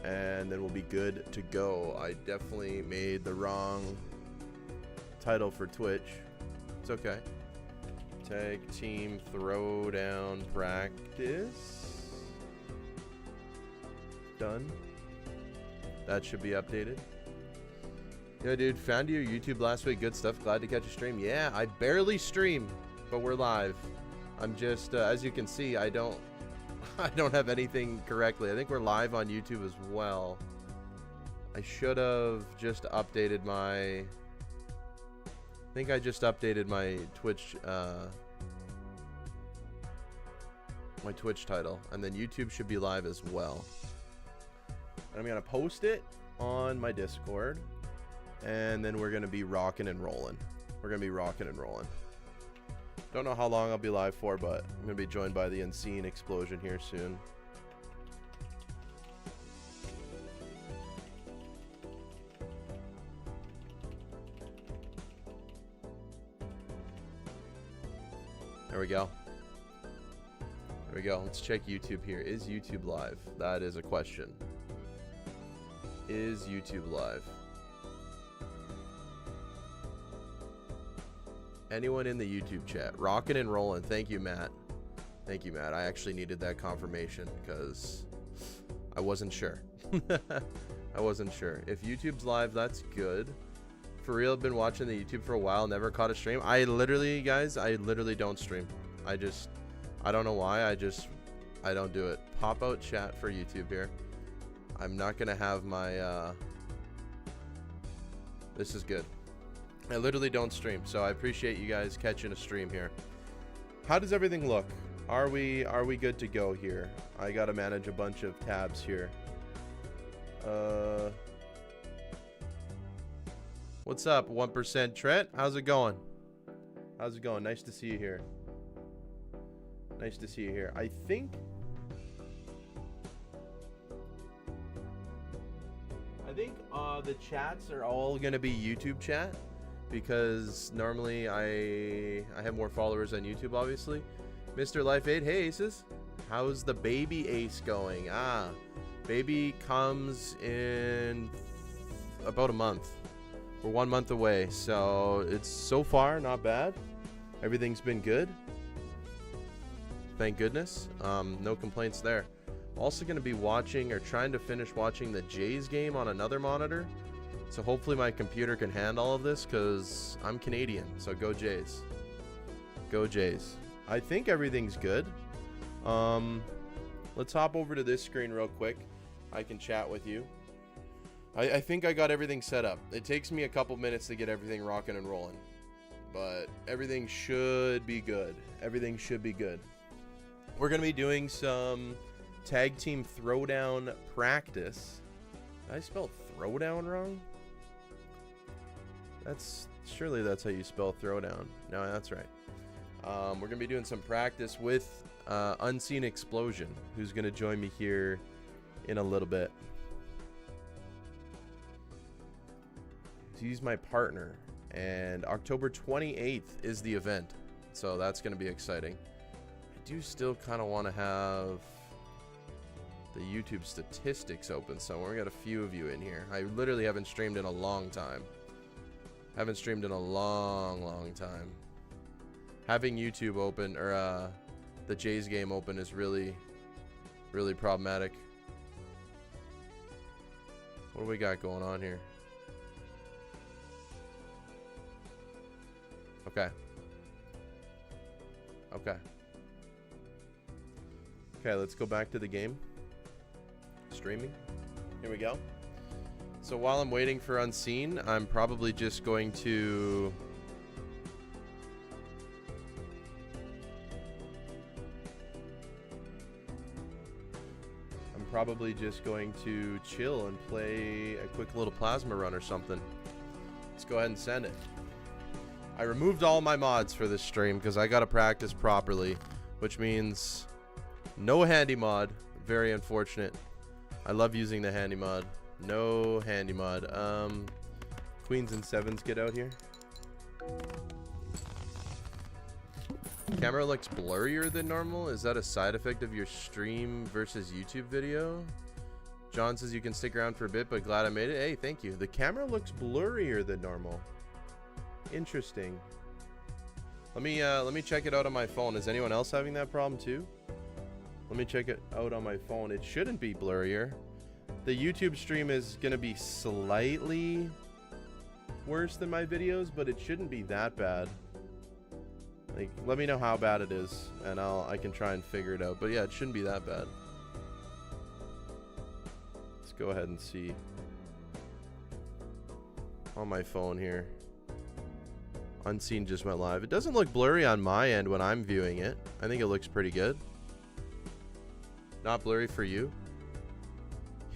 and then we'll be good to go. I definitely made the wrong title for Twitch. It's okay. Tag Team Throwdown Practice. Done. That should be updated. Yeah, dude, found your YouTube last week. Good stuff. Glad to catch a stream. Yeah, I barely stream, but we're live. I'm just, as you can see, I don't have anything correctly. I think we're live on YouTube as well. I should have just updated my... I think I just updated my Twitch, title, and then YouTube should be live as well. And I'm gonna post it on my Discord, and then we're gonna be rocking and rolling. Don't know how long I'll be live for, but I'm gonna be joined by the Unseen Explosion here soon. There we go. There we go. Let's check YouTube here. Is YouTube live? That is a question. Is YouTube live? Anyone in the YouTube chat? Rockin' and rolling. Thank you, Matt. Thank you, Matt. I actually needed that confirmation because I wasn't sure. I wasn't sure. If YouTube's live, that's good. For real, I've been watching the YouTube for a while. Never caught a stream. I literally, guys, I literally don't stream. I don't know why. I don't do it. Pop out chat for YouTube here. I'm not going to have my, this is good. I literally don't stream, so I appreciate you guys catching a stream here. How does everything look? Are we good to go here? I got to manage a bunch of tabs here. What's up, 1% Trent? How's it going? How's it going? Nice to see you here. Nice to see you here. I think the chats are all gonna be YouTube chat, because normally I have more followers on YouTube, obviously. Mr. Life 8, hey Aces, how's the baby Ace going? Baby comes in about a month. We're 1 month away, so it's so far not bad. Everything's been good, thank goodness. No complaints there. Also going to be watching, or trying to finish watching, the Jays game on another monitor. So hopefully my computer can handle all of this, because I'm Canadian. So go Jays. Go Jays. I think everything's good. Let's hop over to this screen real quick. I can chat with you. I think I got everything set up. It takes me a couple minutes to get everything rocking and rolling, but everything should be good. Everything should be good. We're going to be doing some Tag Team Throwdown Practice. Did I spell throwdown wrong? Surely that's how you spell throwdown. No, that's right. We're going to be doing some practice with Unseen Explosion, who's going to join me here in a little bit. He's my partner, and October 28th is the event, so that's going to be exciting. I do still kind of want to have the YouTube statistics open somewhere. We got a few of you in here. I literally haven't streamed in a long time. Haven't streamed in a long time. Having YouTube open, or the Jays game open, is really problematic. What do we got going on here? Okay. Okay, let's go back to the game. Streaming. Here we go. So while I'm waiting for Unseen, I'm probably just going to... chill and play a quick little plasma run or something. Let's go ahead and send it. I removed all my mods for this stream because I gotta practice properly, which means no handy mod. Very unfortunate. I love using the handy mod. No handy mod. Queens and sevens, get out here. Camera looks blurrier than normal. Is that a side effect of your stream versus YouTube video? John says you can stick around for a bit, but glad I made it. Hey, thank you. The camera looks blurrier than normal. Interesting. Let me check it out on my phone. Is anyone else having that problem too? Let me check it out on my phone. It shouldn't be blurrier. The YouTube stream is gonna be slightly worse than my videos, but it shouldn't be that bad. Like, let me know how bad it is, and I can try and figure it out. But yeah, it shouldn't be that bad. Let's go ahead and see on my phone here. Unseen just went live. It doesn't look blurry on my end when I'm viewing it. I think it looks pretty good. Not blurry for you?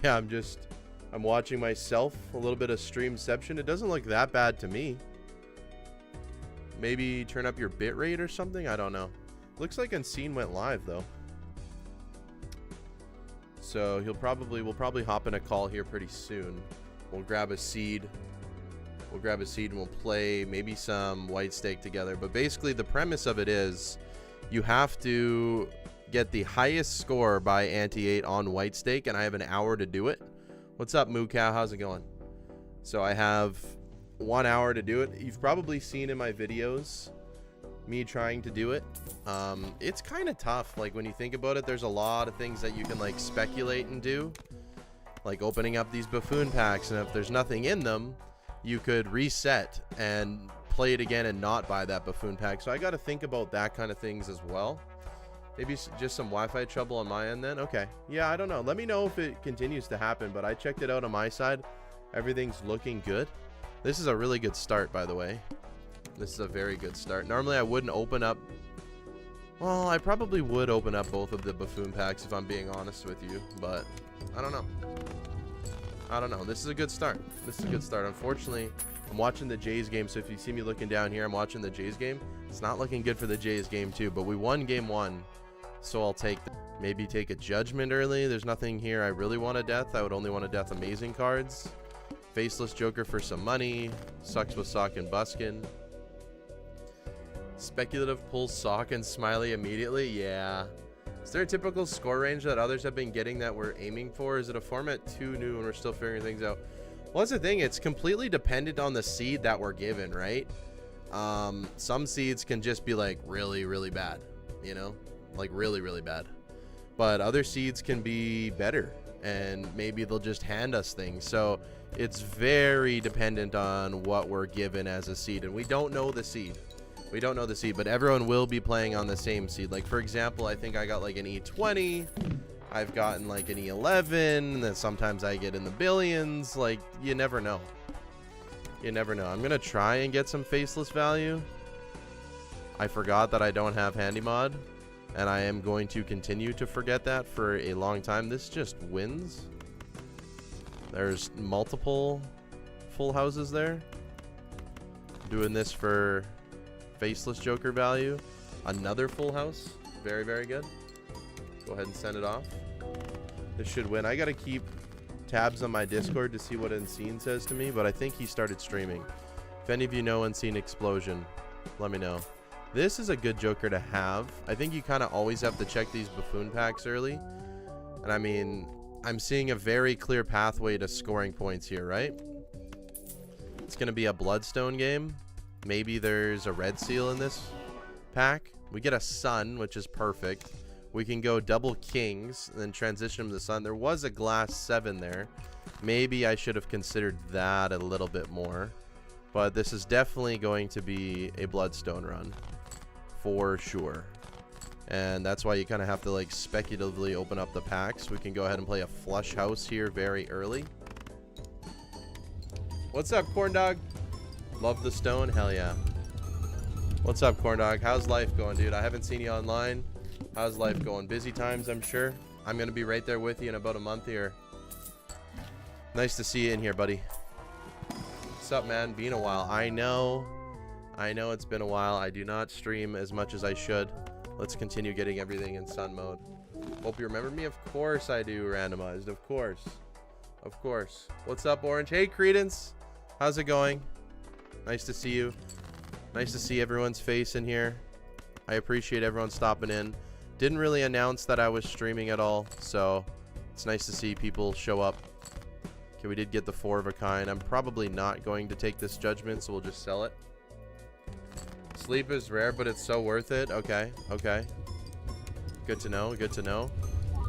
Yeah, I'm watching myself. A little bit of streamception. It doesn't look that bad to me. Maybe turn up your bitrate or something? I don't know. Looks like Unseen went live though. So we'll probably hop in a call here pretty soon. We'll grab a seed. We'll grab a seed and we'll play maybe some white stake together. But basically the premise of it is you have to get the highest score by Ante-8 on white stake, and I have an hour to do it. What's up, Moo Cow? How's it going? So I have 1 hour to do it. You've probably seen in my videos me trying to do it. It's kind of tough. Like when you think about it, there's a lot of things that you can like speculate and do, like opening up these buffoon packs, and if there's nothing in them, you could reset and play it again and not buy that buffoon pack. So I got to think about that kind of things as well. Maybe just some Wi-Fi trouble on my end then. Okay. Yeah, I don't know. Let me know if it continues to happen, but I checked it out on my side. Everything's looking good. This is a really good start, by the way. This is a very good start. Normally I wouldn't open up. Well, I probably would open up both of the buffoon packs if I'm being honest with you, but I don't know. I don't know. This is a good start. This is a good start. Unfortunately, I'm watching the Jays game, so if you see me looking down here, I'm watching the Jays game. It's not looking good for the Jays game too, but we won game 1. So I'll take maybe take a judgment early. There's nothing here I really want a death. I would only want a death amazing cards. Faceless Joker for some money. Sucks with Sock and Buskin. Speculative pulls Sock and Smiley immediately. Yeah. Is there a typical score range that others have been getting that we're aiming for? Is it a format too new and we're still figuring things out? Well, that's the thing. It's completely dependent on the seed that we're given, right? Some seeds can just be like really, really bad, you know? Like really, really bad. But other seeds can be better, and maybe they'll just hand us things. So it's very dependent on what we're given as a seed, and we don't know the seed. We don't know the seed, but everyone will be playing on the same seed. Like for example, I think I got like an E20. I've gotten like an E11, and then sometimes I get in the billions. Like, you never know. You never know. I'm gonna try and get some faceless value. I forgot that I don't have handy mod, and I am going to continue to forget that for a long time. This just wins. There's multiple full houses there. Doing this for faceless Joker value. Another full house. Very, very good. Go ahead and send it off. This should win. I gotta keep tabs on my Discord to see what Unseen says to me, but I think he started streaming. If any of you know Unseen Explosion, let me know. This is a good Joker to have. I think you kind of always have to check these buffoon packs early. And I mean, I'm seeing a very clear pathway to scoring points here, right? It's going to be a Bloodstone game. Maybe there's a red seal in this pack. We get a Sun, which is perfect. We can go double Kings and then transition them to the Sun. There was a glass 7 there. Maybe I should have considered that a little bit more. But this is definitely going to be a Bloodstone run. For sure. And that's why you kind of have to like speculatively open up the packs. We can go ahead and play a flush house here very early. What's up, Corn Dog? Love the stone? Hell yeah. What's up, Corn Dog? How's life going, dude? I haven't seen you online. How's life going? Busy times, I'm sure. I'm going to be right there with you in about a month here. Nice to see you in here, buddy. What's up, man? Been a while. I know it's been a while. I do not stream as much as I should. Let's continue getting everything in Sun mode. Hope you remember me. Of course I do, randomized. Of course. Of course. What's up, Orange? Hey, Credence. How's it going? Nice to see you. Nice to see everyone's face in here. I appreciate everyone stopping in. Didn't really announce that I was streaming at all, so It's nice to see people show up. Okay, we did get the 4 of a kind. I'm probably not going to take this judgment, so we'll just sell it. Sleep is rare, but it's so worth it. Okay, okay. Good to know, good to know.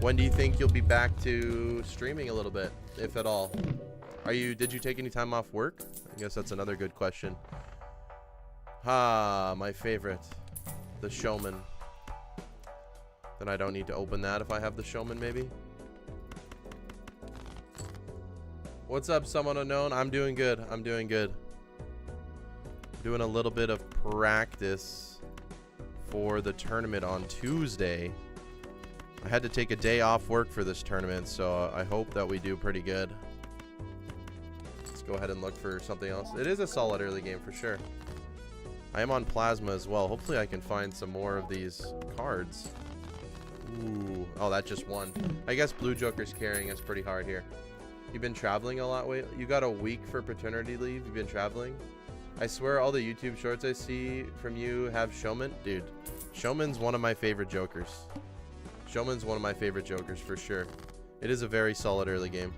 When do you think you'll be back to streaming a little bit, if at all? Did you take any time off work? I guess that's another good question. Ah, my favorite. The Showman. Then I don't need to open that if I have the Showman, maybe. What's up, someone unknown? I'm doing good. I'm doing good. Doing a little bit of practice for the tournament on Tuesday. I had to take a day off work for this tournament, so I hope that we do pretty good. Let's go ahead and look for something else. It is a solid early game for sure. I am on Plasma as well. Hopefully I can find some more of these cards. Ooh. Oh, that just won. I guess Blue Joker's carrying us pretty hard here. You've been traveling a lot. Wait, you got a week for paternity leave? You've been traveling? I swear all the YouTube shorts I see from you have Showman. Dude, Showman's one of my favorite Jokers. Showman's one of my favorite Jokers for sure. It is a very solid early game.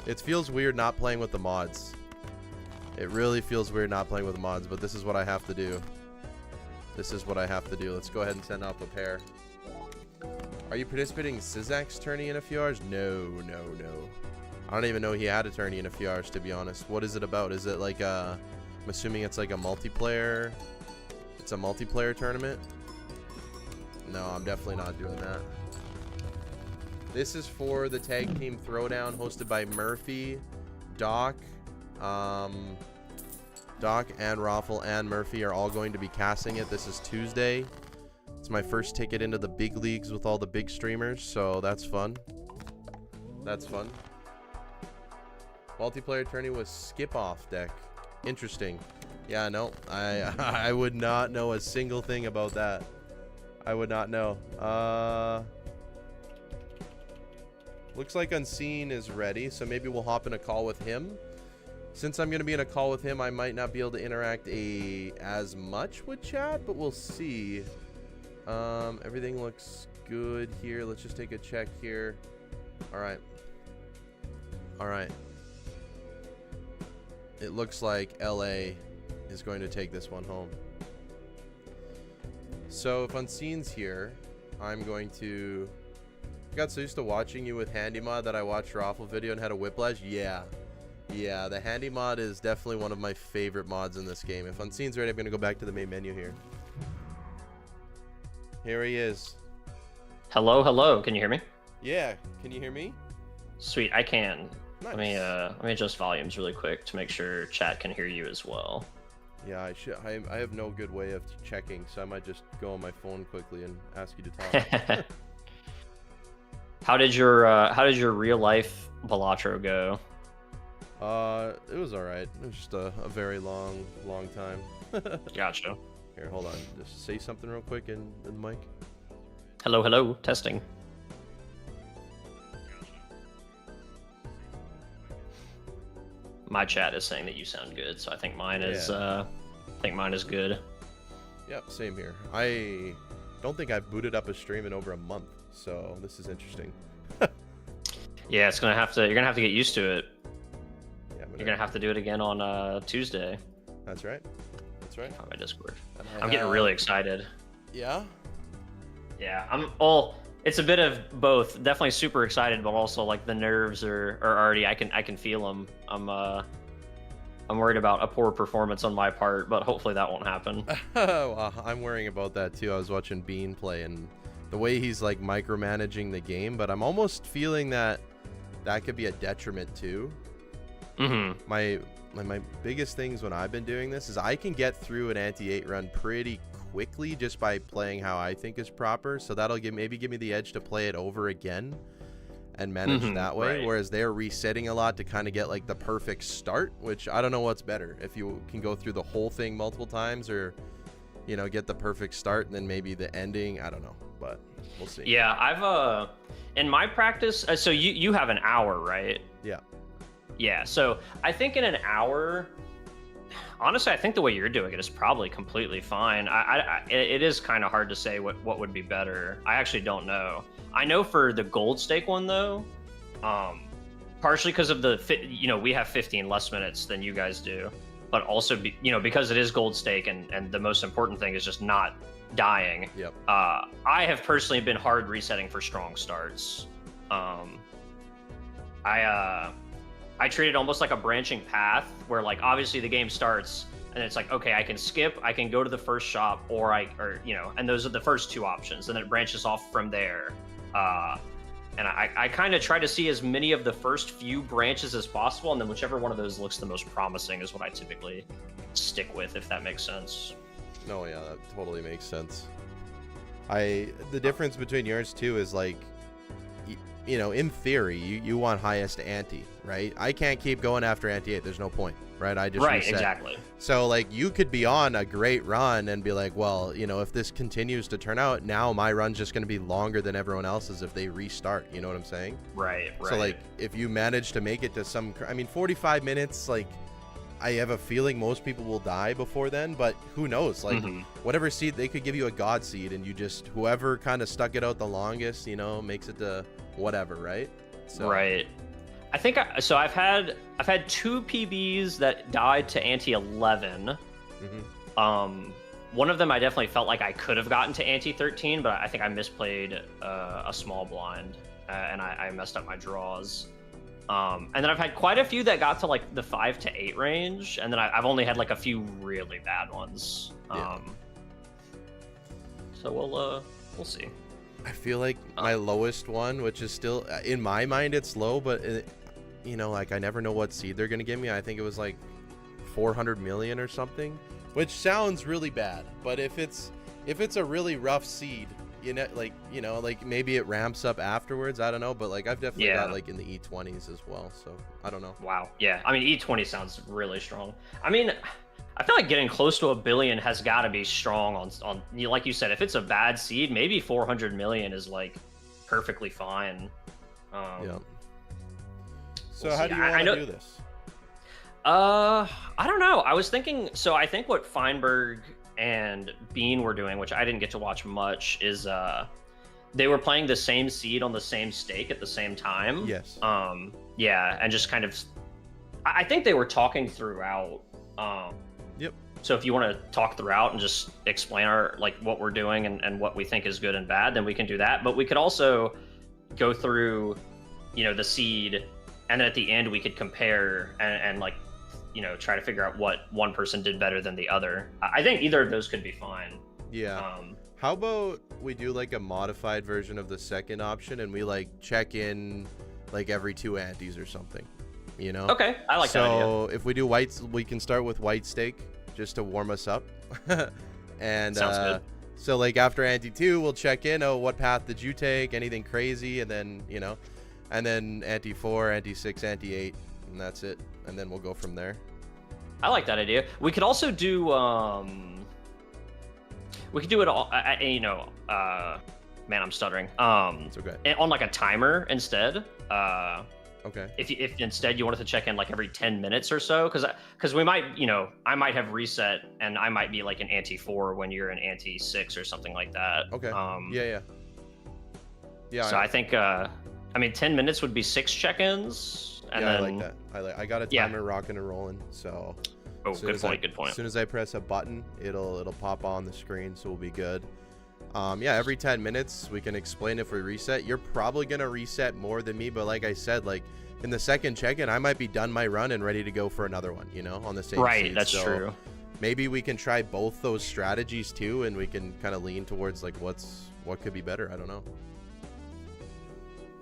It feels weird not playing with the mods. It really feels weird not playing with the mods, but this is what I have to do. This is what I have to do. Let's go ahead and send off a pair. Are you participating in Sizak's tourney in a few hours? No, no, no. I don't even know he had a tourney in a few hours, to be honest. What is it about? Is it like a... I'm assuming it's like a multiplayer... It's a multiplayer tournament? No, I'm definitely not doing that. This is for the Tag Team Throwdown hosted by Murphy, Doc, Doc and Raffle and Murphy are all going to be casting it. This is Tuesday. It's my first ticket into the big leagues with all the big streamers, so that's fun. That's fun. Multiplayer tourney was skip off deck. Interesting. Yeah, no, I would not know a single thing about that. I would not know. Looks like Unseen is ready, so maybe we'll hop in a call with him. Since I'm going to be in a call with him, I might not be able to interact as much with chat, but we'll see. Everything looks good here. Let's just take a check here. All right. All right. It looks like LA is going to take this one home. So if Unseen's here, I'm going to... I got so used to watching you with Handy Mod that I watched Raffle video and had a whiplash. Yeah. Yeah, the Handy Mod is definitely one of my favorite mods in this game. If Unseen's ready, I'm going to go back to the main menu here. Here he is. Hello, hello. Can you hear me? Yeah. Can you hear me? Sweet, I can. Nice. Let me adjust volumes really quick to make sure chat can hear you as well. Yeah, I have no good way of checking, so I might just go on my phone quickly and ask you to talk. How did your real life Balatro go? It was all right. It was just a very long time. Gotcha. Here, hold on. Just say something real quick in the mic. Hello, hello. Testing. My chat is saying that you sound good, so I think mine is good. Yep, same here. I don't think I've booted up a stream in over a month, so this is interesting. Yeah, you're gonna have to get used to it. Yeah, you're gonna have to do it again on Tuesday. That's right. That's right. On my Discord. I'm getting really excited. Yeah? Yeah, it's a bit of both. Definitely super excited, but also like the nerves are already. I can feel them. I'm worried about a poor performance on my part, but hopefully that won't happen. Well, I'm worrying about that too. I was watching Bean play and the way he's like micromanaging the game, but I'm almost feeling that could be a detriment too. Mm-hmm. My biggest things when I've been doing this is I can get through an anti-8 run pretty quickly just by playing how I think is proper, so that'll maybe give me the edge to play it over again and manage that way, right. Whereas they're resetting a lot to kind of get like the perfect start, which I don't know what's better, if you can go through the whole thing multiple times or, you know, get the perfect start and then maybe the ending. I don't know, but we'll see. Yeah, I've in my practice, so you have an hour, right? Yeah. Yeah, so I think in an hour, honestly, I think the way you're doing it is probably completely fine. It is kind of hard to say what would be better. I actually don't know. I know for the gold stake one though, partially because of we have 15 less minutes than you guys do, but also because it is gold stake and the most important thing is just not dying. Yep. I have personally been hard resetting for strong starts. I treat it almost like a branching path where like obviously the game starts and it's like, okay, I can skip, I can go to the first shop and those are the first two options, and then it branches off from there. And I kind of try to see as many of the first few branches as possible, and then whichever one of those looks the most promising is what I typically stick with, if that makes sense. No, yeah, that totally makes sense. The difference between yours too is like, in theory, you want highest ante, right? I can't keep going after ante 8. There's no point, right? I just reset. Exactly. So like you could be on a great run and be like, well, if this continues to turn out, now my run's just going to be longer than everyone else's if they restart. You know what I'm saying? Right. So like if you manage to make it to 45 minutes, like I have a feeling most people will die before then, but who knows? Like whatever seed, they could give you a god seed and you just, whoever kind of stuck it out the longest, makes it to whatever, right? So. Right. I think I've had 2 PBs that died to ante 11. One of them I definitely felt like I could have gotten to ante 13, but I think I misplayed a small blind and I messed up my draws. And then I've had quite a few that got to like the 5 to 8 range, and then I've only had like a few really bad ones. So we'll see. I feel like my lowest one, which is still in my mind it's low, but like I never know what seed they're gonna give me. I think it was like 400 million or something, which sounds really bad, but if it's a really rough seed, like maybe it ramps up afterwards. I don't know, but like I've definitely got like in the E20s as well, so I don't know. Wow. Yeah, I mean E20 sounds really strong. I mean, I feel like getting close to 1 billion has got to be strong on like you said, if it's a bad seed, maybe 400 million is like perfectly fine. Yeah. So how do you want to do this? I don't know. I was thinking, so I think what Feinberg and Bean were doing, which I didn't get to watch much, is they were playing the same seed on the same stake at the same time. Yes. Yeah, and just kind of, I think they were talking throughout. Yep. So if you want to talk throughout and just explain what we're doing and what we think is good and bad, then we can do that. But we could also go through, the seed, and then at the end we could compare and try to figure out what one person did better than the other. I think either of those could be fine. Yeah. How about we do like a modified version of the second option and we like check in like every 2 antes or something, Okay, I like that idea. So if we do whites, we can start with white stake just to warm us up. And sounds good. So like after ante 2, we'll check in. Oh, what path did you take? Anything crazy? And then, and then ante 4, ante 6, ante 8, and that's it. And then we'll go from there. I like that idea. We could also do we could do it all, man, I'm stuttering. It's okay. On like a timer instead. Okay. If instead you wanted to check in like every 10 minutes or so, because we might, I might have reset and I might be like an ante 4 when you're an ante 6 or something like that. Okay. Yeah. So I think 10 minutes would be 6 check-ins. And then, I like that. I got a timer rocking and rolling. So. Oh, good point. As soon as I press a button, it'll pop on the screen, so we'll be good. Every 10 minutes we can explain if we reset. You're probably gonna reset more than me, but like I said, like in the second check-in, I might be done my run and ready to go for another one. On the same right. seed. That's true. Maybe we can try both those strategies too, and we can kind of lean towards like what could be better. I don't know.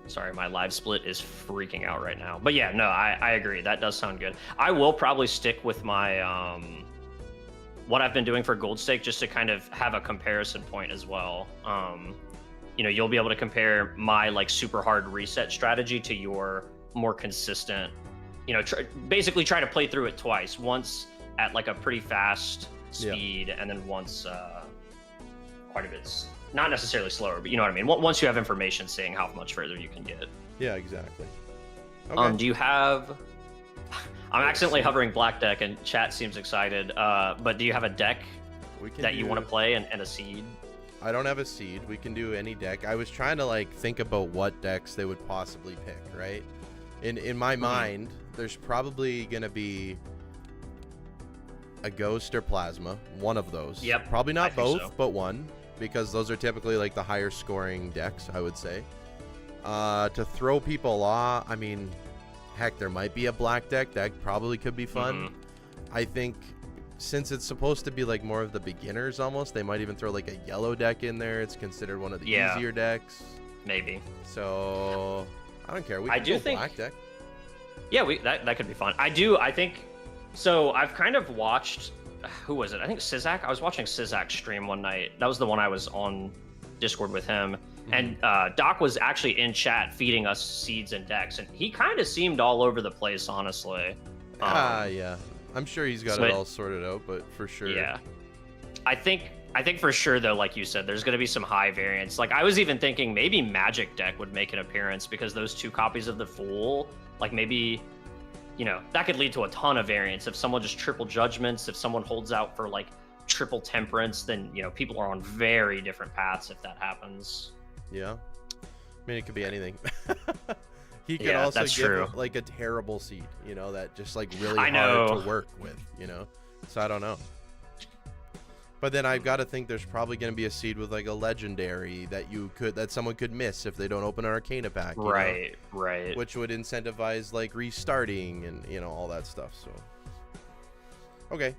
Sorry, my live split is freaking out right now. But yeah, no, I agree. That does sound good. I will probably stick with my what I've been doing for gold stake just to kind of have a comparison point as well. You'll be able to compare my like super hard reset strategy to your more consistent, basically try to play through it twice. Once at like a pretty fast speed, and then once quite a bit, not necessarily slower, but you know what I mean. Once you have information saying how much further you can get. Yeah, exactly. Okay. Do you have I'm accidentally hovering black deck, and chat seems excited. But do you have a deck that you want to play and a seed? I don't have a seed. We can do any deck. I was trying to like think about what decks they would possibly pick, right? In my mind, there's probably gonna be a Ghost or Plasma, one of those. Yep. Probably not both, so. but one, because those are typically like the higher scoring decks, I would say. To throw people off, I mean, heck, there might be a black deck. That probably could be fun. I think since it's supposed to be like more of the beginners almost, they might even throw like a yellow deck in there. It's considered one of the easier decks. Maybe. So I don't care. We can go black deck. Yeah, that could be fun. I think so. I've kind of watched, who was it? I think Sizak. I was watching Sizak stream one night. That was the one I was on Discord with him. And Doc was actually in chat feeding us seeds and decks, and he kind of seemed all over the place, honestly. Yeah. I'm sure he's got it all sorted out, but for sure. Yeah. I think for sure, though, like you said, there's going to be some high variance. Like, I was even thinking maybe Magic deck would make an appearance, because those 2 copies of the Fool, like maybe, you know, that could lead to a ton of variance. If someone just triple Judgments, if someone holds out for like triple Temperance, then, you know, people are on very different paths if that happens. Yeah. I mean, it could be anything. He could also give like a terrible seed, you know, that just like really hard to work with, you know. So I don't know. But then I've got to think there's probably going to be a seed with like a legendary that someone could miss if they don't open an Arcana pack. Right. Which would incentivize like restarting and, you know, all that stuff. So okay,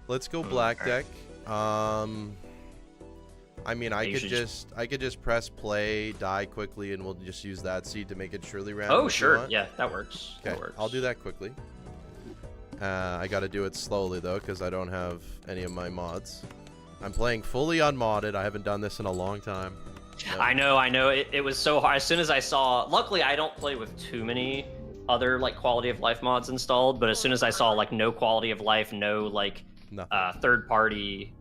let's go black deck. I mean, I could just press play, die quickly, and we'll just use that seed to make it surely random. Oh, sure. Yeah, that works. Okay, I'll do that quickly. I got to do it slowly, though, because I don't have any of my mods. I'm playing fully unmodded. I haven't done this in a long time. No. I know. It was so hard. As soon as I saw... Luckily, I don't play with too many other, like, quality of life mods installed, but as soon as I saw, like, no quality of life, no, like, third-party...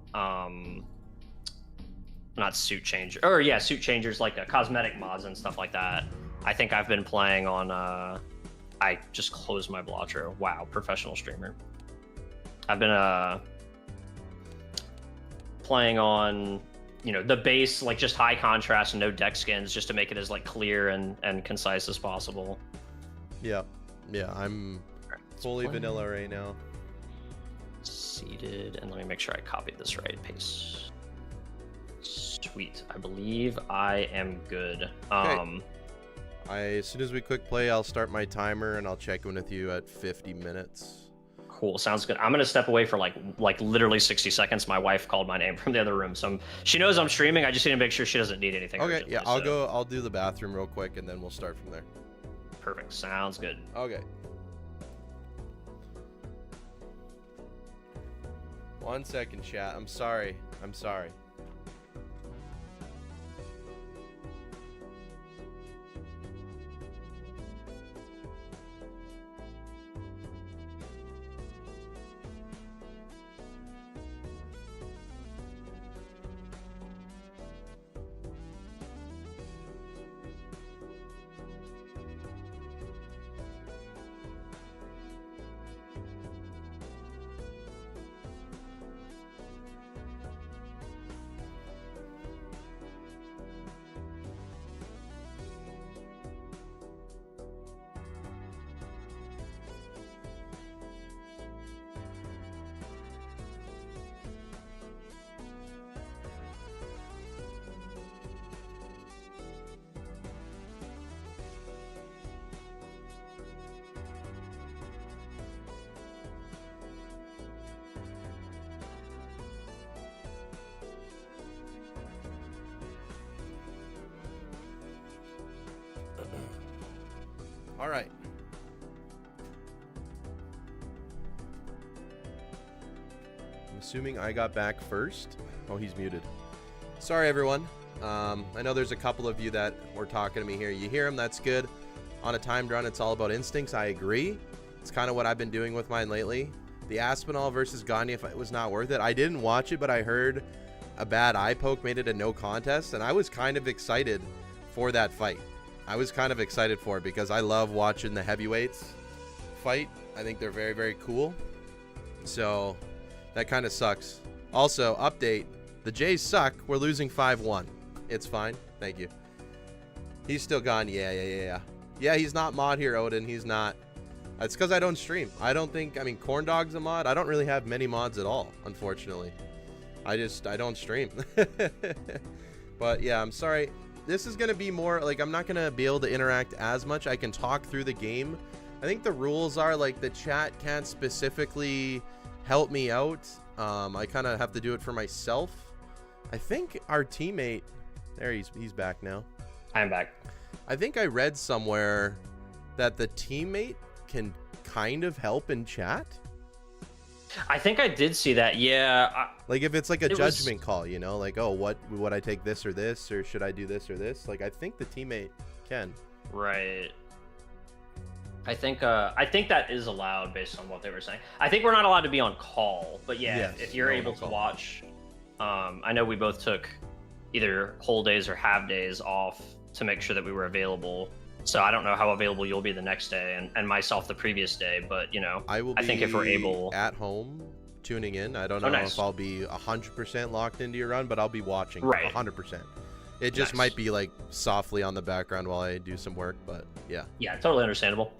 not suit changer, or yeah, suit changers, like cosmetic mods and stuff like that. I think I've been playing on I just closed my Blotro. Wow, professional streamer. I've been playing on, you know, the base, like just high contrast and no deck skins, just to make it as like clear and concise as possible. Yeah, I'm fully vanilla right now. Seated, and let me make sure I copied this right. Paste. Sweet. I believe I am good. Okay. As soon as we click play, I'll start my timer and I'll check in with you at 50 minutes. Cool. Sounds good. I'm gonna step away for like literally 60 seconds. My wife called my name from the other room, so she knows I'm streaming. I just need to make sure she doesn't need anything. Okay. Yeah. I'll do the bathroom real quick and then we'll start from there. Perfect. Sounds good. Okay. 1 second, chat. I'm sorry. All right. I'm assuming I got back first. Oh, he's muted. Sorry, everyone. I know there's a couple of you that were talking to me here. You hear him? That's good. On a timed run, it's all about instincts. I agree. It's kind of what I've been doing with mine lately. The Aspinall versus Gagne fight was not worth it. I didn't watch it, but I heard a bad eye poke made it a no contest, and I was kind of excited for that fight. I was kind of excited for it because I love watching the heavyweights fight, I think they're very, very cool. So that kind of sucks. Also, update. The Jays suck. We're losing 5-1. It's fine. Thank you. He's still gone. Yeah. Yeah, he's not mod here, Odin. He's not. It's because I don't stream. I don't think, I mean, Corn Dog's a mod. I don't really have many mods at all, unfortunately. I don't stream. But yeah, I'm sorry. This is going to be more, like, I'm not going to be able to interact as much. I can talk through the game. I think the rules are, like, the chat can't specifically help me out. I kind of have to do it for myself. I think our teammate, there, he's back now. I'm back. I think I read somewhere that the teammate can kind of help in chat. I think I did see that. Yeah. Like if it's like a judgment call, you know, like, oh, what would I take, this or this, or should I do this or this? Like, I think the teammate can. Right. I think that is allowed based on what they were saying. I think we're not allowed to be on call, but yeah, yes, if you're able to watch, I know we both took either whole days or half days off to make sure that we were available. So I don't know how available you'll be the next day, and myself the previous day, but you know, I think if we're able, at home tuning in. I don't know if I'll be 100% locked into your run, but I'll be watching 100%. It just might be like softly on the background while I do some work, but yeah. Yeah, totally understandable.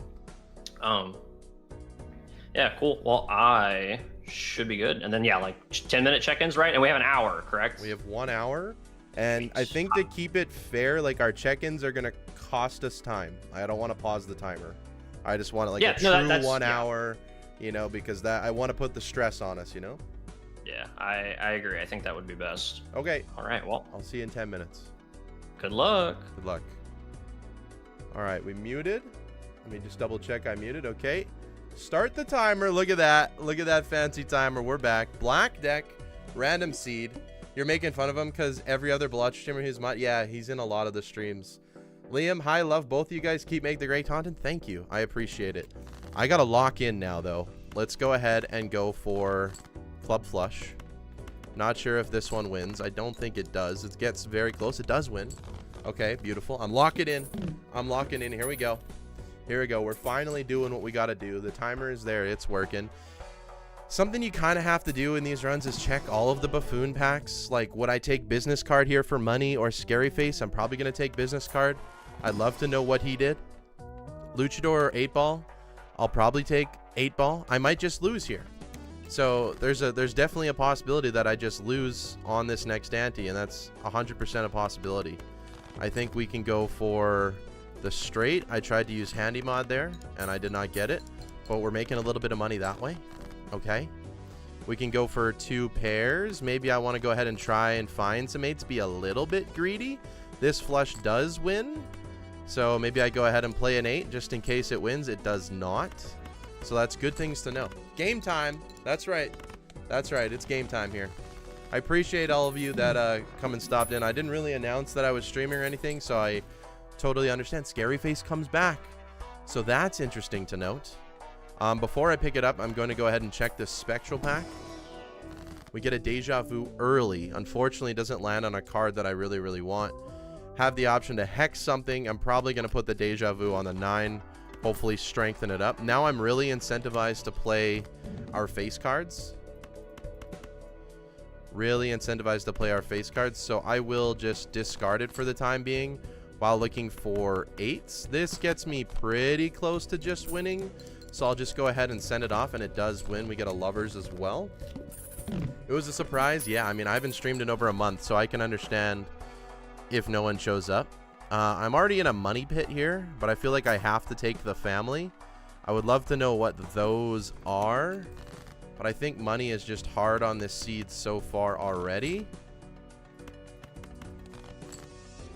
Yeah, cool. Well, I should be good. And then yeah, like 10-minute check-ins, right? And we have an hour, correct? We have 1 hour. And I think to keep it fair, like our check-ins are gonna cost us time. I don't want to pause the timer. I just want it like a true 1 hour, you know, because that I want to put the stress on us, you know. Yeah, I agree. I think that would be best. Okay. All right. Well, I'll see you in 10 minutes. Good luck. Good luck. All right, we muted. Let me just double check I muted. Okay. Start the timer. Look at that. Look at that fancy timer. We're back. Black deck, random seed. You're making fun of him because every other blood streamer who's mod, yeah, he's in a lot of the streams. Liam, hi, love both of you guys. Keep making the great content. Thank you. I appreciate it. I got to lock in now, though. Let's go ahead and go for Club Flush. Not sure if this one wins. I don't think it does. It gets very close. It does win. Okay, beautiful. I'm locking in. I'm locking in. Here we go. Here we go. We're finally doing what we got to do. The timer is there. It's working. Something you kind of have to do in these runs is check all of the buffoon packs. Like, would I take business card here for money or scary face? I'm probably going to take business card. I'd love to know what he did. Luchador or 8-ball? I'll probably take 8-ball. I might just lose here. So there's definitely a possibility that I just lose on this next ante, and that's 100% a possibility. I think we can go for the straight. I tried to use handy mod there, and I did not get it, but we're making a little bit of money that way. Okay. We can go for 2 pairs. Maybe I want to go ahead and try and find some 8s, be a little bit greedy. This flush does win, so maybe I go ahead and play an 8 just in case it wins. It does not. So that's good things to know. Game time. That's right. That's right. It's game time here. I appreciate all of you that come and stopped in. I didn't really announce that I was streaming or anything, so I totally understand. Scary Face comes back. So that's interesting to note. Before I pick it up, I'm going to go ahead and check this Spectral pack. We get a Deja Vu early. Unfortunately, it doesn't land on a card that I really, really want. Have the option to hex something. I'm probably going to put the Deja Vu on the 9. Hopefully strengthen it up. Now I'm really incentivized to play our face cards. Really incentivized to play our face cards. So I will just discard it for the time being while looking for 8s. This gets me pretty close to just winning. So I'll just go ahead and send it off, and it does win. We get a Lovers as well. It was a surprise. Yeah, I mean, I haven't streamed in over a month, so I can understand if no one shows up. I'm already in a money pit here, but I feel like I have to take the family. I would love to know what those are, but I think money is just hard on this seed so far already.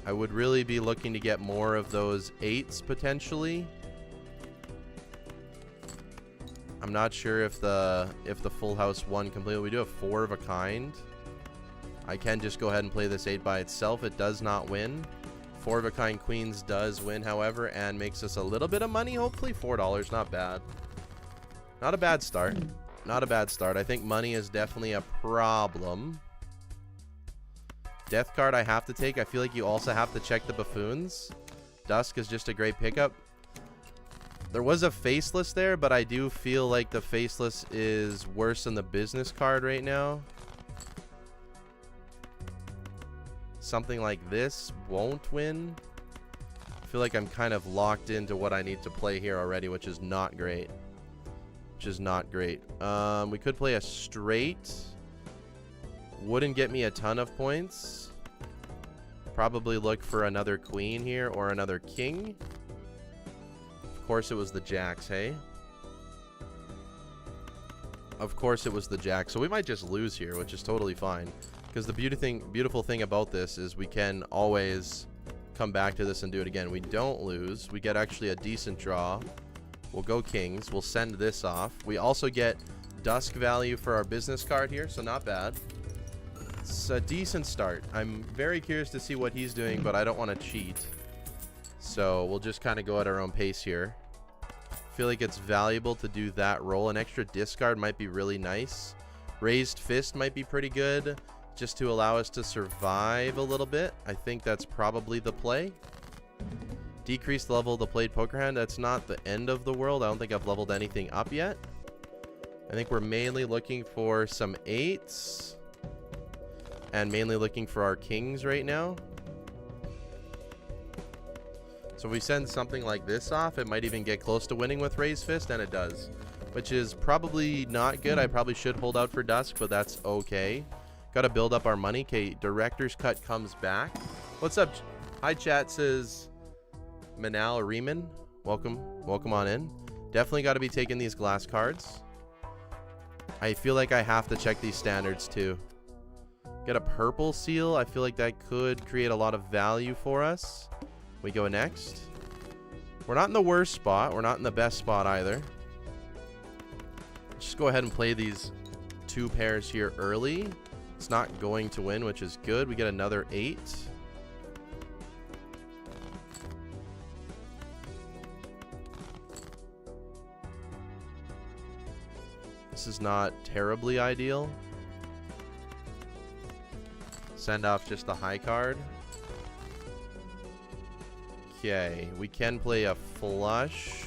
I would really be looking to get more of those 8s potentially. I'm not sure if the full house won completely. We do have 4 of a kind. I can just go ahead and play this 8 by itself. It does not win. 4 of a kind queens does win, however, and makes us a little bit of money, hopefully. $4, not bad. Not a bad start. Not a bad start. I think money is definitely a problem. Death card I have to take. I feel like you also have to check the buffoons. Dusk is just a great pickup. There was a faceless there, but I do feel like the faceless is worse than the business card right now. Something like this won't win. I feel like I'm kind of locked into what I need to play here already, which is not great. Which is not great. We could play a straight. Wouldn't get me a ton of points. Probably look for another queen here or another king. Of course it was the jacks, hey? Of course it was the jacks. So we might just lose here, which is totally fine. Because the beautiful thing about this is we can always come back to this and do it again. We don't lose. We get actually a decent draw. We'll go kings. We'll send this off. We also get dusk value for our business card here, so not bad. It's a decent start. I'm very curious to see what he's doing, but I don't want to cheat. So we'll just kind of go at our own pace here. Feel like it's valuable to do that roll. An extra discard might be really nice. Raised fist might be pretty good just to allow us to survive a little bit. I think that's probably the play. Decrease the level of the played poker hand. That's not the end of the world. I don't think I've leveled anything up yet. I think we're mainly looking for some 8s. And mainly looking for our kings right now. So if we send something like this off, it might even get close to winning with raised fist, and it does. Which is probably not good. I probably should hold out for dusk, but that's okay. Got to build up our money. Okay, director's cut comes back. What's up? Hi, chat, says Manal Riemann. Welcome on in. Definitely got to be taking these glass cards. I feel like I have to check these standards too. Get a purple seal. I feel like that could create a lot of value for us. We go next. We're not in the worst spot. We're not in the best spot either. Just go ahead and play these 2 pairs here early. It's not going to win, which is good. We get another 8. This is not terribly ideal. Send off just the high card. Okay, we can play a flush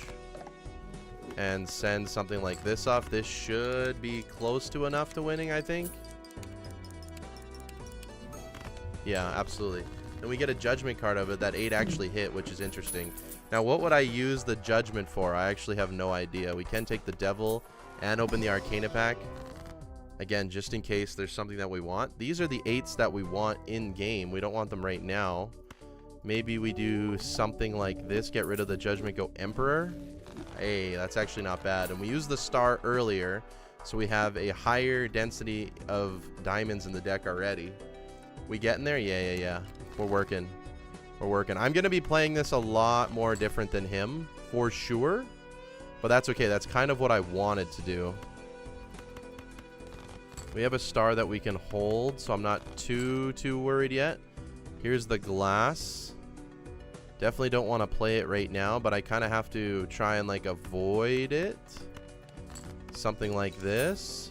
and send something like this off. This should be close to enough to winning, I think. Yeah, absolutely. And we get a judgment card of it. That 8 actually hit, which is interesting. Now, what would I use the judgment for? I actually have no idea. We can take the devil and open the Arcana pack. Again, just in case there's something that we want. These are the 8s that we want in game. We don't want them right now. Maybe we do something like this. Get rid of the judgment, go Emperor. Hey, that's actually not bad. And we used the star earlier, so we have a higher density of diamonds in the deck already. We getting there? Yeah. We're working. I'm going to be playing this a lot more different than him, for sure. But that's okay. That's kind of what I wanted to do. We have a star that we can hold, so I'm not too worried yet. Here's the glass. Definitely don't want to play it right now, but I kind of have to try and like avoid it. Something like this.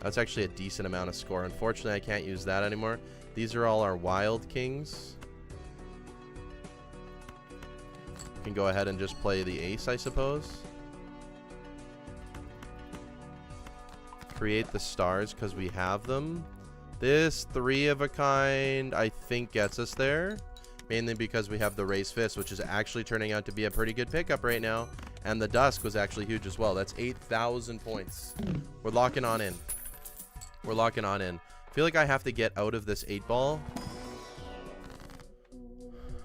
That's actually a decent amount of score. Unfortunately, I can't use that anymore. These are all our wild kings. We can go ahead and just play the ace, I suppose. Create the stars because we have them. This 3 of a kind, I think, gets us there. Mainly because we have the raised fist, which is actually turning out to be a pretty good pickup right now. And the dusk was actually huge as well. That's 8,000 points. We're locking on in. I feel like I have to get out of this 8-ball.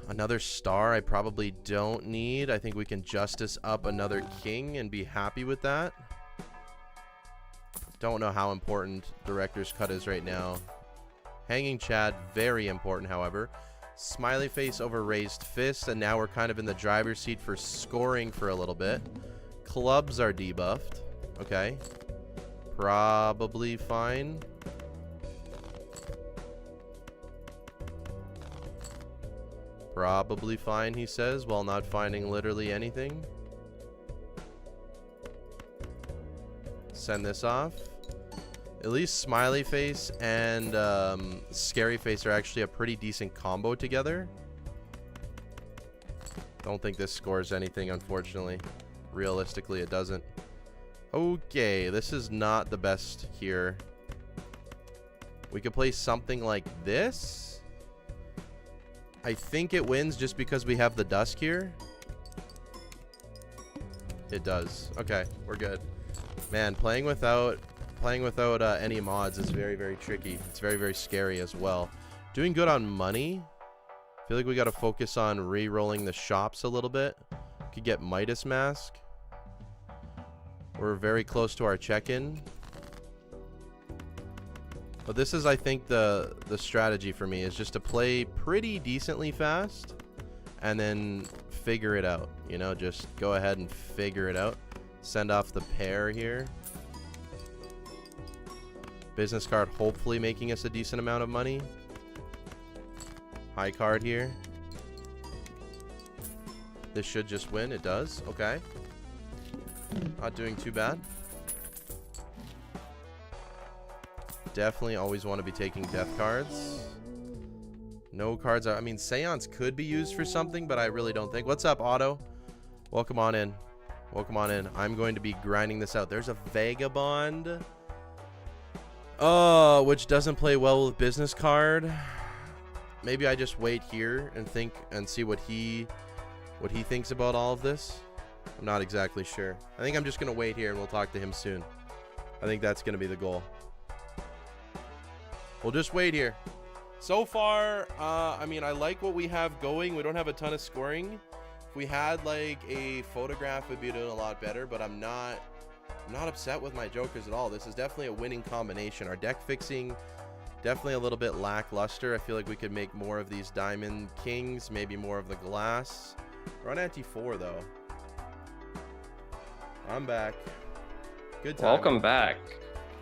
Another star I probably don't need. I think we can justice up another king and be happy with that. Don't know how important director's cut is right now. Hanging Chad, very important, however. Smiley face over raised fist, and now we're kind of in the driver's seat for scoring for a little bit. Clubs are debuffed. Okay. Probably fine. Probably fine, he says, while not finding literally anything. Send this off. At least Smiley Face and Scary Face are actually a pretty decent combo together. Don't think this scores anything, unfortunately. Realistically, it doesn't. Okay, this is not the best here. We could play something like this. I think it wins just because we have the dusk here. It does. Okay, we're good. Man, playing without any mods is very, very tricky. It's very, very scary as well. Doing good on money. I feel like we got to focus on re-rolling the shops a little bit. Could get Midas Mask. We're very close to our check-in. But this is, I think, the strategy for me is just to play pretty decently fast and then figure it out. You know, just go ahead and figure it out. Send off the pair here. Business card hopefully making us a decent amount of money. High card here. This should just win. It does. Okay. Not doing too bad. Definitely always want to be taking death cards. No cards are... I mean, Seance could be used for something, but I really don't think. What's up, Otto? Welcome on in. Welcome on in. I'm going to be grinding this out. There's a Vagabond. Oh, which doesn't play well with business card. Maybe I just wait here and think and see what he thinks about all of this. I'm not exactly sure. I think I'm just going to wait here and we'll talk to him soon. I think that's going to be the goal. We'll just wait here. So far, I mean, I like what we have going. We don't have a ton of scoring. If we had like a photograph, we'd be doing a lot better, but I'm not upset with my jokers at all. This is definitely a winning combination. Our deck fixing, definitely a little bit lackluster. I feel like we could make more of these diamond kings, maybe more of the glass. We're on ante-4 though. I'm back. Good time. Welcome back.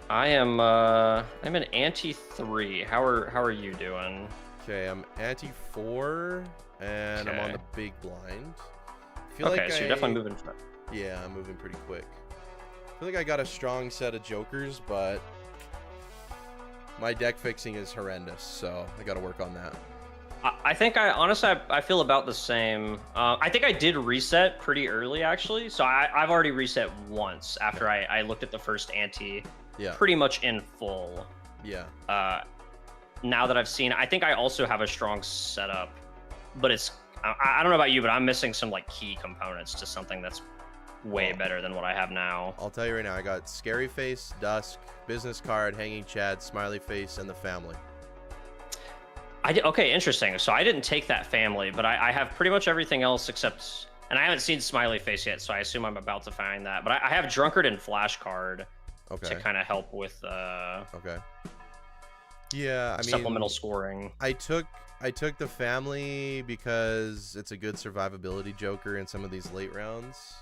I'm an ante-3. How are you doing? Okay, I'm ante-4 and Okay. I'm on the big blind. I feel Okay, like so you're definitely moving fast. Yeah, I'm moving pretty quick. I feel like I got a strong set of jokers, but my deck fixing is horrendous, so I got to work on that. I think honestly I feel about the same. I think I did reset pretty early actually, so I've already reset once after I looked at the first ante. Yeah. Pretty much in full. Yeah. Now that I've seen, I think I also have a strong setup, but I don't know about you, but I'm missing some like key components to something that's way better than what I have now. I'll tell you right now, I got Scary Face, Dusk, Business Card, Hanging Chad, Smiley Face, and the Family. Okay, interesting. So I didn't take that family, but I have pretty much everything else except, and I haven't seen Smiley Face yet, so I assume I'm about to find that. But I have Drunkard and Flash Card to kind of help with okay. Yeah, I mean, supplemental scoring. I took the Family because it's a good survivability joker in some of these late rounds.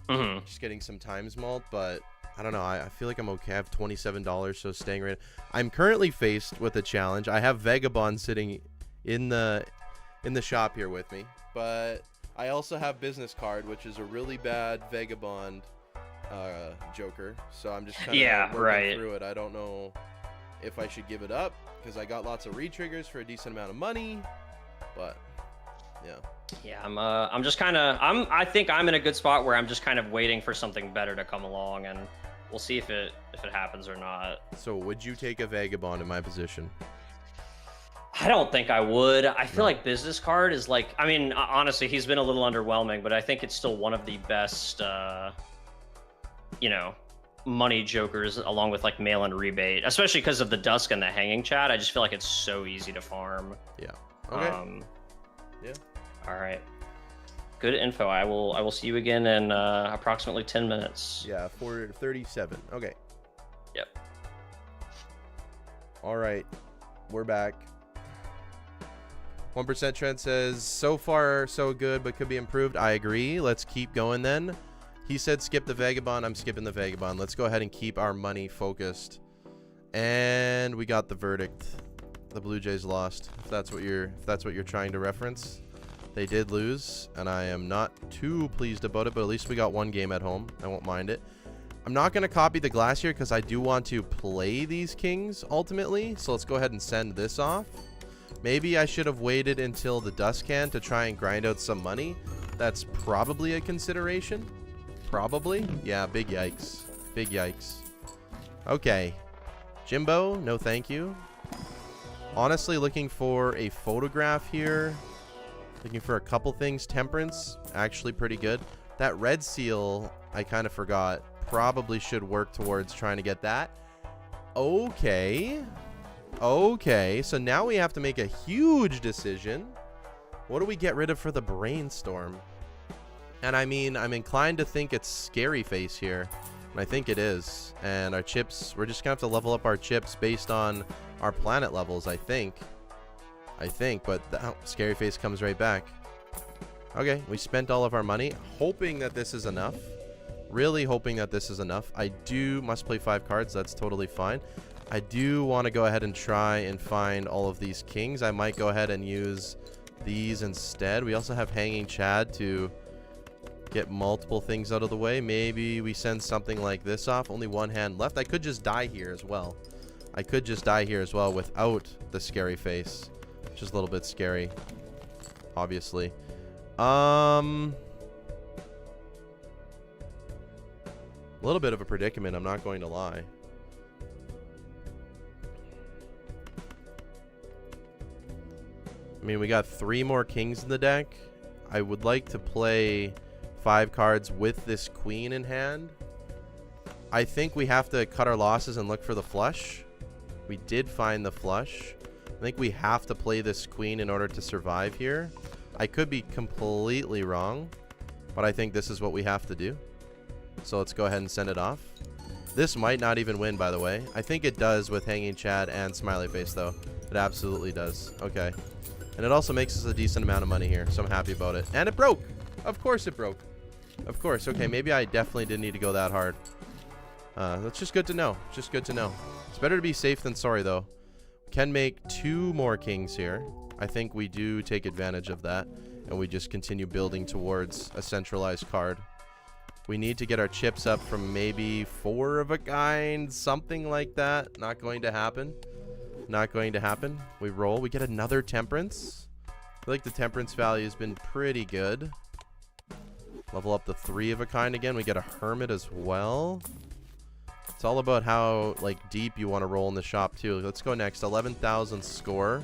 Mm-hmm. Just getting some times malt, but I don't know. I feel like I'm okay. I have $27, so staying right. I'm currently faced with a challenge. I have Vagabond sitting in the shop here with me, but I also have Business Card, which is a really bad Vagabond joker. So I'm just kind of working through it. I don't know if I should give it up because I got lots of re-triggers for a decent amount of money, but yeah. Yeah, I'm just kind of I think I'm in a good spot where I'm just kind of waiting for something better to come along, and we'll see if it happens or not. So would you take a Vagabond in my position? I don't think I would. I feel like Business Card is like, I mean, honestly, he's been a little underwhelming, but I think it's still one of the best you know, money jokers along with like mail and rebate, especially because of the Dusk and the Hanging Chat. I just feel like it's so easy to farm. Yeah. Okay. Yeah. All right. Good info. I will see you again in approximately 10 minutes. Yeah, 4:37. Okay. Yep. All right. We're back. 1% Trent says, so far so good, but could be improved. I agree. Let's keep going then. He said skip the Vagabond. I'm skipping the Vagabond. Let's go ahead and keep our money focused. And we got the verdict. The Blue Jays lost. If that's what you're trying to reference. They did lose, and I am not too pleased about it, but at least we got one game at home. I won't mind it. I'm not going to copy the glass here because I do want to play these kings ultimately. So let's go ahead and send this off. Maybe I should have waited until the Dusk can to try and grind out some money. That's probably a consideration. Probably. Yeah, big yikes. Big yikes. Okay. Jimbo, no thank you. Honestly, looking for a photograph here. Looking for a couple things. Temperance, actually pretty good. That red seal, I kind of forgot. Probably should work towards trying to get that. Okay. Okay, so now we have to make a huge decision. What do we get rid of for the brainstorm? And I mean, I'm inclined to think it's Scary Face here. And I think it is. And our chips, we're just going to have to level up our chips based on our planet levels, I think. But Scary Face comes right back. Okay, we spent all of our money, hoping that this is enough. Really hoping that this is enough. I must play 5 cards. That's totally fine. I do want to go ahead and try and find all of these kings. I might go ahead and use these instead. We also have Hanging Chad to get multiple things out of the way. Maybe we send something like this off. Only one hand left. I could just die here as well. Without the Scary Face, which is a little bit scary, obviously. A little bit of a predicament, I'm not going to lie. I mean, we got 3 more kings in the deck. I would like to play 5 cards with this queen in hand. I think we have to cut our losses and look for the flush. We did find the flush. I think we have to play this queen in order to survive here. I could be completely wrong, but I think this is what we have to do. So let's go ahead and send it off. This might not even win, by the way. I think it does with Hanging Chad and Smiley Face, though. It absolutely does. Okay. And it also makes us a decent amount of money here, so I'm happy about it. And it broke! Of course it broke. Of course. Okay, maybe I definitely didn't need to go that hard. That's just good to know. Just good to know. It's better to be safe than sorry, though. We can make 2 more kings here. I think we do take advantage of that, and we just continue building towards a centralized card. We need to get our chips up from maybe 4 of a kind, something like that. Not going to happen. Not going to happen. We roll. We get another Temperance. I feel like the Temperance value has been pretty good. Level up the 3 of a kind again. We get a Hermit as well. It's all about how deep you want to roll in the shop too. Let's go next. 11,000 score.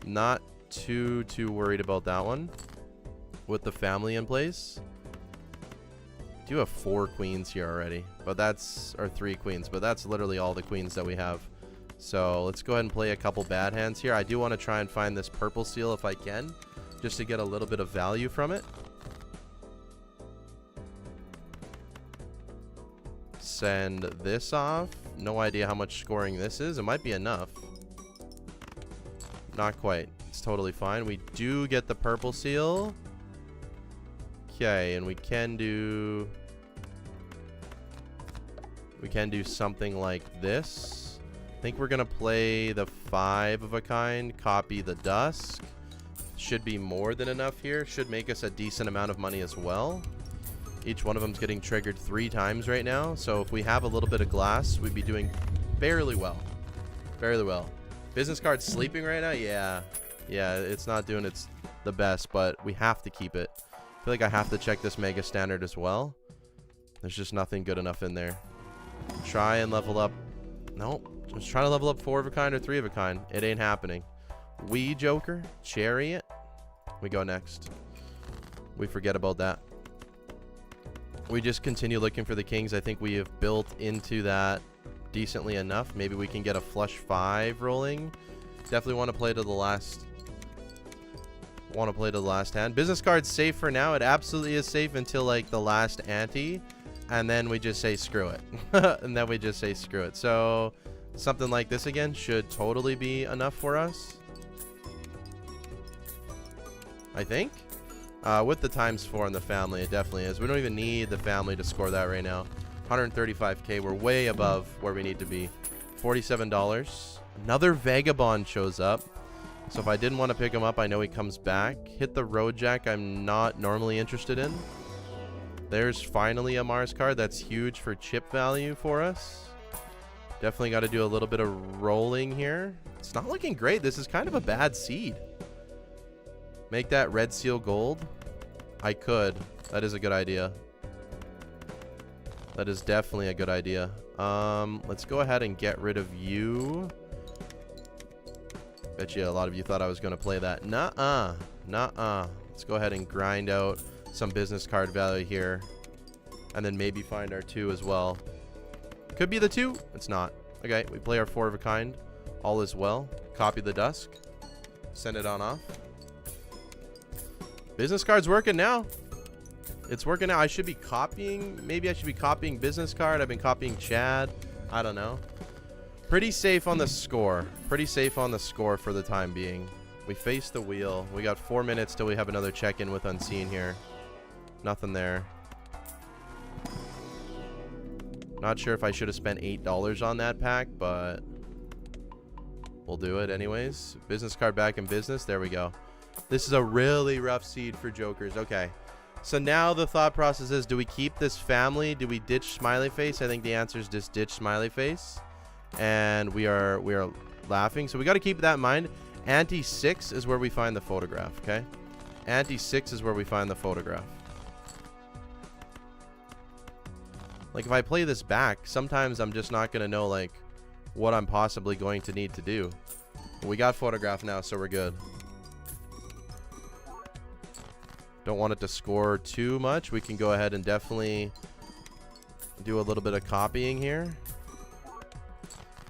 Not too worried about that one. With the family in place. Do have 4 queens here already, but that's, or 3 queens, but that's literally all the queens that we have. So let's go ahead and play a couple bad hands here. I do want to try and find this purple seal if I can, just to get a little bit of value from it. Send this off. No idea how much scoring this is. It might be enough. Not quite. It's totally fine. We do get the purple seal. Okay, and we can do something like this. I think we're gonna play the 5 of a kind, copy the Dusk. Should be more than enough here. Should make us a decent amount of money as well. Each one of them's getting triggered 3 times right now. So if we have a little bit of glass, we'd be doing fairly well. Fairly well. Business card sleeping right now? Yeah. Yeah, it's not doing its the best, but we have to keep it. I feel like I have to check this Mega Standard as well. There's just nothing good enough in there. Try and level up. Nope. Just trying to level up 4 of a kind or 3 of a kind. It ain't happening. Wee Joker. Chariot. We go next. We forget about that. We just continue looking for the kings. I think we have built into that decently enough. Maybe we can get a flush 5 rolling. Definitely want to play to the last. Hand. Business card's safe for now. It absolutely is safe until the last ante, and then we just say screw it. So something like this again should totally be enough for us, I think. With the ×4 in the family, it definitely is. We don't even need the family to score that right now. 135k. We're way above where we need to be. $47. Another Vagabond shows up. So if I didn't want to pick him up, I know he comes back. Hit the Road Jack I'm not normally interested in. There's finally a Mars card. That's huge for chip value for us. Definitely got to do a little bit of rolling here. It's not looking great. This is kind of a bad seed. Make that red seal gold. I could. That is a good idea. That is definitely a good idea. Let's go ahead and get rid of you. Bet you a lot of you thought I was going to play that. Nuh-uh. Nuh-uh. Let's go ahead and grind out some business card value here. And then maybe find our 2 as well. Could be the 2. It's not. Okay, we play our 4 of a kind. All is well. Copy the dusk. Send it on off. Business card's working now. It's working now. I should be copying. Maybe I should be copying business card. I've been copying Chad. I don't know. Pretty safe on the score. Pretty safe on the score for the time being. We face the wheel. We got 4 minutes till we have another check-in with Unseen here. Nothing there. Not sure if I should have spent $8 on that pack, but we'll do it anyways. Business card back in business. There we go. This is a really rough seed for jokers. Okay. So now the thought process is, do we keep this family? Do we ditch Smiley Face? I think the answer is just ditch Smiley Face. And we are laughing. So we got to keep that in mind. Ante 6 is where we find the photograph, okay? Ante 6 is where we find the photograph. Like, if I play this back, sometimes I'm just not going to know, like, what I'm possibly going to need to do. We got photograph now, so we're good. Don't want it to score too much. We can go ahead and definitely do a little bit of copying here.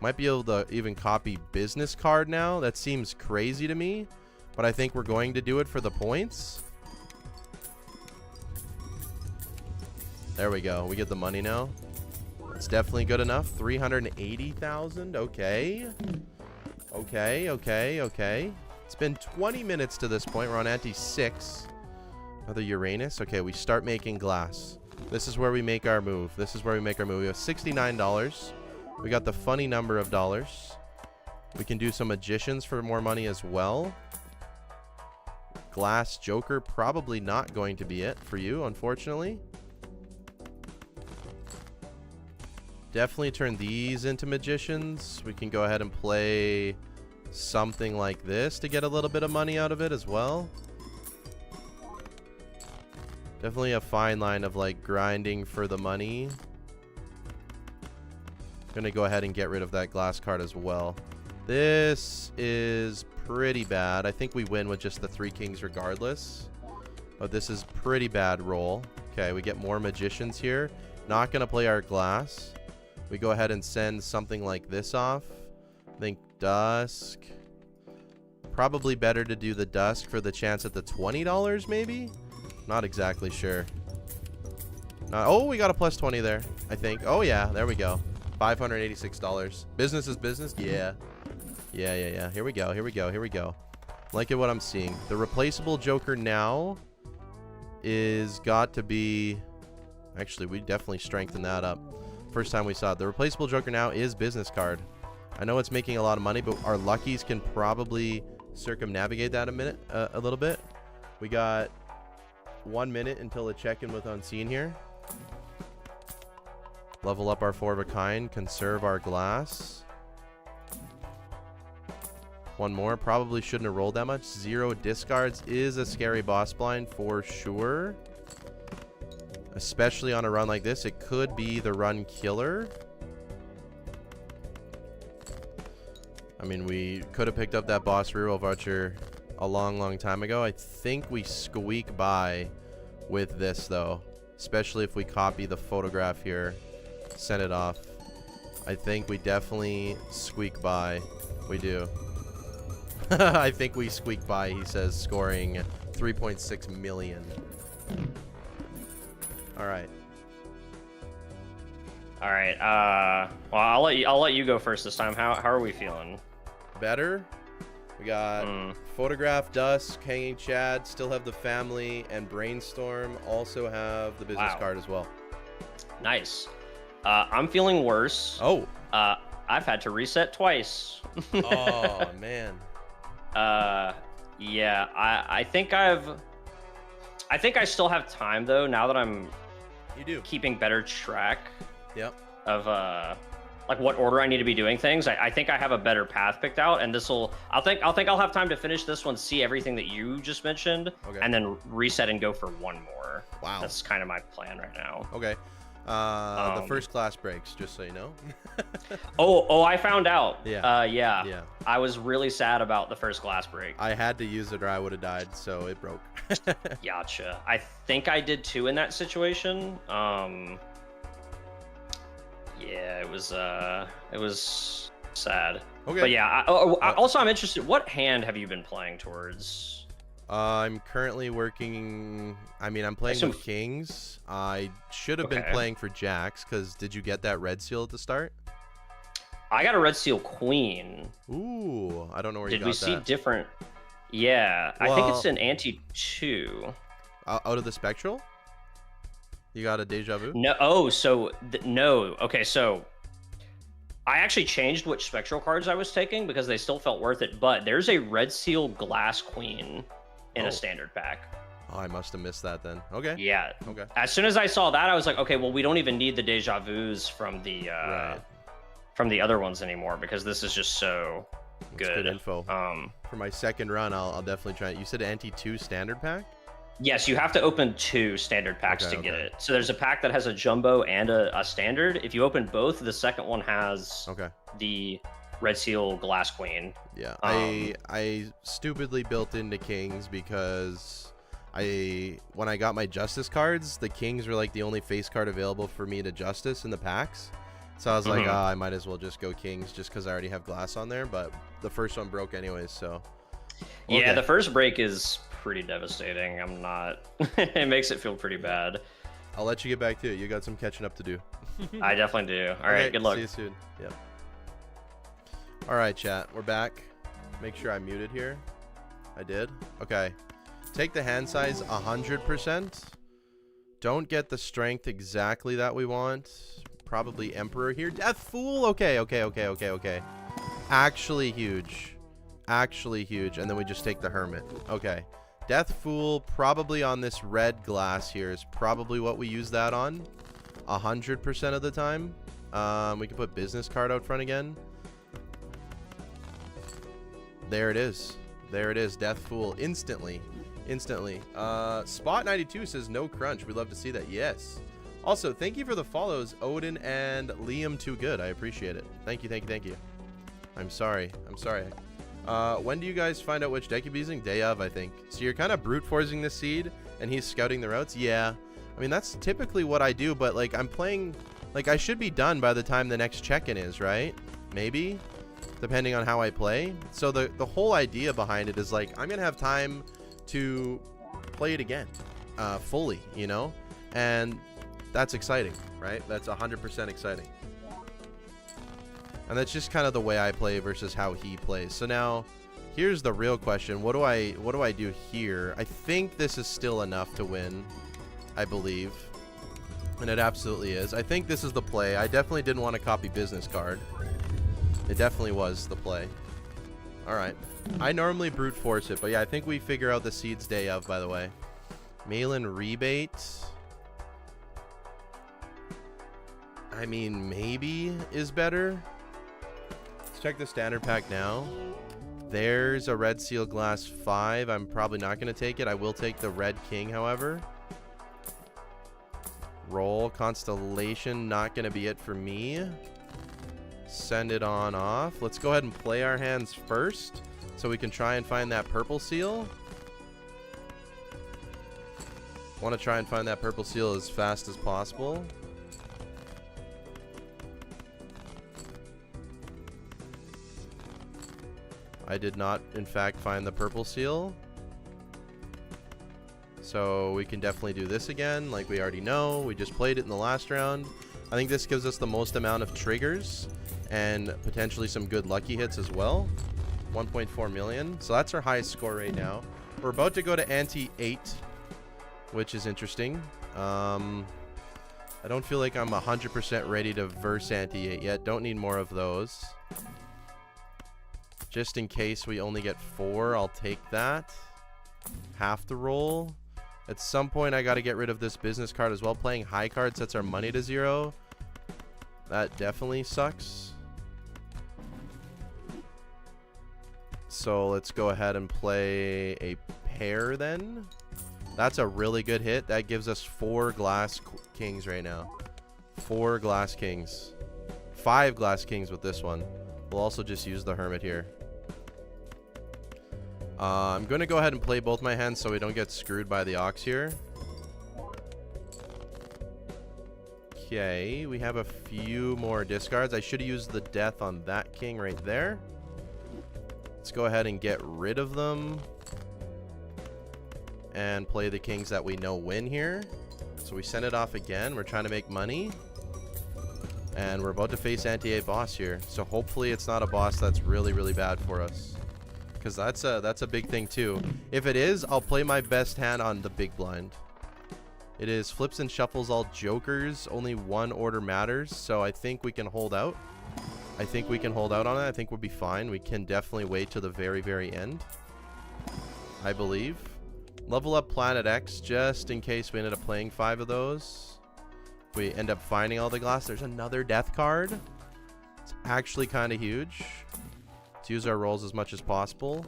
Might be able to even copy business card now. That seems crazy to me, but I think we're going to do it for the points. There we go. We get the money now. It's definitely good enough. 380,000. Okay. Okay. It's been 20 minutes to this point. We're on ante 6. Another Uranus. Okay, we start making glass. This is where we make our move. We have $69. We got the funny number of dollars. We can do some magicians for more money as well. Glass Joker, probably not going to be it for you, unfortunately. Definitely turn these into magicians. We can go ahead and play something like this to get a little bit of money out of it as well. Definitely a fine line of like grinding for the money. Gonna go ahead and get rid of that glass card as well. This is pretty bad. I think we win with just the 3 kings regardless. But this is pretty bad roll. Okay, we get more magicians here. Not gonna play our glass. We go ahead and send something like this off. I think dusk. Probably better to do the dusk for the chance at the $20 maybe? Not exactly sure. Oh, we got a plus 20 there, I think. Oh yeah, there we go. $586. Business is business. Yeah. Here we go. Like it what I'm seeing. The replaceable Joker now is got to be... Actually, we definitely strengthened that up. First time we saw it. The replaceable Joker now is business card. I know it's making a lot of money, but our luckies can probably circumnavigate that a little bit. We got 1 minute until the check-in with Unseen here. Level up our 4 of a kind. Conserve our glass. One more. Probably shouldn't have rolled that much. 0 discards is a scary boss blind for sure. Especially on a run like this. It could be the run killer. I mean, we could have picked up that boss reroll voucher a long time ago. I think we squeak by with this, though. Especially if we copy the photograph here. Send it off. I think we definitely squeak by. We do. I think we squeak by, he says, scoring 3.6 million. All right. Well, I'll let you go first this time. How are we feeling? Better. We got photograph, dusk, hanging Chad, still have the family, and brainstorm. Also have the business card as well. Nice. I'm feeling worse. Oh. I've had to reset twice. Oh man. Yeah. I think I still have time though. Now that I'm keeping better track. Yep. Of like what order I need to be doing things, I think I have a better path picked out, and I'll have time to finish this one, see everything that you just mentioned, and then reset and go for one more. Wow. That's kind of my plan right now. Okay. The first class breaks, just so you know. oh, I found out. Yeah. Yeah. I was really sad about the first glass break. I had to use it or I would have died, so it broke. Gotcha. I think I did too in that situation. Yeah, it was sad. Okay. But yeah, also I'm interested, what hand have you been playing towards? I'm currently working. I mean, I'm playing with kings. I should have been playing for jacks, because did you get that red seal at the start? I got a red seal queen. Ooh, I don't know where you got that. Did we see different? Yeah, I think it's an ante 2. Out of the spectral? You got a deja vu? No. Oh, so no. Okay, so I actually changed which spectral cards I was taking because they still felt worth it. But there's a red seal glass queen in a standard pack. Oh, I must have missed that then. Okay. Yeah. Okay. As soon as I saw that, I was like, okay, well, we don't even need the deja vus from the from the other ones anymore, because this is just so good. That's good info. For my second run, I'll definitely try it. You said Ante 2 standard pack? Yes, you have to open 2 standard packs to get it. So there's a pack that has a jumbo and a standard. If you open both, the second one has the red seal glass queen. Yeah, I stupidly built into kings because when I got my justice cards, the kings were like the only face card available for me to justice in the packs. So I was like, I might as well just go kings just because I already have glass on there. But the first one broke anyways, so. Okay. Yeah, the first break is pretty devastating. I'm not. It makes it feel pretty bad. I'll let you get back to it. You got some catching up to do. I definitely do. All right, good luck. See you soon. Yep. All right, chat. We're back. Make sure I muted here. I did. Okay. Take the hand size 100%. Don't get the strength exactly that we want. Probably Emperor here. Death Fool. Okay. Actually huge. Actually huge. And then we just take the Hermit. Okay. Death Fool probably on this red glass here is probably what we use that on 100% of the time. We can put business card out front again. There it is. There it is. Death Fool instantly. Spot 92 says no crunch. We'd love to see that. Yes. Also, thank you for the follows, Odin and Liam Too Good. I appreciate it. Thank you. I'm sorry. When do you guys find out which deck you'll be using? Day of, I think. So you're kind of brute forcing the seed, and he's scouting the routes? Yeah. I mean, that's typically what I do, but, like, I'm playing... Like, I should be done by the time the next check-in is, right? Maybe? Depending on how I play. So the whole idea behind it is, like, I'm going to have time to play it again. Fully, you know? And that's exciting, right? That's 100% exciting. And that's just kind of the way I play versus how he plays. So now, here's the real question. What do I do here? I think this is still enough to win, I believe. And it absolutely is. I think this is the play. I definitely didn't want to copy business card. It definitely was the play. All right. I normally brute force it, but yeah, I think we figure out the seeds day of, by the way. Mail-in rebate. I mean, maybe is better. Let's check the standard pack now. There's a red seal glass 5. I'm probably not going to take it. I will take the red king, however. Roll constellation, not going to be it for me. Send it on off. Let's go ahead and play our hands first so we can try and find that purple seal. Want to try and find that purple seal as fast as possible. I did not, in fact, find the purple seal. So we can definitely do this again, like we already know. We just played it in the last round. I think this gives us the most amount of triggers and potentially some good lucky hits as well. 1.4 million. So that's our highest score right now. We're about to go to ante 8, which is interesting. I don't feel like I'm 100% ready to verse ante 8 yet. Don't need more of those. Just in case we only get 4, I'll take that. Half the roll. At some point, I got to get rid of this business card as well. Playing high card sets our money to 0. That definitely sucks. So let's go ahead and play a pair then. That's a really good hit. That gives us 4 glass kings right now. 4 glass kings. 5 glass kings with this one. We'll also just use the hermit here. I'm going to go ahead and play both my hands so we don't get screwed by the ox here. Okay, we have a few more discards. I should have used the death on that king right there. Let's go ahead and get rid of them. And play the kings that we know win here. So we send it off again. We're trying to make money. And we're about to face anti-8 boss here. So hopefully it's not a boss that's really, really bad for us. Because that's a big thing too. If it is, I'll play my best hand on the big blind. It is flips and shuffles all jokers. Only 1 order matters. So I think we can hold out. I think we can hold out on it. I think we'll be fine. We can definitely wait to the very, very end. I believe. Level up Planet X just in case we ended up playing 5 of those. If we end up finding all the glass. There's another death card. It's actually kind of huge. Let's use our rolls as much as possible.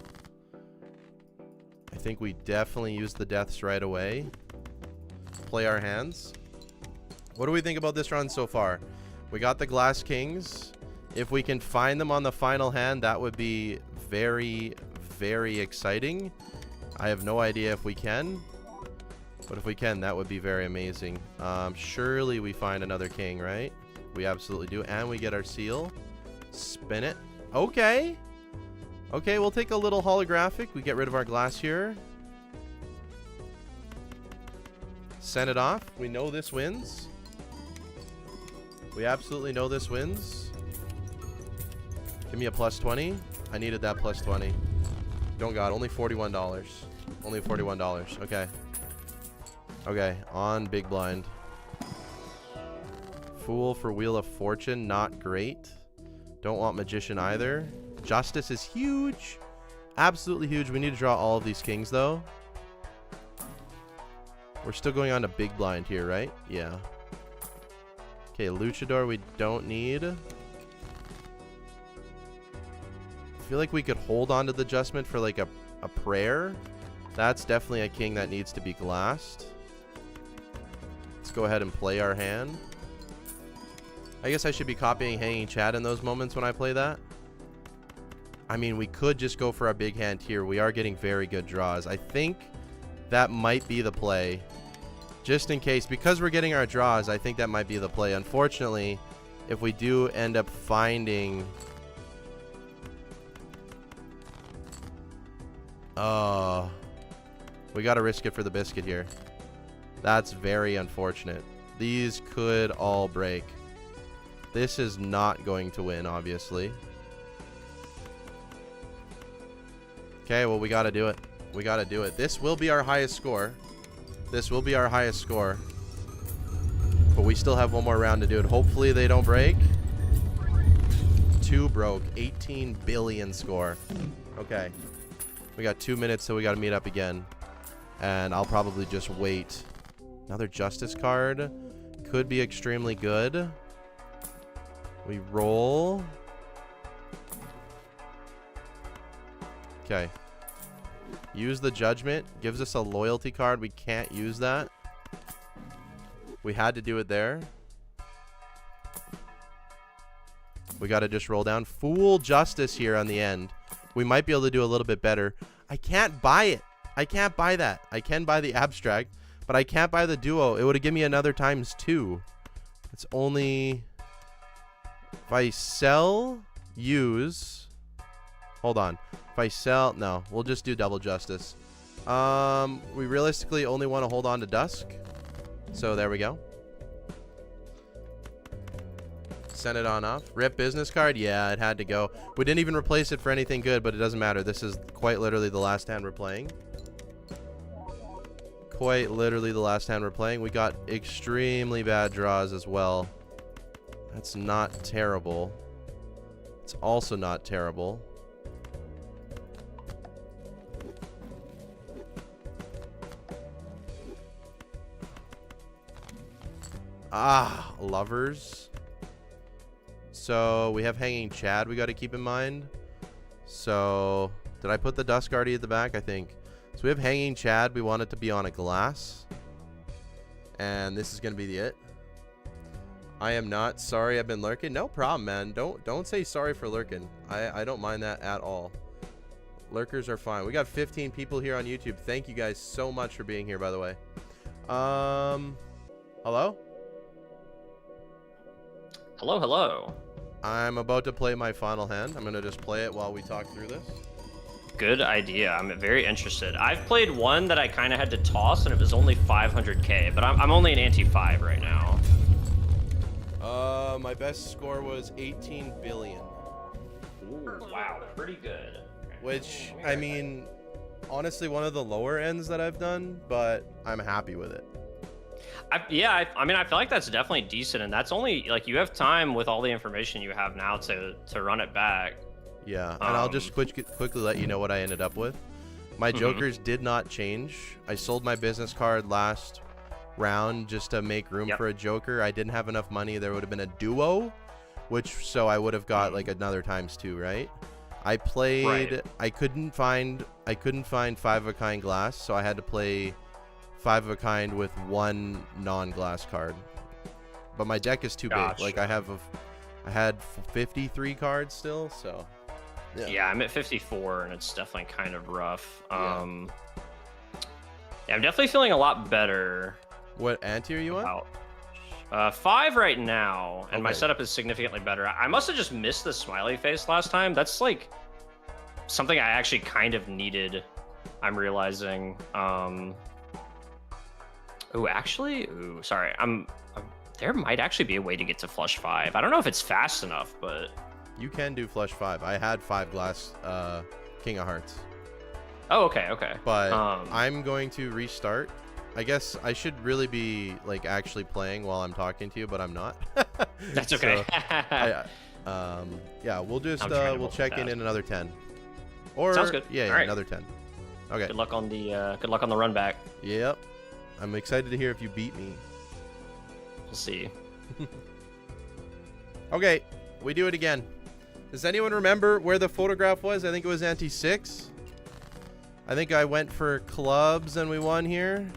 I think we definitely use the deaths right away. Play our hands. What do we think about this run so far? We got the glass kings. If we can find them on the final hand, that would be very, very exciting. I have no idea if we can. But if we can, that would be very amazing. Surely we find another king, right? We absolutely do. And we get our seal. Spin it. Okay. Okay, we'll take a little holographic. We get rid of our glass here. Send it off. We know this wins. We absolutely know this wins. Give me a plus 20. I needed that plus 20. Don't God, only $41. Only $41. Okay. Okay, on big blind. Fool for Wheel of Fortune, not great. Don't want Magician either. Justice is huge. Absolutely huge. We need to draw all of these kings, though. We're still going on to big blind here, right? Yeah. Okay, Luchador we don't need. I feel like we could hold on to the adjustment for like a prayer. That's definitely a king that needs to be glassed. Let's go ahead and play our hand. I guess I should be copying Hanging Chad in those moments when I play that. I mean, we could just go for a big hand here. We are getting very good draws. I think that might be the play. Just in case, because we're getting our draws, I think that might be the play. Unfortunately, if we do end up finding... we got to risk it for the biscuit here. That's very unfortunate. These could all break. This is not going to win, obviously. Okay, well, we got to do it. We got to do it. This will be our highest score. This will be our highest score. But we still have one more round to do it. Hopefully they don't break. 2 broke. 18 billion score. Okay. We got 2 minutes till we got to meet up again. And I'll probably just wait. Another Justice card. Could be extremely good. We roll. Okay. Use the Judgment. Gives us a loyalty card. We can't use that. We had to do it there. We got to just roll down. Fool Justice here on the end. We might be able to do a little bit better. I can't buy it. I can't buy that. I can buy the abstract, but I can't buy the duo. It would have given me another ×2. It's only... If I sell, use... Hold on. If I sell... No, we'll just do double Justice. We realistically only want to hold on to Dusk. So there we go. Send it on off. Rip business card. Yeah, it had to go. We didn't even replace it for anything good, but it doesn't matter. This is quite literally the last hand we're playing. Quite literally the last hand we're playing. We got extremely bad draws as well. That's not terrible. It's also not terrible. Ah, Lovers. So we have Hanging Chad we got to keep in mind. So did I put the Dusk Guardy at the back? I think. So we have Hanging Chad. We want it to be on a glass. And this is going to be it. I am not sorry I've been lurking. No problem, man. Don't say sorry for lurking. I don't mind that at all. Lurkers are fine. We got 15 people here on YouTube. Thank you guys so much for being here, by the way. Hello? Hello, hello. I'm about to play my final hand. I'm going to just play it while we talk through this. Good idea. I'm very interested. I've played one that I kind of had to toss, and it was only 500k, but I'm only an ante 5 right now. My best score was 18 billion. Ooh, wow, pretty good. Which, I mean, honestly, one of the lower ends that I've done, but I'm happy with it. I mean, I feel like that's definitely decent, and that's only, like, you have time with all the information you have now to run it back. Yeah, and I'll just quickly let you know what I ended up with. My jokers did not change. I sold my business card last round just to make room for a joker. I didn't have enough money. There would have been a duo, so I would have got like another ×2, right? I played I couldn't find 5-of-a-kind glass, so I had to play 5-of-a-kind with one non-glass card. But my deck is too big. Like I had 53 cards still, so yeah, I'm at 54 and it's definitely kind of rough. Yeah, I'm definitely feeling a lot better. What ante are you on? 5 right now, and my setup is significantly better. I must have just missed the smiley face last time. That's like something I actually kind of needed, I'm realizing. Sorry. There might actually be a way to get to flush 5. I don't know if it's fast enough, but you can do flush 5. I had 5 glass King of Hearts. Oh, okay. But I'm going to restart. I guess I should really be like actually playing while I'm talking to you, but I'm not. That's okay. Yeah, we'll just we'll check in another 10. Or sounds good. Yeah, right. Another 10. Okay. Good luck on the run back. Yep. I'm excited to hear if you beat me. We'll see. Okay, we do it again. Does anyone remember where the photograph was? I think it was ante 6. I think I went for clubs and we won here.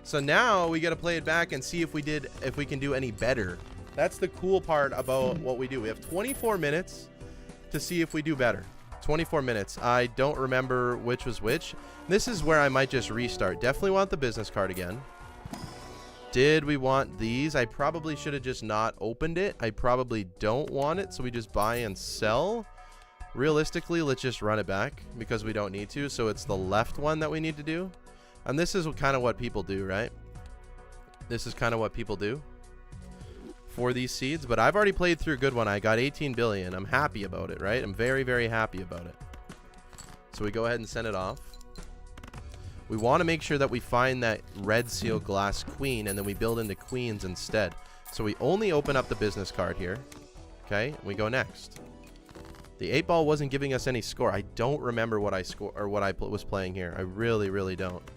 So now we got to play it back and see if we can do any better. That's the cool part about what we do. We have 24 minutes to see if we do better. 24 minutes. I don't remember which was which. This is where I might just restart. Definitely want the business card again. Did we want these? I probably should have just not opened it. I probably don't want it, so we just buy and sell. Realistically, let's just run it back because we don't need to. So it's the left one that we need to do. And this is kind of what people do, right? This is kind of what people do for these seeds. But I've already played through a good one. I got 18 billion. I'm happy about it, right? I'm very, very happy about it. So we go ahead and send it off. We want to make sure that we find that red seal glass queen, and then we build into queens instead. So we only open up the business card here. Okay, we go next. The 8-ball wasn't giving us any score. I don't remember what I was playing here. I really, really don't.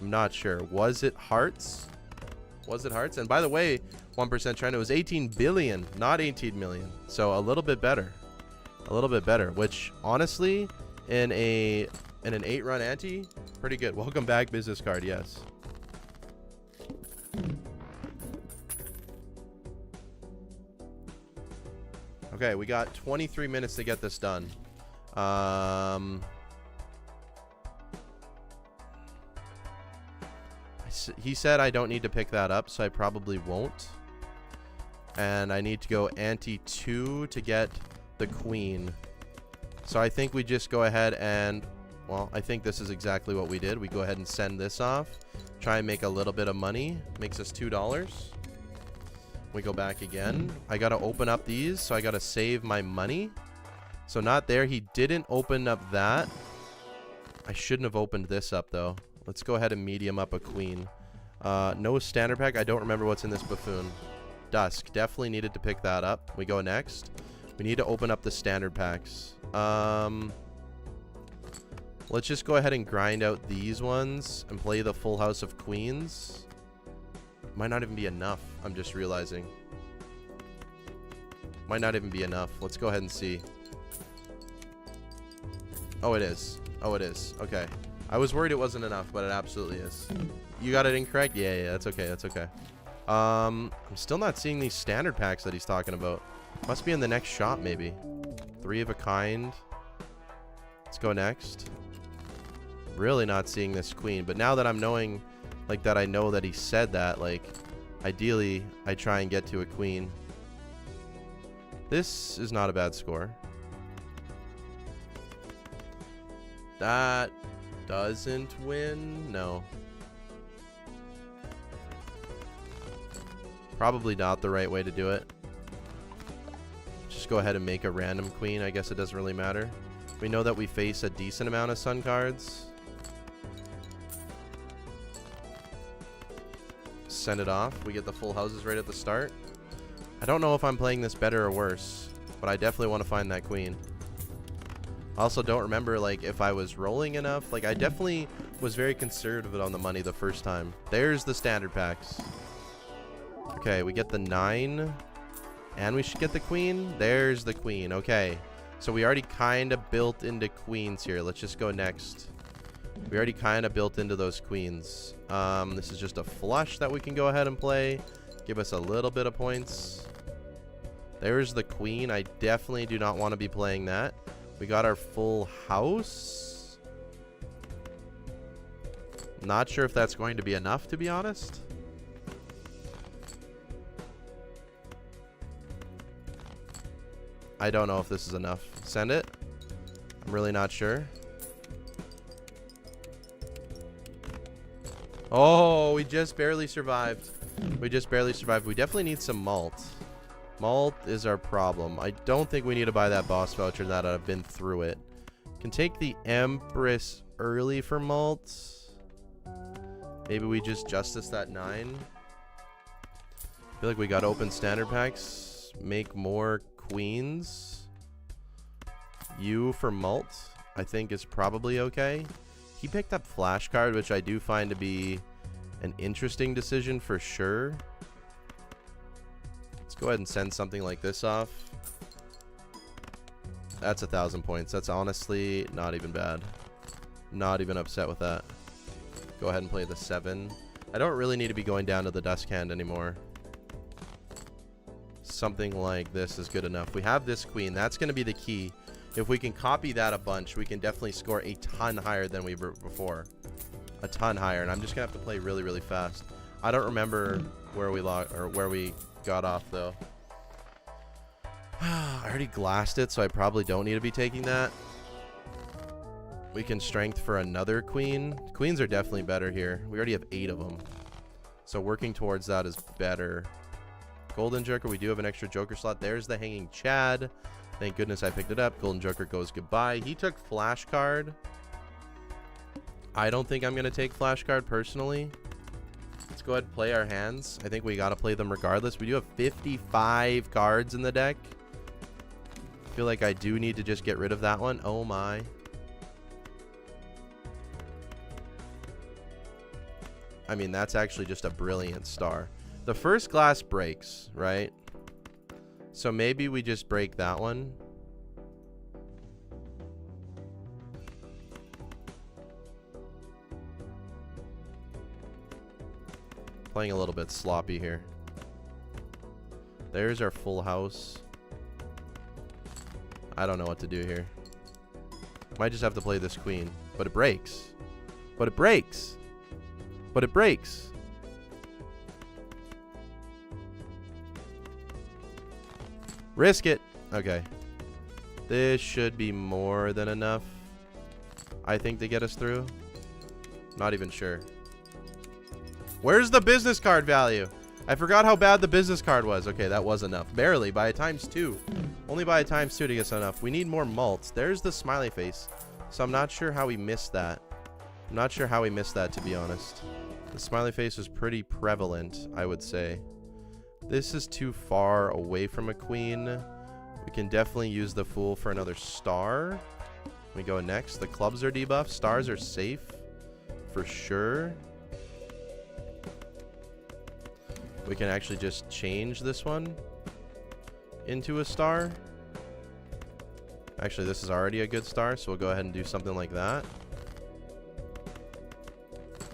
I'm not sure. Was it hearts? Was it hearts? And by the way, 1% trend, it was 18 billion, not 18 million. So a little bit better. A little bit better, which honestly, in an 8-run ante, pretty good. Welcome back, business card, yes. Okay, we got 23 minutes to get this done. He said I don't need to pick that up, so I probably won't. And I need to go ante 2 to get the queen. So I think we just go ahead and, well, I think this is exactly what we did. We go ahead and send this off. Try and make a little bit of money. Makes us $2. We go back again. I got to open up these, so I got to save my money. So not there. He didn't open up that. I shouldn't have opened this up, though. Let's go ahead and medium up a queen. No standard pack. I don't remember what's in this buffoon. Dusk. Definitely needed to pick that up. We go next. We need to open up the standard packs. Let's just go ahead and grind out these ones and play the full house of queens. Might not even be enough. I'm just realizing. Might not even be enough. Let's go ahead and see. Oh, it is. Oh, it is. Okay. I was worried it wasn't enough, but it absolutely is. You got it incorrect? Yeah, that's okay. That's okay. I'm still not seeing these standard packs that he's talking about. Must be in the next shop, maybe. 3 of a kind. Let's go next. Really not seeing this queen, but now that I'm knowing, like, that I know that he said that, like, ideally, I try and get to a queen. This is not a bad score. That doesn't win? No. Probably not the right way to do it. Just go ahead and make a random queen. I guess it doesn't really matter. We know that we face a decent amount of sun cards. Send it off. We get the full houses right at the start. I don't know if I'm playing this better or worse, but I definitely want to find that queen. I also don't remember, like, if I was rolling enough. Like, I definitely was very conservative on the money the first time. There's the standard packs. Okay, we get the 9. And we should get the queen. There's the queen. Okay. So we already kind of built into queens here. Let's just go next. We already kind of built into those queens. This is just a flush that we can go ahead and play. Give us a little bit of points. There's the queen. I definitely do not want to be playing that. We got our full house. Not sure if that's going to be enough, to be honest. I don't know if this is enough. Send it. I'm really not sure. Oh, we just barely survived. We just barely survived. We definitely need some malt. Malt is our problem. I don't think we need to buy that boss voucher now that I've been through it. Can take the Empress early for malt. Maybe we just justice that 9. I feel like we got to open standard packs. Make more queens. You for malt, I think, is probably okay. He picked up flash card, which I do find to be an interesting decision for sure. Let's go ahead and send something like this off. That's 1,000 points. That's honestly not even bad. Not even upset with that. Go ahead and play the 7. I don't really need to be going down to the dust hand anymore. Something like this is good enough. We have this queen. That's going to be the key. If we can copy that a bunch, we can definitely score a ton higher than we were before. A ton higher. And I'm just going to have to play really, really fast. I don't remember where we got off, though. I already glassed it, so I probably don't need to be taking that. We can strength for another queen. Queens are definitely better here. We already have 8 of them. So working towards that is better. Golden Joker, we do have an extra Joker slot. There's the Hanging Chad. Thank goodness I picked it up. Golden Joker goes goodbye. He took Flash Card. I don't think I'm going to take Flash Card personally. Let's go ahead and play our hands. I think we got to play them regardless. We do have 55 cards in the deck. I feel like I do need to just get rid of that one. Oh my. I mean, that's actually just a brilliant star. The first glass breaks, right? So maybe we just break that one. Playing a little bit sloppy here. There's our full house. I don't know what to do here. Might just have to play this queen. But it breaks. But it breaks. But it breaks. Risk it. Okay. This should be more than enough, I think, to get us through. Not even sure. Where's the business card value? I forgot how bad the business card was. Okay, that was enough. Barely. By a ×2. Only by a ×2 to get enough. We need more malts. There's the smiley face. So I'm not sure how we missed that. I'm not sure how we missed that, to be honest. The smiley face was pretty prevalent, I would say. This is too far away from a queen. We can definitely use the fool for another star. We go next. The clubs are debuffed. Stars are safe for sure. We can actually just change this one into a star. Actually, this is already a good star, so we'll go ahead and do something like that.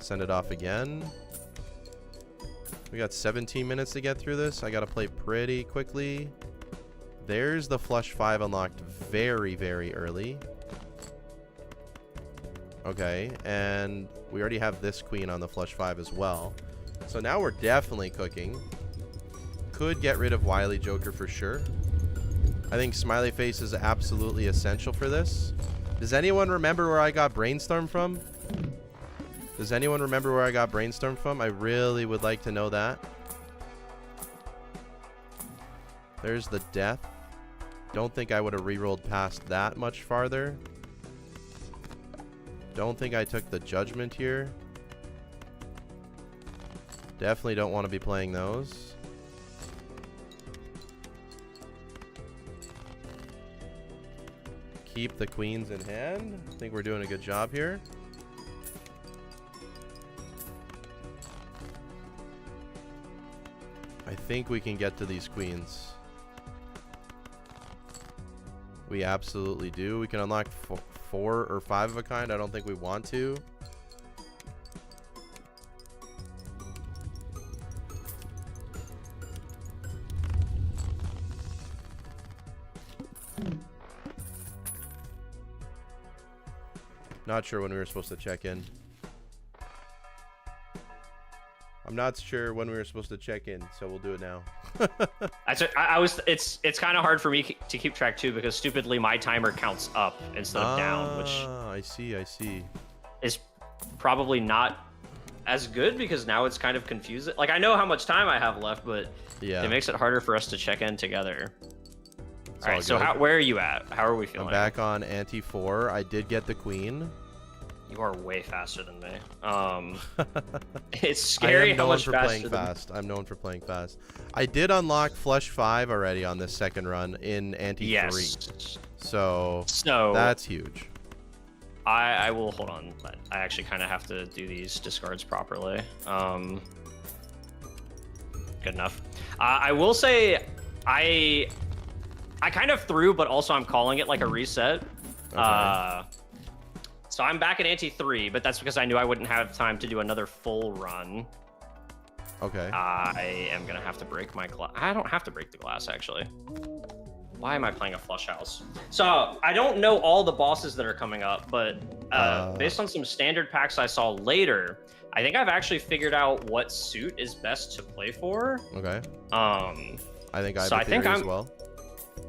Send it off again. We got 17 minutes to get through this. I gotta play pretty quickly. There's the flush 5 unlocked very, very early. Okay, and we already have this queen on the flush 5 as well. So now we're definitely cooking. Could get rid of Wily Joker for sure. I think Smiley Face is absolutely essential for this. Does anyone remember where I got Brainstorm from? Does anyone remember where I got Brainstorm from? I really would like to know that. There's the death. Don't think I would have rerolled past that much farther. Don't think I took the judgment here. Definitely don't want to be playing those. Keep the queens in hand. I think we're doing a good job here. I think we can get to these queens. We absolutely do. We can unlock 4 or 5 of a kind. I don't think we want to. Not sure when we were supposed to check in. I'm not sure when we were supposed to check in, so we'll do it now. It's kind of hard for me to keep track too, because stupidly my timer counts up instead of down, which I see. Is probably not as good because now it's kind of confusing. Like, I know how much time I have left, but yeah, it makes it harder for us to check in together. It's all right, so where are you at? How are we feeling? I'm back on ante 4. I did get the queen. You are way faster than me. It's scary how much faster I'm known for playing fast. I did unlock flush 5 already on this second run in ante 3. So that's huge. I will hold on. I actually kind of have to do these discards properly. Good enough. I will say I kind of threw, but also I'm calling it like a reset. Okay. So I'm back at ante 3, but that's because I knew I wouldn't have time to do another full run. Okay. I am gonna have to break my glass. I don't have to break the glass, actually. Why am I playing a flush house? So I don't know all the bosses that are coming up, but based on some standard packs I saw later, I think I've actually figured out what suit is best to play for. Okay. I think I have as well.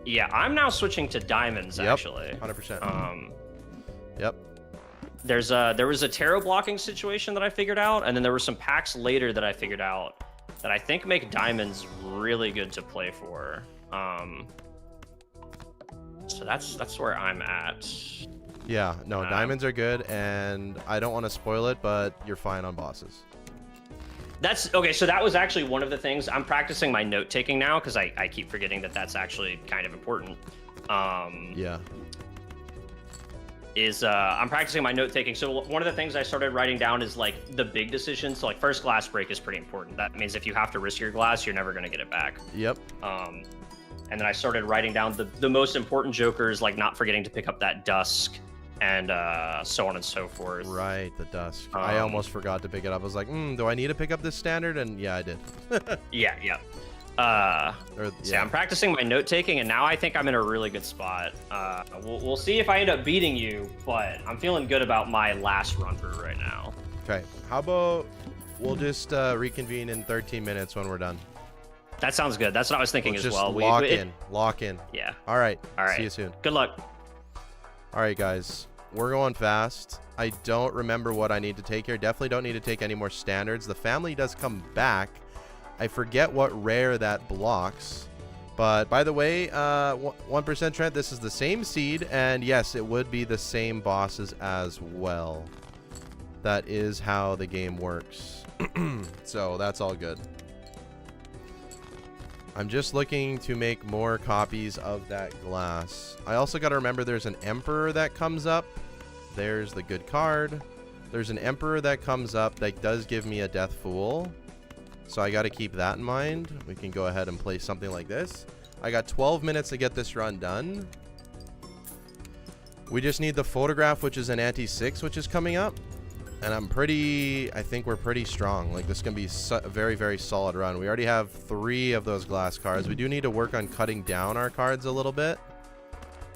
Yeah, I'm now switching to diamonds, actually. 100%. Yep. There was a tarot blocking situation that I figured out, and then there were some packs later that I figured out that I think make diamonds really good to play for. So that's where I'm at. Yeah, no, diamonds are good, and I don't want to spoil it, but you're fine on bosses. That's okay. So that was actually one of the things I'm practicing my note taking now, because I keep forgetting that that's actually kind of important. Yeah. I'm practicing my note taking. So one of the things I started writing down is like the big decisions. So like first glass break is pretty important. That means if you have to risk your glass, you're never going to get it back. Yep. And then I started writing down the most important jokers, like not forgetting to pick up that dusk and so on and so forth. Right, the dusk. I almost forgot to pick it up. I was like, do I need to pick up this standard? And yeah, I did. Yeah. So I'm practicing my note taking, and now I think I'm in a really good spot. We'll see if I end up beating you, but I'm feeling good about my last run through right now. Okay, how about we'll just reconvene in 13 minutes when we're done. That sounds good. That's what I was thinking as well. Lock in. Yeah. All right. See you soon. Good luck. All right, guys. We're going fast. I don't remember what I need to take here. Definitely don't need to take any more standards. The family does come back. I forget what rare that blocks. But by the way, 1% Trent, this is the same seed. And yes, it would be the same bosses as well. That is how the game works. So that's all good. I'm just looking to make more copies of that glass. I also got to remember there's an Emperor that comes up. There's the good card. There's an Emperor that comes up that does give me a Death Fool. So I got to keep that in mind. We can go ahead and play something like this. I got 12 minutes to get this run done. We just need the photograph, which is an anti-6, which is coming up. And I think we're pretty strong. Like, this is going to be a very, very solid run. We already have 3 of those glass cards. We do need to work on cutting down our cards a little bit.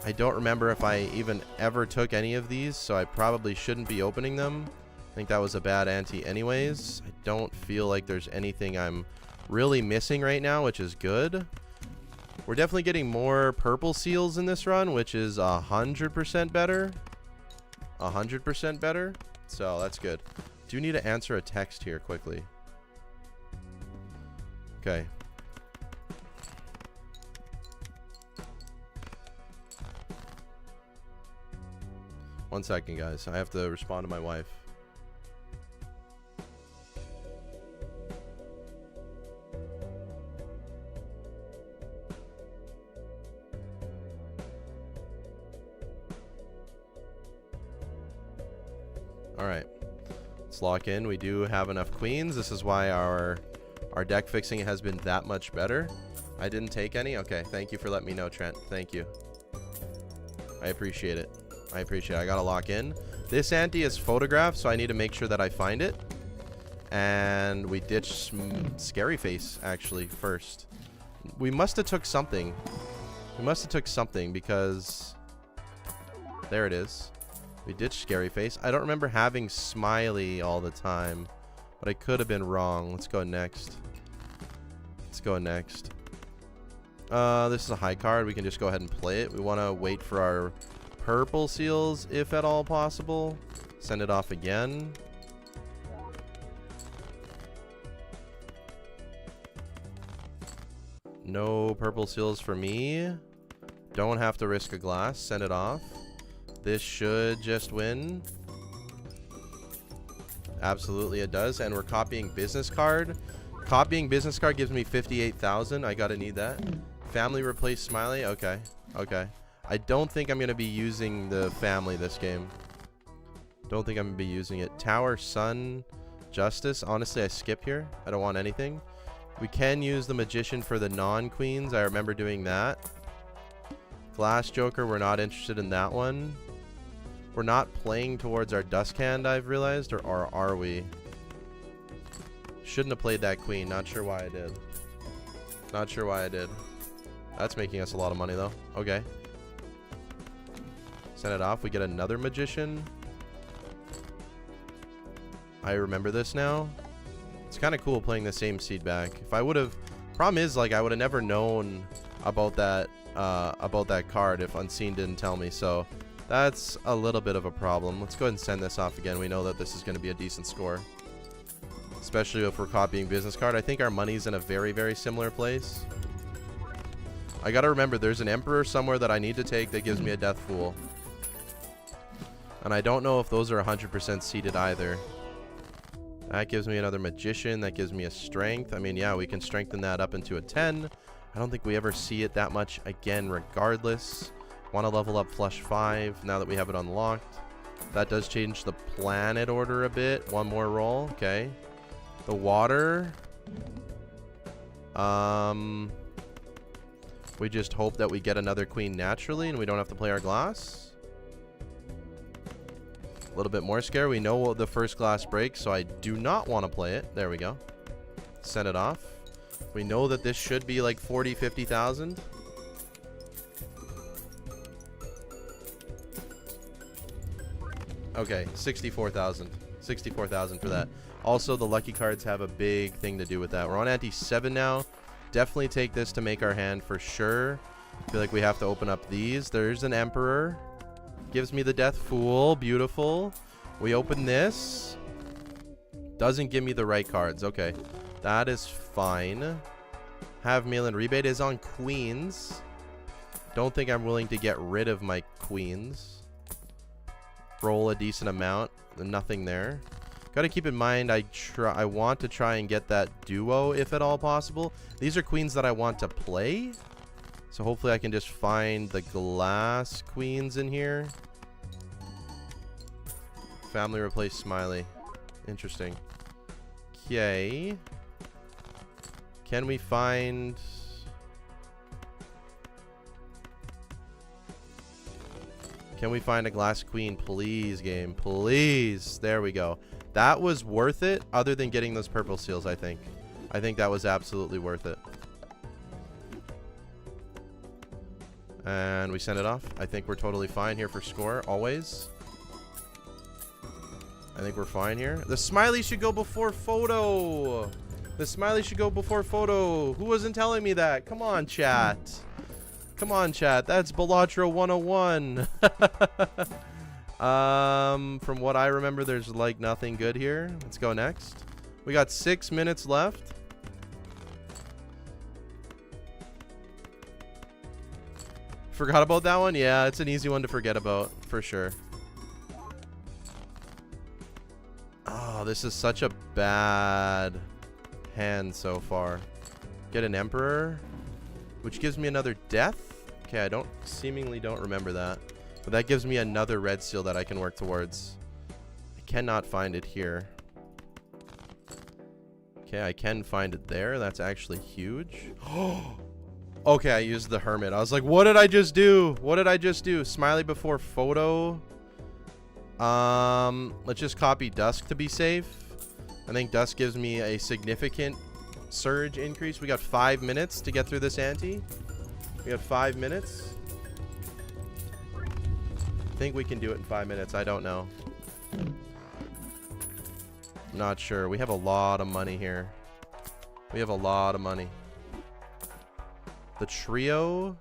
I don't remember if I even ever took any of these, so I probably shouldn't be opening them. I think that was a bad ante anyways. I don't feel like there's anything I'm really missing right now, which is good. We're definitely getting more purple seals in this run, which is 100% better. 100% better. So that's good. Do need to answer a text here quickly. Okay. One second, guys. I have to respond to my wife. All right, let's lock in. We do have enough queens. This is why our deck fixing has been that much better. I didn't take any. Okay, thank you for letting me know, Trent. Thank you. I appreciate it. I appreciate it. I gotta lock in. This ante is photographed, so I need to make sure that I find it. And we ditched Scary Face actually first. We must have took something. We must have took something because there it is. We ditched Scary Face. I don't remember having Smiley all the time, but I could have been wrong. Let's go next. Let's go next. This is a high card. We can just go ahead and play it. We want to wait for our purple seals, if at all possible. Send it off again. No purple seals for me. Don't have to risk a glass. Send it off. This should just win. Absolutely it does. And we're copying business card. Copying business card gives me 58,000. I gotta need that. Family replace Smiley. Okay. Okay. I don't think I'm gonna be using the family this game. Don't think I'm gonna be using it. Tower, Sun, Justice. Honestly, I skip here. I don't want anything. We can use the Magician for the non-queens. I remember doing that. Glass Joker, we're not interested in that one. We're not playing towards our Dusk Hand, I've realized, or are we? Shouldn't have played that queen. Not sure why I did. Not sure why I did. That's making us a lot of money, though. Okay. Send it off. We get another Magician. I remember this now. It's kind of cool playing the same seed back. If I would have... Problem is, like, I would have never known about that card if Unseen didn't tell me, so that's a little bit of a problem. Let's go ahead and send this off again. We know that this is going to be a decent score, especially if we're copying business card. I think our money's in a very, very similar place. I gotta remember there's an Emperor somewhere that I need to take that gives me a Death Fool, and I don't know if those are 100% seeded either. That gives me another Magician. That gives me a Strength. I mean, yeah, we can strengthen that up into a 10. I don't think we ever see it that much again regardless. Want to level up Flush 5 now that we have it unlocked. That does change the planet order a bit. One more roll. Okay. The water. We just hope that we get another queen naturally and we don't have to play our glass. A little bit more scare. We know the first glass breaks, so I do not want to play it. There we go. Send it off. We know that this should be like 40, 50,000. Okay, 64,000. 64,000 for that. Also, the lucky cards have a big thing to do with that. We're on ante 7 now. Definitely take this to make our hand for sure. I feel like we have to open up these. There's an Emperor. Gives me the Death Fool. Beautiful. We open this. Doesn't give me the right cards. Okay. That is fine. Have Meal and Rebate is on queens. Don't think I'm willing to get rid of my queens. Roll a decent amount. Nothing there. Got to keep in mind I want to try and get that duo if at all possible. These are queens that I want to play. So hopefully I can just find the glass queens in here. Family replace Smiley. Interesting. Okay. Can we find... Can we find a glass queen, please, game? Please. There we go. That was worth it, other than getting those purple seals, I think. I think that was absolutely worth it. And we send it off. I think we're totally fine here for score, always. I think we're fine here. The smiley should go before photo. The smiley should go before photo. Who wasn't telling me that? Come on, chat. Come on, chat. That's Balatro 101. From what I remember, there's like nothing good here. Let's go next. We got 6 minutes left. Forgot about that one? Yeah, it's an easy one to forget about, for sure. Oh, this is such a bad hand so far. Get an Emperor, which gives me another death. Okay, I seemingly don't remember that. But that gives me another red seal that I can work towards. I cannot find it here. Okay, I can find it there. That's actually huge. Okay, I used the Hermit. I was like, what did I just do? What did I just do? Smiley before photo. Let's just copy Dusk to be safe. I think Dusk gives me a significant surge increase. We got 5 minutes to get through this ante. We got 5 minutes. I think we can do it in 5 minutes. I don't know. Not sure. We have a lot of money here. We have a lot of money. The trio.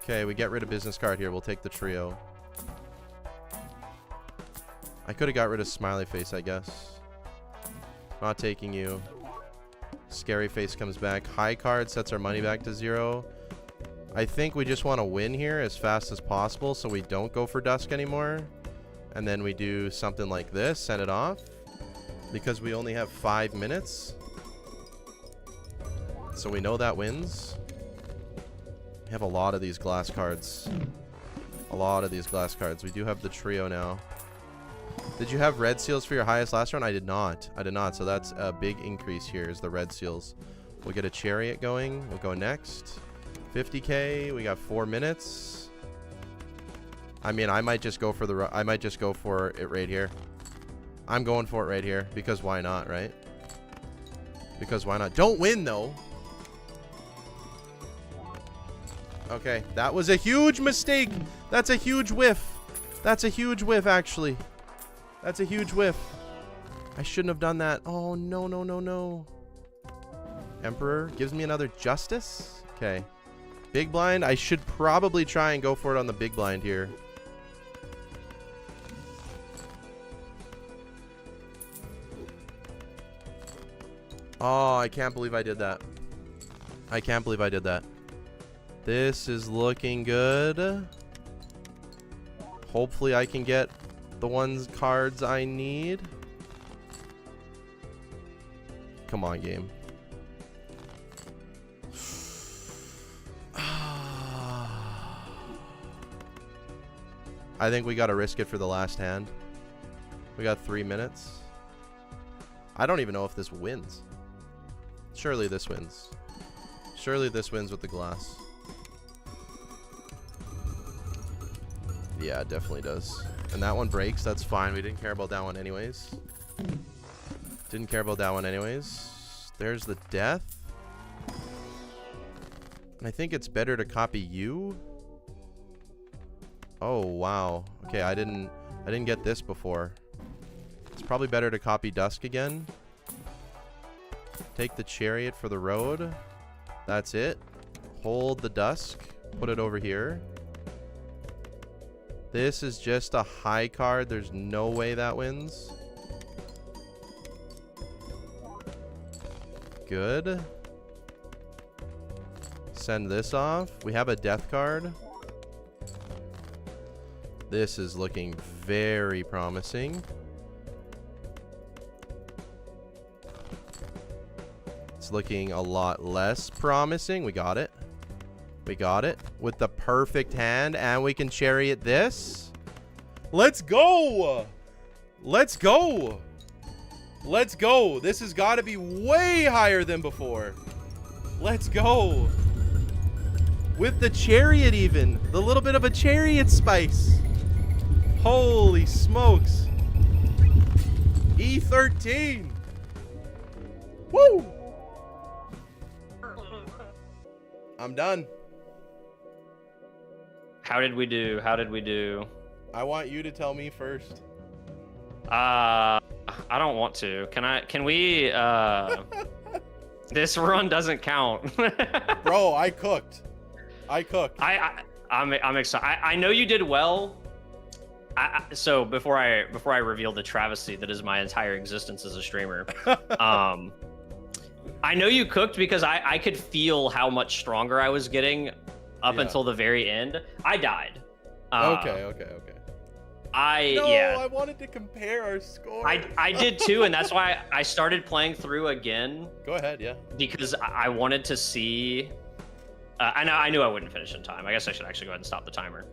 Okay, we get rid of business card here. We'll take the trio. I could have got rid of smiley face, I guess. Not taking you. Scary face comes back. High card sets our money back to 0. I think we just want to win here as fast as possible so we don't go for Dusk anymore. And then we do something like this, send it off. Because we only have 5 minutes. So we know that wins. We have a lot of these glass cards. A lot of these glass cards. We do have the trio now. Did you have red seals for your highest last round? I did not. I did not. So that's a big increase here is the red seals. We'll get a chariot going. We'll go next. 50k. We got 4 minutes. I mean, I might just go for it right here. I'm going for it right here because why not, right? Because why not? Don't win though. Okay, that was a huge mistake. That's a huge whiff. That's a huge whiff, actually. That's a huge whiff. I shouldn't have done that. Oh, no, no, no, no. Emperor gives me another justice. Okay. Big blind. I should probably try and go for it on the big blind here. Oh, I can't believe I did that. I can't believe I did that. This is looking good. Hopefully I can get the cards I need. Come on, game. I think we got to risk it for the last hand. We got 3 minutes. I don't even know if this wins. Surely this wins. Surely this wins with the glass. Yeah, it definitely does. And that one breaks. That's fine. We didn't care about that one anyways. Didn't care about that one anyways. There's the death. And I think it's better to copy you. Oh, wow. Okay, I didn't get this before. It's probably better to copy Dusk again. Take the chariot for the road. That's it. Hold the Dusk. Put it over here. This is just a high card. There's no way that wins. Good. Send this off. We have a death card. This is looking very promising. It's looking a lot less promising. We got it. We got it with the perfect hand, and we can chariot this. Let's go. Let's go. Let's go. This has got to be way higher than before. Let's go. With the chariot even. The little bit of a chariot spice. Holy smokes. E13. Woo! I'm done. How did we do? How did we do? I want you to tell me first. I don't want to. Can we this run doesn't count. Bro, I cooked. I'm excited. I know you did well. So before I reveal the travesty that is my entire existence as a streamer, I know you cooked because I could feel how much stronger I was getting up until the very end. I died. Okay. I wanted to compare our scores. I did too, and that's why I started playing through again. Go ahead, yeah. Because I wanted to see. I knew I wouldn't finish in time. I guess I should actually go ahead and stop the timer.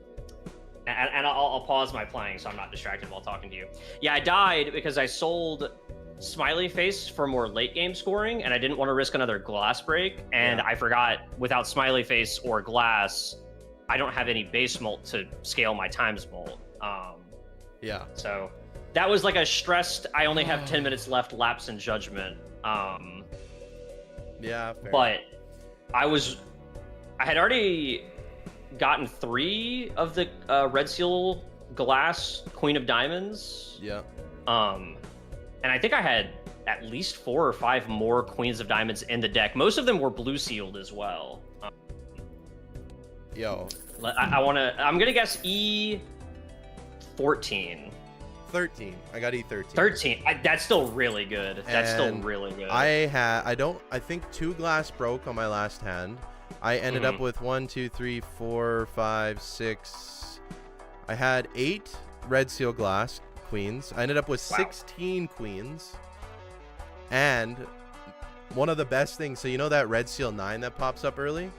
And I'll pause my playing so I'm not distracted while talking to you. Yeah, I died because I sold Smiley Face for more late game scoring, and I didn't want to risk another glass break. And I forgot, without Smiley Face or glass, I don't have any base molt to scale my times molt. Yeah. So that was like a stressed, I only have 10 minutes left lapse in judgment. Yeah, fair. But I had already gotten 3 of the Red Seal Glass Queen of Diamonds. Yeah. And I think I had at least 4 or 5 more Queens of Diamonds in the deck. Most of them were blue sealed as well. Yo. I'm gonna guess E14. 13. I got E13. 13. That's still really good. That's still And really good. I think 2 glass broke on my last hand. I ended up with 1, 2, 3, 4, 5, 6. I had 8 red seal glass queens. I ended up with 16 queens. And one of the best things, so you know that red seal 9 that pops up early?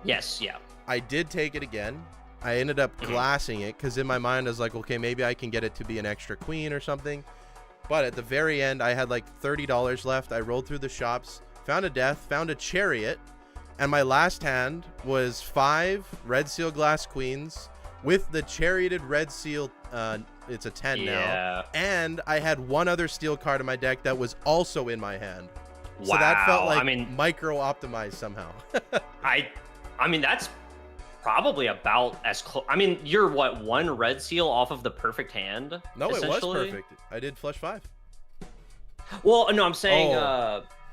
Yes, yeah. I did take it again. I ended up glassing it because in my mind I was like, okay, maybe I can get it to be an extra queen or something. But at the very end, I had like $30 left. I rolled through the shops, found a death, found a chariot, and my last hand was 5 red seal glass queens with the charioted red seal. It's a 10 now. And I had 1 other steel card in my deck that was also in my hand. Wow. So that felt like micro optimized somehow. I mean, that's probably about as close. I mean, you're what, 1 red seal off of the perfect hand? No, it was perfect. I did flush 5. Well, no, I'm saying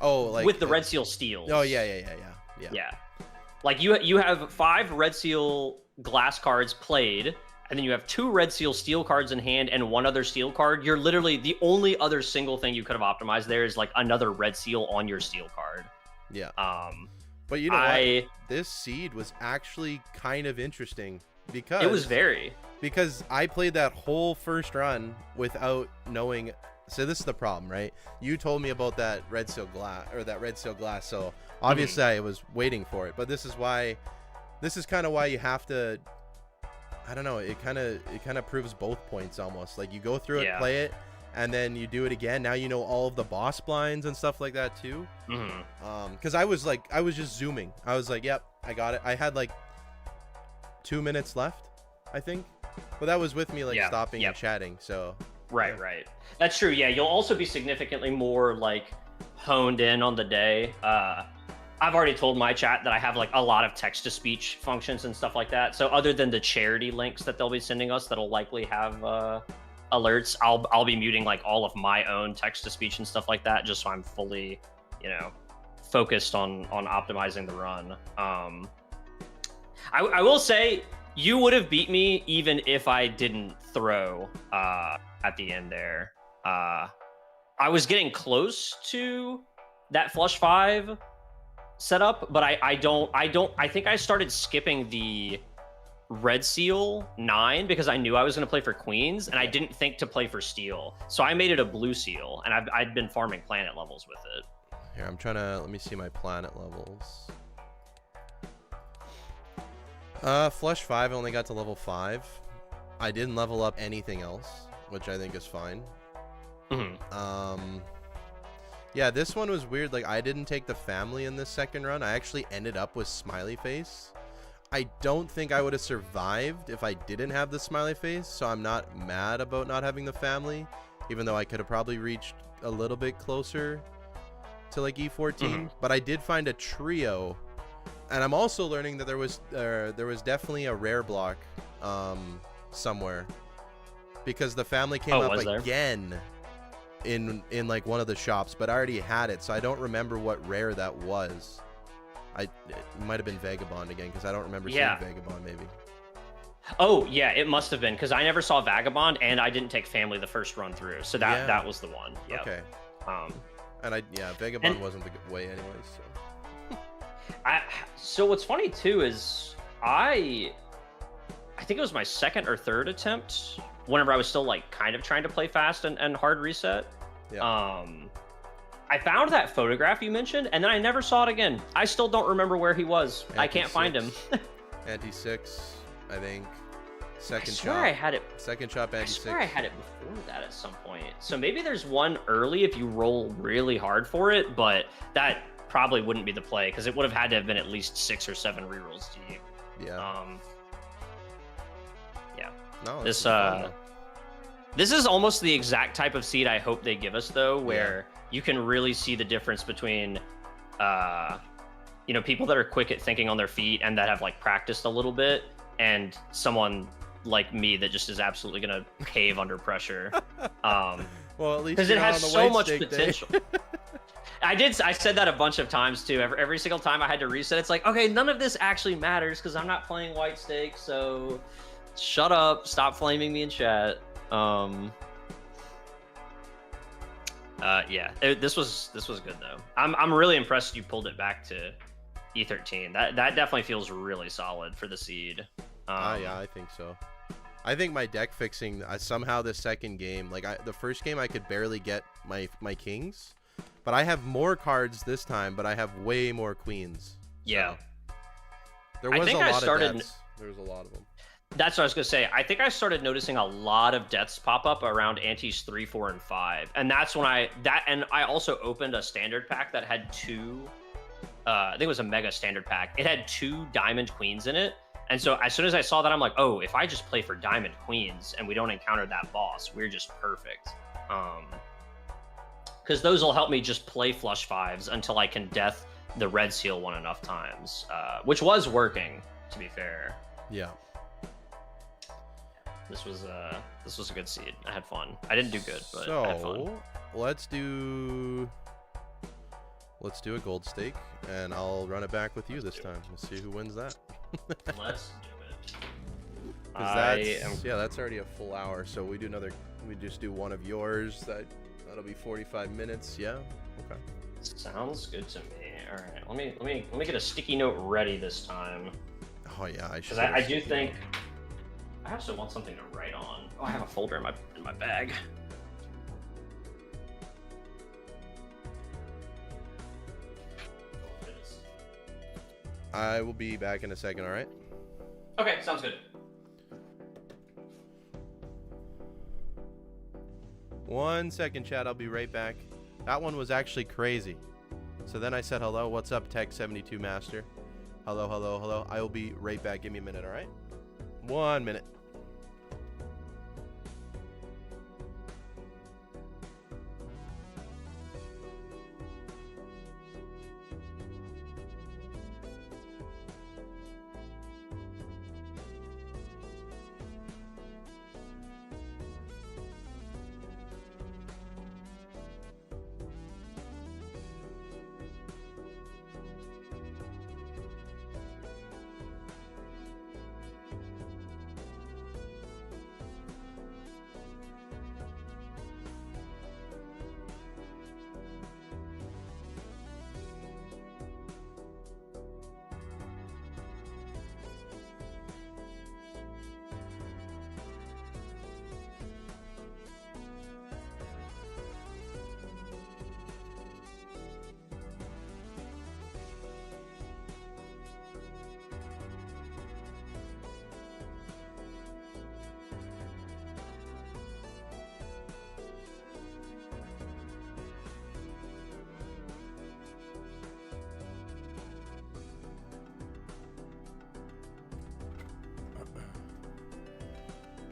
like with the red seal steals. Oh yeah. Like you have 5 red seal glass cards played, and then you have 2 red seal steel cards in hand and 1 other steel card. You're literally the only other single thing you could have optimized there is like another red seal on your steel card. Yeah. But you know what? This seed was actually kind of interesting because it was because I played that whole first run without knowing. So this is the problem, right? You told me about that red seal glass, so obviously I was waiting for it. But this is kind of why you have to. I don't know. It kind of proves both points almost. Like you go through it, play it, and then you do it again. Now you know all of the boss blinds and stuff like that too. Because I was just zooming. I was like, yep, I got it. I had like 2 minutes left, I think. But that was with me like stopping and chatting. So right. That's true. Yeah, you'll also be significantly more like honed in on the day. I've already told my chat that I have like a lot of text to speech functions and stuff like that. So other than the charity links that they'll be sending us, that'll likely have alerts. I'll be muting like all of my own text to speech and stuff like that, just so I'm fully, focused on optimizing the run. I will say you would have beat me even if I didn't throw at the end there. I was getting close to that flush 5 setup, but I think I started skipping the red seal 9 because I knew I was going to play for queens and I didn't think to play for steel. So I made it a blue seal and I'd been farming planet levels with it. Here, I'm trying to, let me see my planet levels. Flush 5, I only got to level 5. I didn't level up anything else, which I think is fine. Yeah, this one was weird. Like, I didn't take the family in this second run. I actually ended up with Smiley Face. I don't think I would have survived if I didn't have the smiley face, so I'm not mad about not having the family, even though I could have probably reached a little bit closer to like E14. But I did find a trio, and I'm also learning that there was definitely a rare block somewhere, because the family came up again in like one of the shops, but I already had it, so I don't remember what rare that was. It might have been Vagabond again, because I don't remember seeing Vagabond, maybe. Oh, yeah, it must have been, because I never saw Vagabond, and I didn't take family the first run through, so that was the one. Yep. Okay. And Vagabond wasn't the good way anyways, so. So what's funny, too, is I think it was my second or third attempt, whenever I was still, like, kind of trying to play fast and hard reset. Yeah. I found that photograph you mentioned, and then I never saw it again. I still don't remember where he was. I can't find him. Anti-6, I think. Second shop. I had it. Second shop, anti-6. I swear I had it before that at some point. So maybe there's one early if you roll really hard for it, but that probably wouldn't be the play, because it would have had to have been at least 6 or 7 rerolls deep. Yeah. Yeah. No. This is almost the exact type of seed I hope they give us, though, where you can really see the difference between, people that are quick at thinking on their feet and that have like practiced a little bit, and someone like me that just is absolutely gonna cave under pressure. Well, at least because it has so much potential. I said that a bunch of times too. Every single time I had to reset, it's like, okay, none of this actually matters because I'm not playing white steak, so shut up, stop flaming me in chat. This was good though. I'm really impressed you pulled it back to E13. That definitely feels really solid for the seed. Yeah, I think so. I think my deck fixing somehow the second game, like the first game I could barely get my kings, but I have more cards this time, but I have way more queens. Yeah. So there was a lot of deaths. There was a lot of them. That's what I was gonna say. I think I started noticing a lot of deaths pop up around antes 3, 4, and 5, and that's when I also opened a standard pack that had 2. I think it was a mega standard pack. It had 2 diamond queens in it, and so as soon as I saw that, I'm like, oh, if I just play for diamond queens and we don't encounter that boss, we're just perfect. Because those will help me just play flush 5s until I can death the red seal one enough times, which was working, to be fair. Yeah. This was a good seed. I had fun. I didn't do good, but so, I had fun. let's do a gold stake, and I'll run it back with you this time. Let's see who wins that. Let's do it. That's already a full hour. So we just do one of yours. That'll be 45 minutes. Yeah. Okay. Sounds good to me. All right. Let me get a sticky note ready this time. Oh yeah, I should. Because I do think. I also want something to write on. Oh, I have a folder in my bag. I will be back in a second, all right? Okay, sounds good. 1 second, chat. I'll be right back. That one was actually crazy. So then I said, hello, what's up, Tech72 Master? Hello, hello, hello. I will be right back. Give me a minute, all right? 1 minute.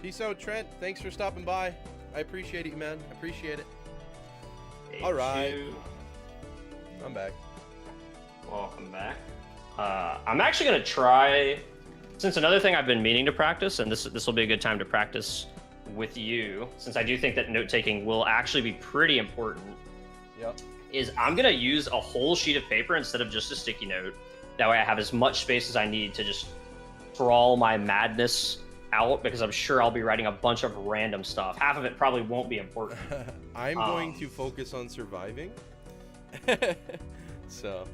Peace out, Trent. Thanks for stopping by. I appreciate it, man. I appreciate it. Hey, All right. shoot. I'm back. Welcome back. I'm actually going to try, since another thing I've been meaning to practice, and this will be a good time to practice with you, since I do think that note-taking will actually be pretty important, Yep. is I'm going to use a whole sheet of paper instead of just a sticky note. That way I have as much space as I need to just sprawl my madness out, because I'm sure I'll be writing a bunch of random stuff. Half of it probably won't be important. I'm going to focus on surviving. So.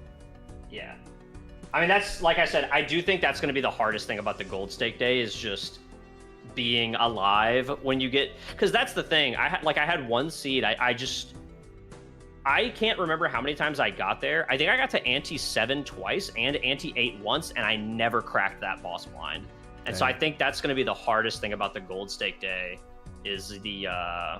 Yeah. I mean, that's, like I said, I do think that's going to be the hardest thing about the gold stake day, is just being alive when you get, because that's the thing. I had one seed. I can't remember how many times I got there. I think I got to ante 7 twice and ante 8 once, and I never cracked that boss blind. And so I think that's going to be the hardest thing about the gold stake day, is the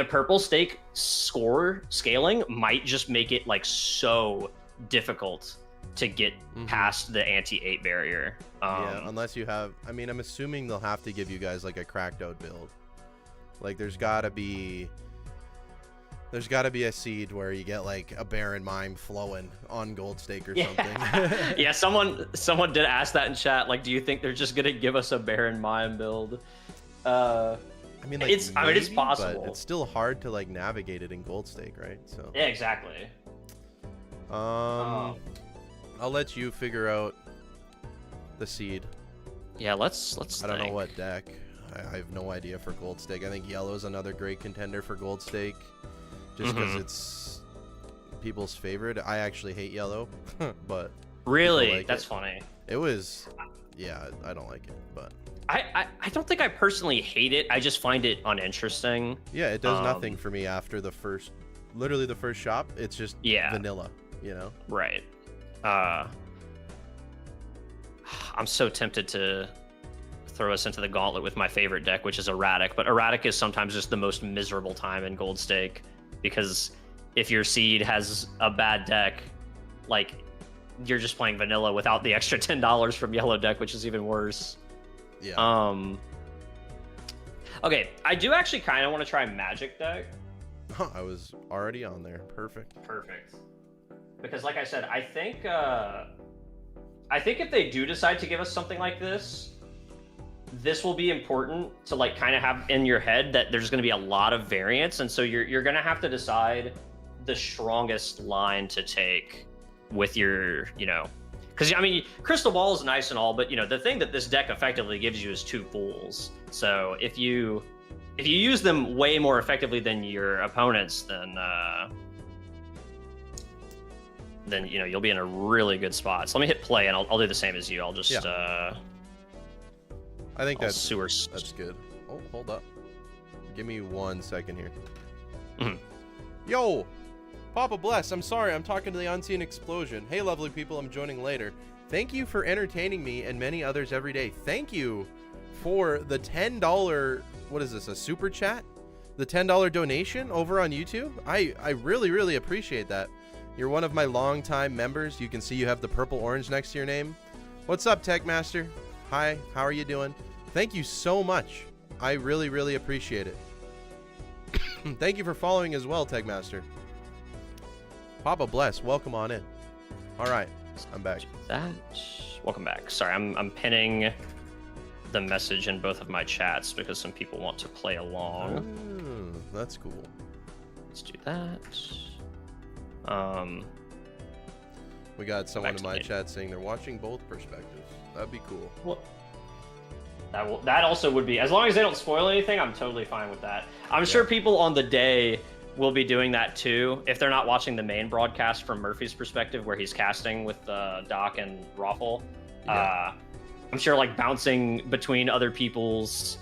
purple stake score scaling might just make it like so difficult to get past the ante 8 barrier. Yeah, unless you have, I mean, I'm assuming they'll have to give you guys like a cracked out build. Like there's gotta be a seed where you get like a Baron Mime flowing on gold stake or something. Yeah, someone did ask that in chat. Like, do you think they're just gonna give us a Baron Mime build? I mean, like, it's possible. But it's still hard to like navigate it in gold stake, right? So yeah, exactly. I'll let you figure out the seed. Yeah, let's. I don't know what deck. I have no idea for gold stake. I think yellow is another great contender for gold stake, just because it's people's favorite. I actually hate yellow, but really, like that's funny. It was, yeah, I don't like it, but I don't think I personally hate it. I just find it uninteresting. Yeah, it does nothing for me after literally the first shop. It's just vanilla, you know? Right. I'm so tempted to throw us into the gauntlet with my favorite deck, which is erratic, but erratic is sometimes just the most miserable time in gold stake, because if your seed has a bad deck, like, you're just playing vanilla without the extra $10 from yellow deck, which is even worse. Yeah. Okay, I do actually kind of want to try magic deck. I was already on there. Perfect. Because like I said, I think if they do decide to give us something like this will be important to like kind of have in your head that there's going to be a lot of variance, and so you're going to have to decide the strongest line to take with your, you know, because I mean, crystal ball is nice and all, but you know, the thing that this deck effectively gives you is 2 fools. So if you use them way more effectively than your opponents, then you know, you'll be in a really good spot. So let me hit play, and I'll do the same as you. I'll just I think that's sewer. That's good. Oh, hold up. Give me 1 second here. Mm-hmm. Yo, Papa Bless. I'm sorry. I'm talking to the Unseen Explosion. Hey, lovely people. I'm joining later. Thank you for entertaining me and many others every day. Thank you for the $10. What is this? A super chat? The $10 donation over on YouTube. I really, really appreciate that. You're one of my longtime members. You can see you have the purple orange next to your name. What's up, Tech Master? Hi, how are you doing? Thank you so much. I really, really appreciate it. Thank you for following as well, Tech Master. Papa Bless, welcome on in. All right, I'm back. Welcome back. Sorry, I'm pinning the message in both of my chats because some people want to play along. Oh, that's cool. Let's do that. We got someone in my chat saying they're watching both perspectives. That'd be cool. Well, that also would be, as long as they don't spoil anything, I'm totally fine with that. I'm sure people on the day will be doing that too, if they're not watching the main broadcast from Murphy's perspective, where he's casting with Doc and Raffle. I'm sure like bouncing between other people's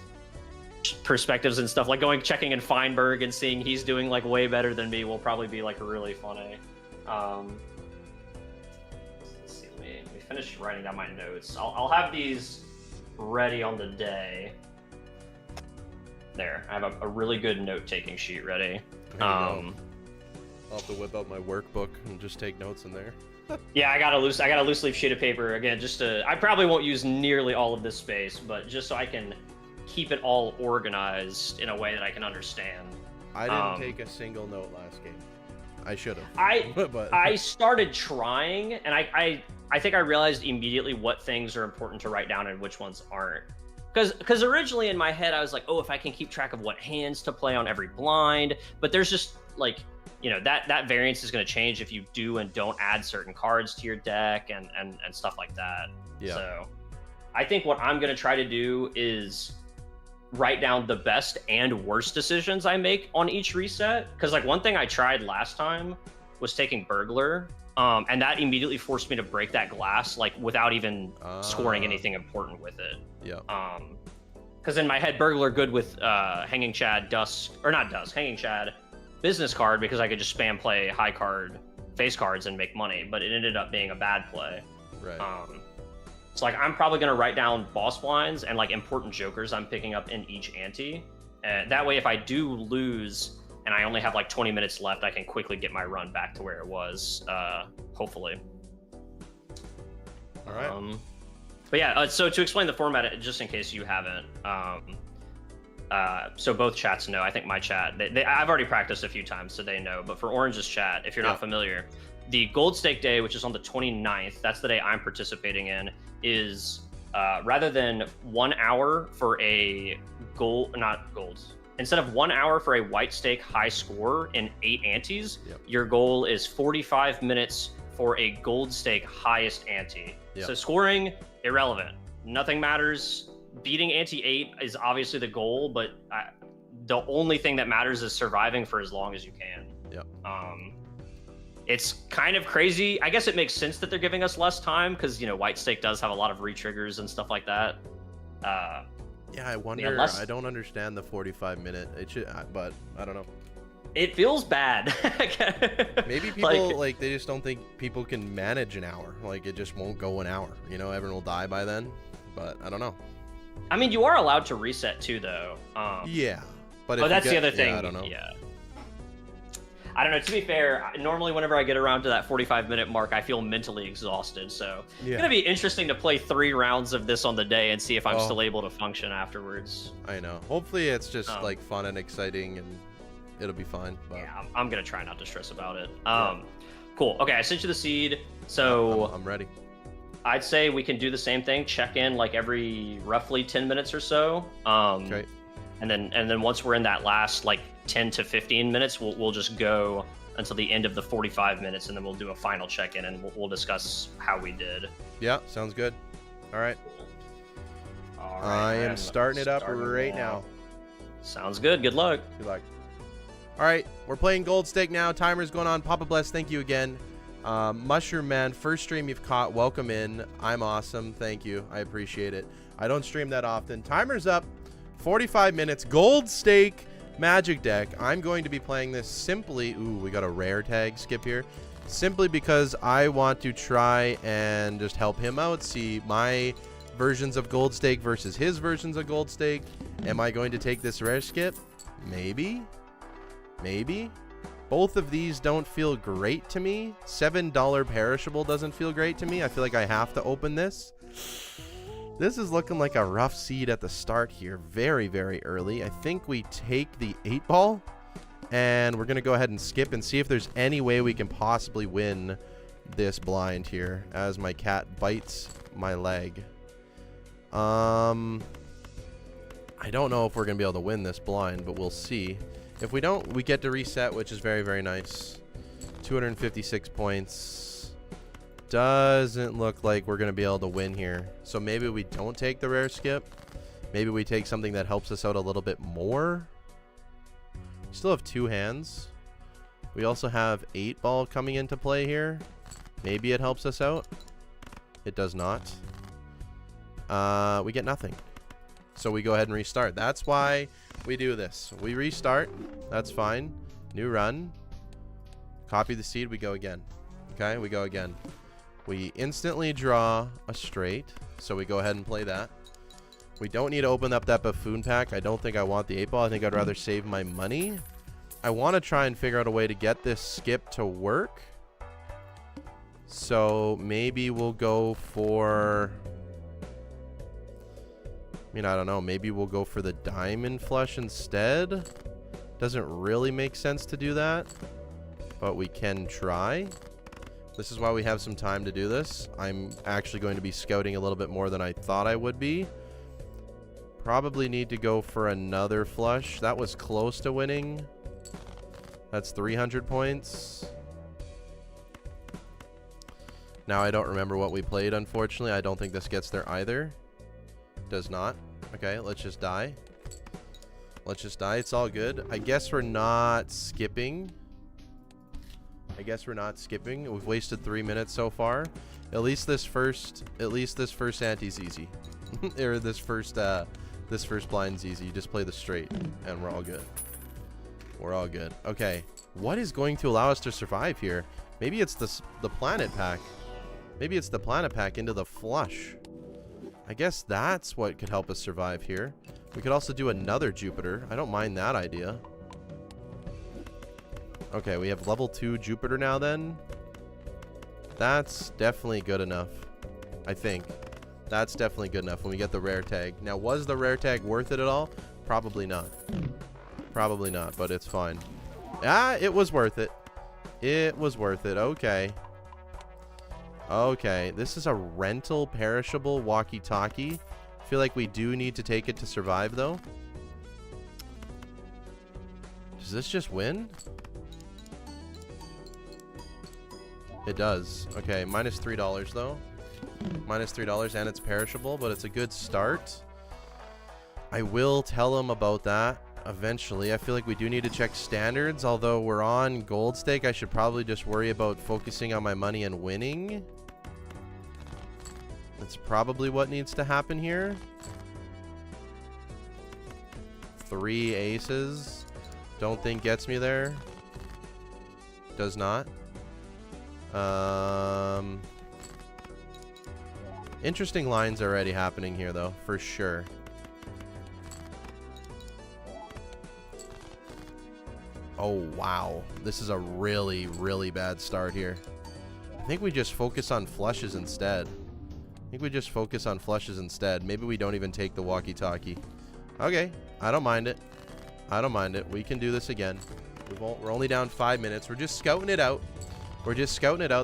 perspectives and stuff, like checking in Feinberg and seeing he's doing like way better than me will probably be like really funny. Let's see, let me finish writing down my notes. I'll have these ready on the day. There, I have a really good note-taking sheet ready. I'll have to whip out my workbook and just take notes in there. Yeah, I got a loose leaf sheet of paper again. I probably won't use nearly all of this space, but just so I can keep it all organized in a way that I can understand. I didn't take a single note last game. I should have. I started trying, and I think I realized immediately what things are important to write down and which ones aren't. Because originally in my head I was like, oh, if I can keep track of what hands to play on every blind, but there's just like, you know, that variance is going to change if you do and don't add certain cards to your deck and stuff like that. Yeah. So I think what I'm going to try to do is write down the best and worst decisions I make on each reset. Because like one thing I tried last time was taking Burglar, and that immediately forced me to break that glass like without even scoring anything important with it. Yeah. Because in my head, Burglar good with Hanging Chad, Hanging Chad, Business card, because I could just spam play high card face cards and make money, but it ended up being a bad play. Right. So like I'm probably gonna write down boss blinds and like important jokers I'm picking up in each ante. And that way, if I do lose and I only have like 20 minutes left, I can quickly get my run back to where it was, hopefully. All right. But yeah, so to explain the format, just in case you haven't, so both chats know. I think my chat, I've already practiced a few times, so they know. But for Orange's chat, if you're not familiar, the Gold Stake Day, which is on the 29th, that's the day I'm participating in, is rather than 1 hour for a instead of 1 hour for a white stake high score in 8 antes, your goal is 45 minutes for a gold stake highest ante. So scoring, irrelevant. Nothing matters. Beating ante 8 is obviously the goal, but the only thing that matters is surviving for as long as you can. It's kind of crazy. I guess it makes sense that they're giving us less time because, you know, white stake does have a lot of re-triggers and stuff like that. Yeah, I wonder. I don't understand the 45-minute. It should, but I don't know. It feels bad. Maybe people like they just don't think people can manage an hour. Like it just won't go an hour. You know, everyone will die by then. But I don't know. I mean, you are allowed to reset too, though. Yeah, but that's the other thing. Yeah, I don't know. Yeah. I don't know. To be fair, normally whenever I get around to that 45-minute mark, I feel mentally exhausted. So it's gonna be interesting to play 3 rounds of this on the day and see if I'm still able to function afterwards. I know. Hopefully, it's just like fun and exciting, and it'll be fine. But... Yeah, I'm gonna try not to stress about it. Cool. Okay, I sent you the seed. So I'm ready. I'd say we can do the same thing. Check in like every roughly 10 minutes or so. Okay. And then once we're in that last like 10 to 15 minutes, we'll just go until the end of the 45 minutes, and then we'll do a final check-in, and we'll discuss how we did. Yeah, sounds good. All right. I am starting it up right now. Sounds good. Good luck. Good luck. All right, we're playing Gold Stake now. Timer's going on. Papa Bless, thank you again. Mushroom Man, first stream you've caught. Welcome in. I'm awesome. Thank you. I appreciate it. I don't stream that often. Timer's up. 45 minutes. Gold Stake Magic deck. I'm going to be playing this simply. Ooh, we got a rare tag skip here. Simply because I want to try and just help him out. See my versions of Gold Stake versus his versions of Gold Stake. Am I going to take this rare skip? Maybe. Maybe. Both of these don't feel great to me. $7 perishable doesn't feel great to me. I feel like I have to open this. This is looking like a rough seed at the start here. Very, very early. I think we take the 8-ball. And we're going to go ahead and skip and see if there's any way we can possibly win this blind here. As my cat bites my leg. I don't know if we're going to be able to win this blind, but we'll see. If we don't, we get to reset, which is very, very nice. 256 points. Doesn't look like we're going to be able to win here. So maybe we don't take the rare skip. Maybe we take something that helps us out a little bit more. We still have 2 hands. We also have 8-ball coming into play here. Maybe it helps us out. It does not. We get nothing. So we go ahead and restart. That's why we do this. We restart. That's fine. New run. Copy the seed. We go again. Okay, we go again. We instantly draw a straight. So we go ahead and play that. We don't need to open up that buffoon pack. I don't think I want the 8-ball. I think I'd rather save my money. I want to try and figure out a way to get this skip to work. So maybe we'll go for... I mean, I don't know. Maybe we'll go for the diamond flush instead. Doesn't really make sense to do that, but we can try. This is why we have some time to do this. I'm actually going to be scouting a little bit more than I thought I would be. Probably need to go for another flush. That was close to winning. That's 300 points. Now I don't remember what we played, unfortunately. I don't think this gets there either. Does not. Okay, let's just die. Let's just die. It's all good. I guess we're not skipping. We've wasted 3 minutes so far. At least this first ante's easy. Or this first blind's easy. You just play the straight and we're all good. We're all good. Okay. What is going to allow us to survive here? Maybe it's the planet pack. Maybe it's the planet pack into the flush. I guess that's what could help us survive here. We could also do another Jupiter. I don't mind that idea. Okay, we have level 2 Jupiter now then. That's definitely good enough. I think. That's definitely good enough when we get the rare tag. Now, was the rare tag worth it at all? Probably not. Probably not, but it's fine. Ah, it was worth it. It was worth it. Okay. Okay, this is a rental perishable walkie-talkie. I feel like we do need to take it to survive, though. Does this just win? It does. Okay, minus $3, though. Minus $3, and it's perishable, but it's a good start. I will tell him about that eventually. I feel like we do need to check standards, although we're on gold stake. I should probably just worry about focusing on my money and winning. That's probably what needs to happen here. 3 aces. Don't think gets me there. Does not. Interesting lines already happening here, though, for sure. Oh, wow. This is a really, really bad start here. I think we just focus on flushes instead. Maybe we don't even take the walkie-talkie. Okay. I don't mind it. We can do this again. We're only down 5 minutes. We're just scouting it out.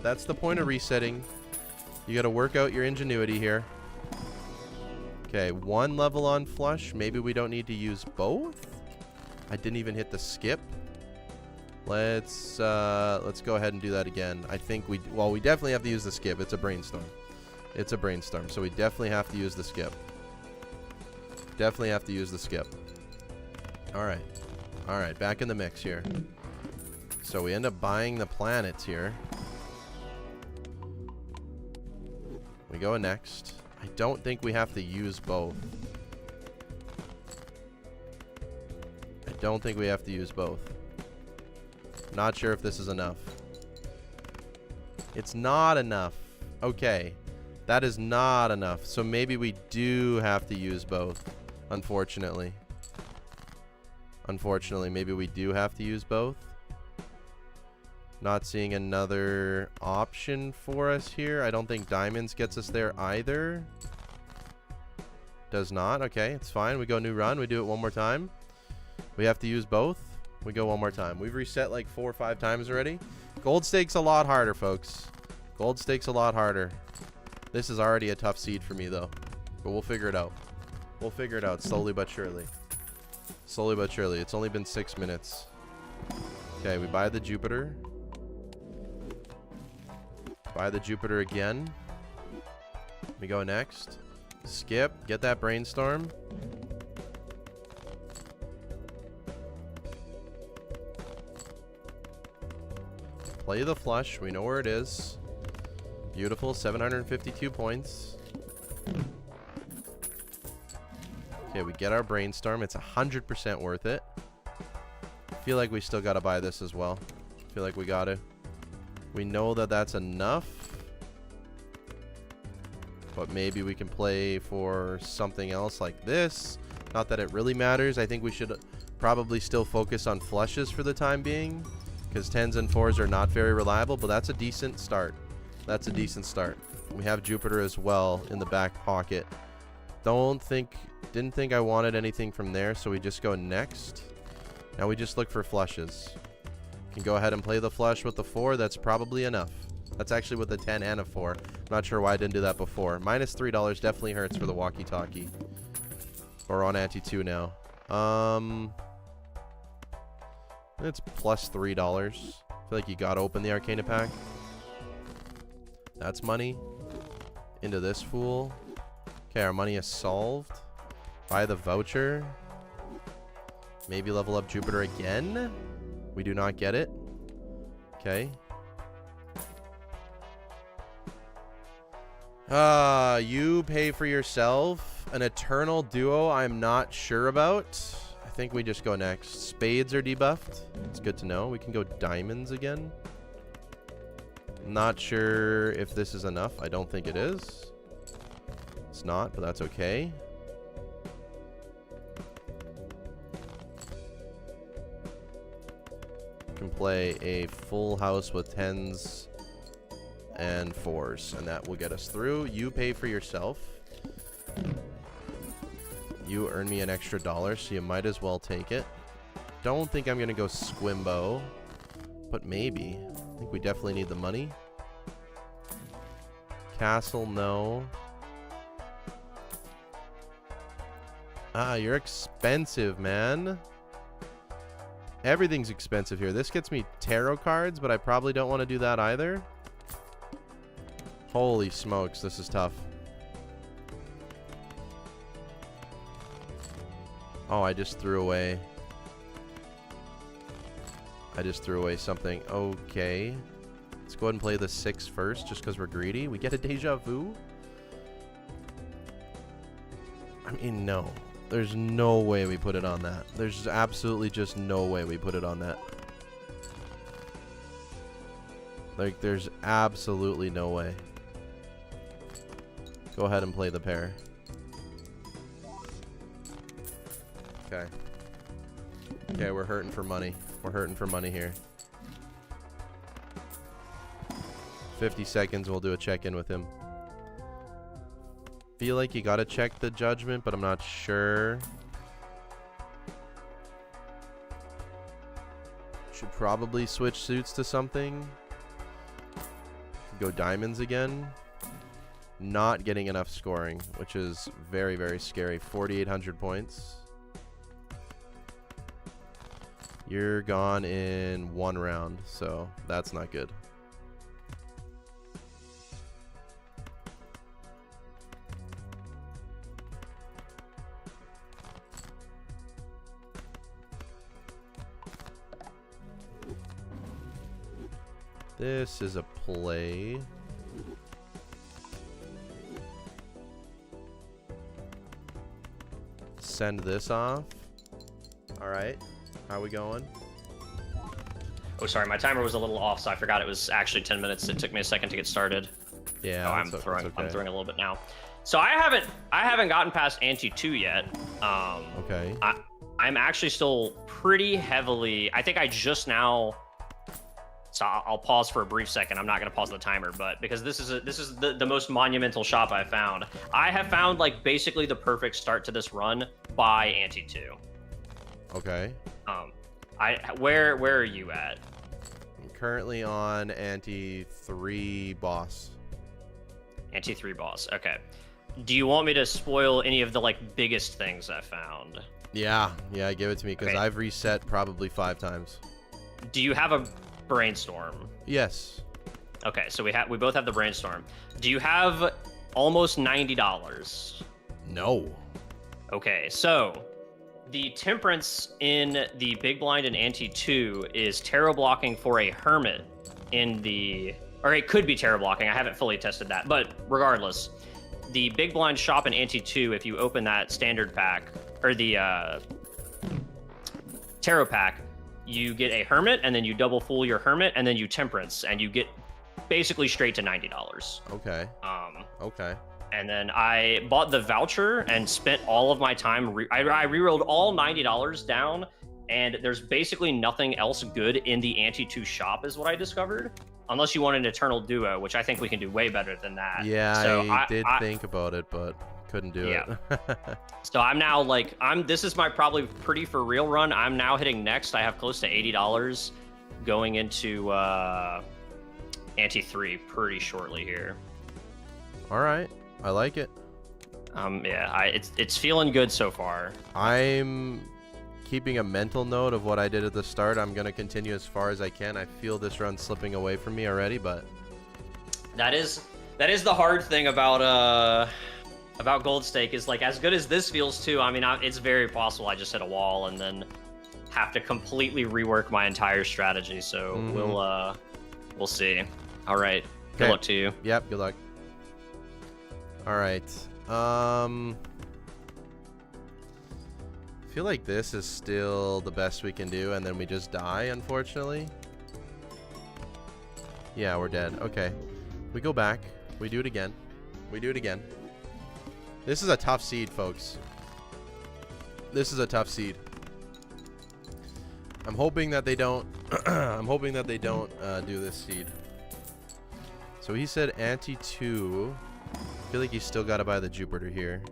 That's the point of resetting. You got to work out your ingenuity here. Okay, 1 level on flush. Maybe we don't need to use both. I didn't even hit the skip. Let's go ahead and do that again. I think we definitely have to use the skip. It's a brainstorm. So we definitely have to use the skip. All right, back in the mix here. So we end up buying the planets here. We go next. I don't think we have to use both. Not sure if this is enough. It's not enough. Okay. That is not enough. So maybe we do have to use both. Unfortunately, maybe we do have to use both. Not seeing another option for us here. I don't think diamonds gets us there either. Does not. Okay, it's fine. We go new run. We do it one more time. We have to use both. We go one more time. We've reset like 4 or 5 times already. Gold stake's a lot harder, folks. This is already a tough seed for me, though. But we'll figure it out. Slowly but surely. It's only been 6 minutes. Okay, we buy the Jupiter. Buy the Jupiter again. We go next. Skip. Get that brainstorm. Play the flush. We know where it is. Beautiful. 752 points. Okay, we get our brainstorm. It's 100% worth it. I feel like we still got to buy this as well. I feel like we got to. We know that that's enough. But maybe we can play for something else like this. Not that it really matters. I think we should probably still focus on flushes for the time being, because 10s and 4s are not very reliable, but that's a decent start. We have Jupiter as well in the back pocket. Don't think Didn't think I wanted anything from there, so we just go next. Now we just look for flushes. Can go ahead and play the flush with the 4. That's probably enough. That's actually with a 10 and a 4. I'm not sure why I didn't do that before. Minus $3 definitely hurts for the walkie-talkie. We're on ante 2 now. It's plus $3. I feel like you gotta open the Arcana pack. That's money. Into this fool. Okay, our money is solved. Buy the voucher. Maybe level up Jupiter again. We do not get it. Okay. You pay for yourself. An Eternal Duo I'm not sure about. I think we just go next. Spades are debuffed. It's good to know. We can go diamonds again. Not sure if this is enough. I don't think it is. It's not, but that's okay. Can play a full house with 10s and 4s, and that will get us through. You pay for yourself. You earn me an extra $1, so you might as well take it. Don't think I'm gonna go Squimbo, but maybe. I think we definitely need the money. Castle, no. You're expensive, man. Everything's expensive here. This gets me tarot cards, but I probably don't want to do that either. Holy smokes, this is tough. Oh, I just threw away. Something. Okay. Let's go ahead and play the 6 first, just because we're greedy. We get a deja vu? I mean, no. There's no way we put it on that. There's absolutely just no way we put it on that. Like, there's absolutely no way. Go ahead and play the pair. Okay. Okay, we're hurting for money. We're hurting for money here. 50 seconds, we'll do a check-in with him. Feel like you gotta check the judgment, but I'm not sure. Should probably switch suits to something. Go diamonds again. Not getting enough scoring, which is very, very scary. 4,800 points. You're gone in 1 round, so that's not good. This is a play. Send this off. All right. How we going? Oh, sorry, my timer was a little off, so I forgot it was actually 10 minutes. It took me a second to get started. Yeah, oh, I'm throwing a little bit now. So I haven't gotten past ante 2 yet. Okay. I'm actually still pretty heavily. I think I just now. So I'll pause for a brief second. I'm not going to pause the timer, but because this is the most monumental shop I've found. I have found like basically the perfect start to this run by ante 2. Okay. Where are you at? I'm currently on ante 3 boss. Ante 3 boss. Okay. Do you want me to spoil any of the like biggest things I found? Yeah, give it to me because okay. I've reset probably 5 times. Do you have a brainstorm? Yes. Okay, so we both have the brainstorm. Do you have almost $90? No. Okay, so the temperance in the big blind in ante 2 is tarot blocking for a hermit in the, or it could be tarot blocking. I haven't fully tested that, but regardless, the big blind shop in ante 2, if you open that standard pack or the tarot pack, you get a hermit, and then you double full your hermit, and then you temperance, and you get basically straight to $90. Okay. Okay. And then I bought the voucher and spent all of my time. I rerolled all $90 down, and there's basically nothing else good in the ante 2 shop, is what I discovered. Unless you want an Eternal Duo, which I think we can do way better than that. Yeah, so I did think about it, but Couldn't do Yeah. it. So I'm now like, this is my probably pretty for real run. I'm now hitting next. I have close to $80 going into ante 3 pretty shortly here. All right, I like it. Yeah, it's feeling good so far. I'm keeping a mental note of what I did at the start. I'm gonna continue as far as I can. I feel this run slipping away from me already, but that is the hard thing about Gold Stake is like, as good as this feels too. I mean, it's very possible I just hit a wall and then have to completely rework my entire strategy. So we'll see. All right, good luck to you. Yep, good luck. All right. I feel like this is still the best we can do, and then we just die, unfortunately. Yeah, we're dead. Okay. We go back. We do it again. We do it again. This is a tough seed, folks. This is a tough seed. I'm hoping that they don't I'm hoping that they don't do this seed. So he said ante 2. I feel like he's still got to buy the Jupiter here.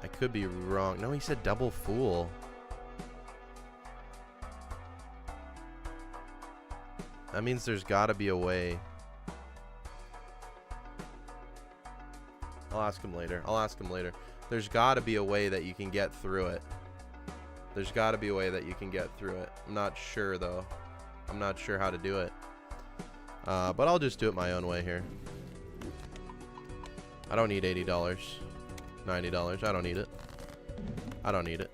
I could be wrong. No, he said double fool. That means there's got to be a way. I'll ask him later. I'll ask him later. There's got to be a way that you can get through it. There's got to be a way that you can get through it. I'm not sure, though. I'm not sure how to do it. But I'll just do it my own way here. I don't need $80. $90. I don't need it. I don't need it.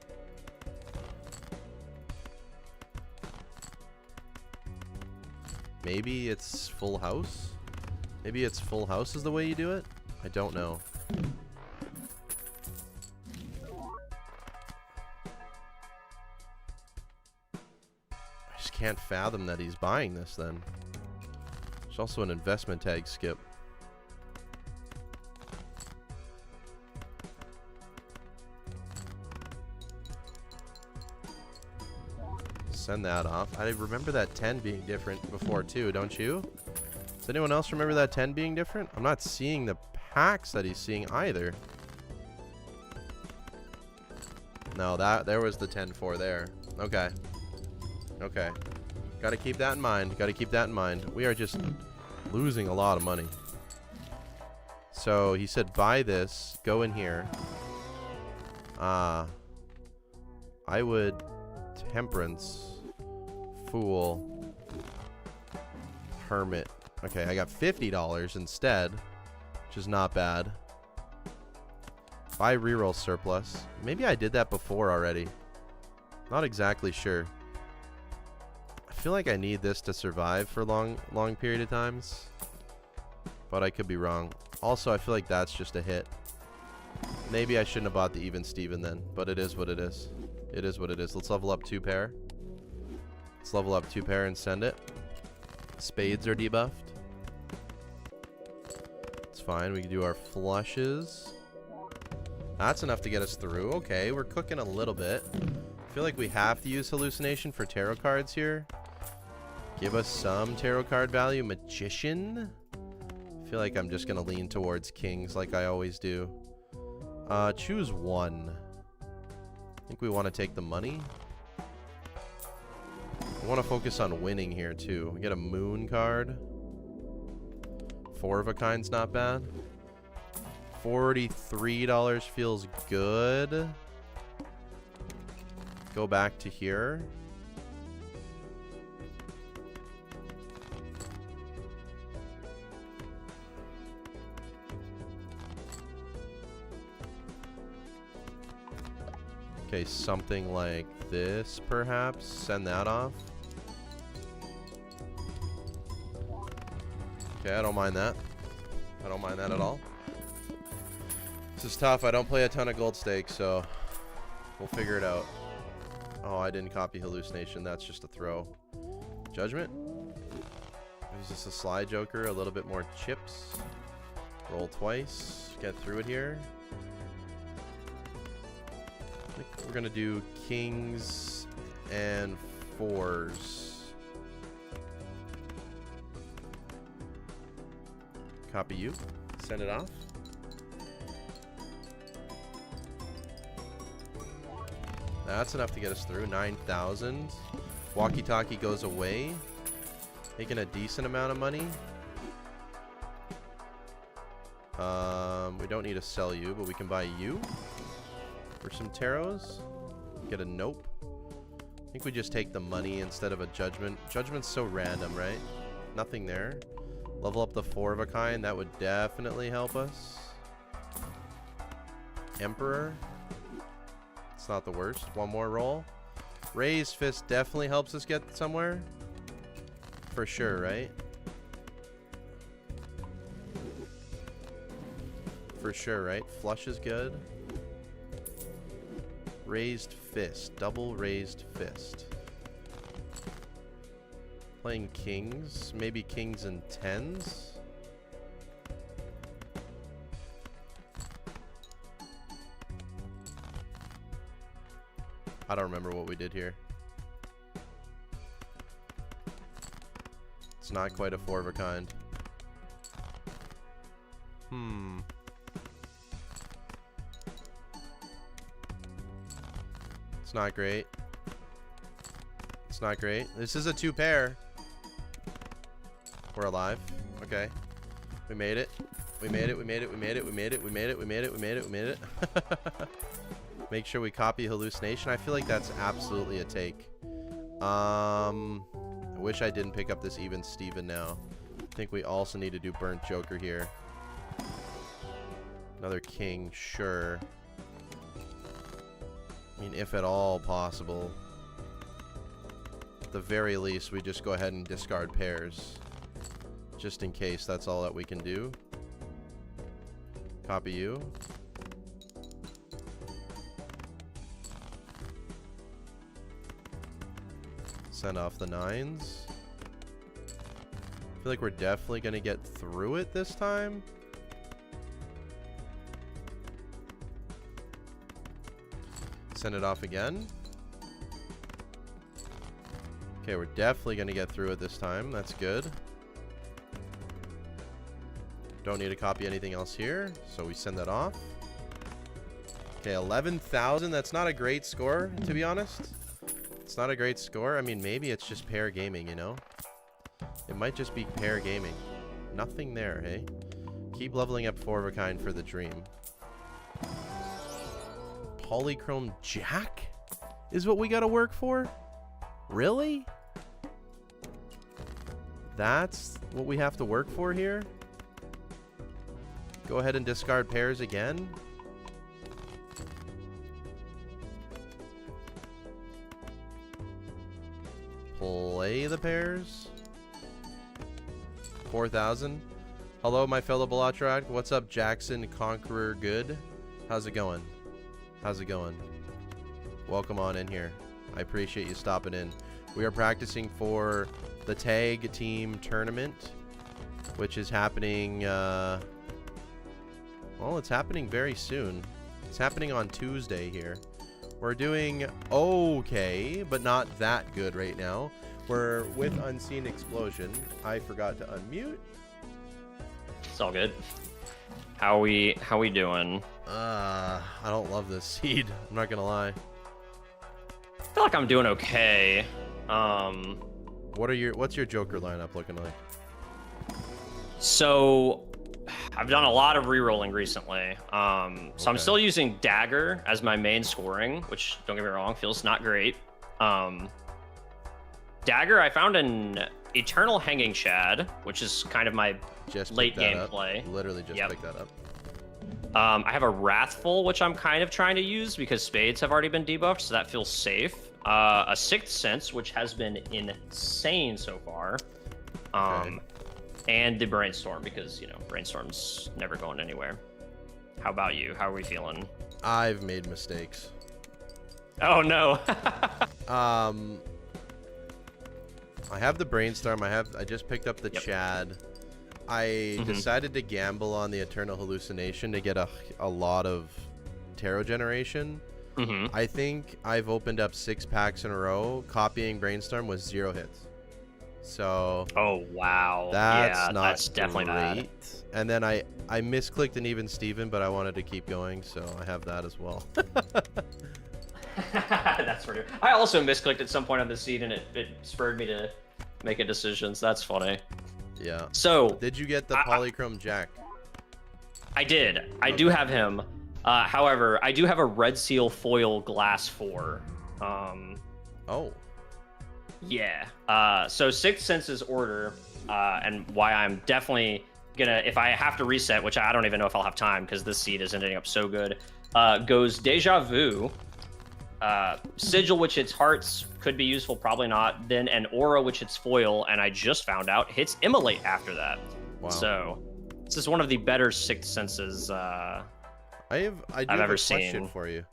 Maybe it's full house? Maybe it's full house is the way you do it? I don't know. I just can't fathom that he's buying this then. There's also an investment tag skip. Send that off. I remember that 10 being different before too, don't you? Does anyone else remember that 10 being different? I'm not seeing the packs that he's seeing either. No, there was the 10-4 there. Okay. Okay. Gotta keep that in mind. Gotta keep that in mind. We are just losing a lot of money. So he said buy this, go in here. I would temperance, fool, hermit. Okay, I got $50 instead, which is not bad. Buy reroll surplus. Maybe I did that before already. Not exactly sure. I feel like I need this to survive for long period of times, but I could be wrong. Also, I feel like that's just a hit. Maybe I shouldn't have bought the even Steven then, but it is what it is. It is what it is. Let's level up 2 pair. Let's level up 2 pair and send it. Spades are debuffed. It's fine. We can do our flushes. That's enough to get us through. Okay, we're cooking a little bit. I feel like we have to use hallucination for tarot cards here. Give us some tarot card value. Magician. I feel like I'm just going to lean towards kings like I always do. Choose one. I think we want to take the money. I want to focus on winning here too. We get a moon card. 4 of a kind's not bad. $43 feels good. Go back to here. Okay, something like this, perhaps. Send that off. Okay, I don't mind that. I don't mind that at all. This is tough. I don't play a ton of gold stakes, so we'll figure it out. Oh, I didn't copy hallucination. That's just a throw. Judgment. Is this a sly joker? A little bit more chips. Roll twice. Get through it here. I think we're going to do kings and 4s. Copy you. Send it off. That's enough to get us through. 9,000. Walkie-talkie goes away. Making a decent amount of money. We don't need to sell you, but we can buy you for some taros. Get a nope. I think we just take the money instead of a judgment. Judgment's so random, right? Nothing there. Level up the 4 of a kind. That would definitely help us. Emperor. It's not the worst. One more roll. Raised fist definitely helps us get somewhere. For sure, right? For sure, right? Flush is good. Raised fist. Double raised fist. Playing kings. Maybe kings and tens. I don't remember what we did here. It's not quite a 4 of a kind. It's not great. It's not great. This is a 2 pair. We're alive. Okay. We made it. We made it. We made it. We made it. We made it. We made it. We made it. We made it. We made it. Make sure we copy hallucination. I feel like that's absolutely a take. I wish I didn't pick up this even Steven now. I think we also need to do burnt joker here. Another king, sure. I mean, if at all possible. At the very least, we just go ahead and discard pairs. Just in case, that's all that we can do. Copy you. Send off the 9s. I feel like we're definitely going to get through it this time. Send it off again. Okay, we're definitely going to get through it this time. That's good. Don't need to copy anything else here, so we send that off. Okay, 11,000. That's not a great score, to be honest. It's not a great score. I mean, maybe it's just pair gaming, you know? It might just be pair gaming. Nothing there, hey? Keep leveling up 4 of a kind for the dream. Polychrome Jack is what we gotta work for? Really? That's what we have to work for here? Go ahead and discard pairs again. Play the pairs. 4,000. Hello, my fellow Bellatrag. What's up, Jackson Conqueror Good? How's it going? How's it going? Welcome on in here. I appreciate you stopping in. We are practicing for the tag team tournament, which is happening, well, it's happening very soon. It's happening on Tuesday here. We're doing okay, but not that good right now. We're with Unseen Explosion. I forgot to unmute. It's all good. How we doing? I don't love this seed. I'm not gonna lie. I feel like I'm doing okay. What's your Joker lineup looking like? So I've done a lot of re-rolling recently. So I'm still using Dagger as my main scoring, which, don't get me wrong, feels not great. Dagger, I found an Eternal Hanging Shad, which is kind of my late game play. Literally just picked that up. I have a Wrathful, which I'm kind of trying to use because spades have already been debuffed, so that feels safe. A Sixth Sense, which has been insane so far. And the Brainstorm, because, you know, Brainstorm's never going anywhere. How about you? How are we feeling? I've made mistakes. Oh, no. I have the Brainstorm. I just picked up the Chad. I decided to gamble on the Eternal Hallucination to get a lot of tarot generation. I think I've opened up 6 packs in a row. Copying Brainstorm was 0 hits. So oh wow, that's definitely great. And then I misclicked an Even Steven, but I wanted to keep going, so I have that as well. That's pretty. I also misclicked at some point on the seed, and it spurred me to make a decision. So that's funny. Yeah. So did you get the polychrome Jack? I did. I do have him. However, I do have a red seal foil glass 4. Oh. Yeah. So Sixth Senses order, and why I'm definitely gonna, if I have to reset, which I don't even know if I'll have time because this seed is ending up so good, goes Deja Vu, Sigil, which hits hearts, could be useful, probably not. Then an Aura, which hits foil, and I just found out hits Immolate after that. Wow. So this is one of the better Sixth Senses I've ever seen. For you.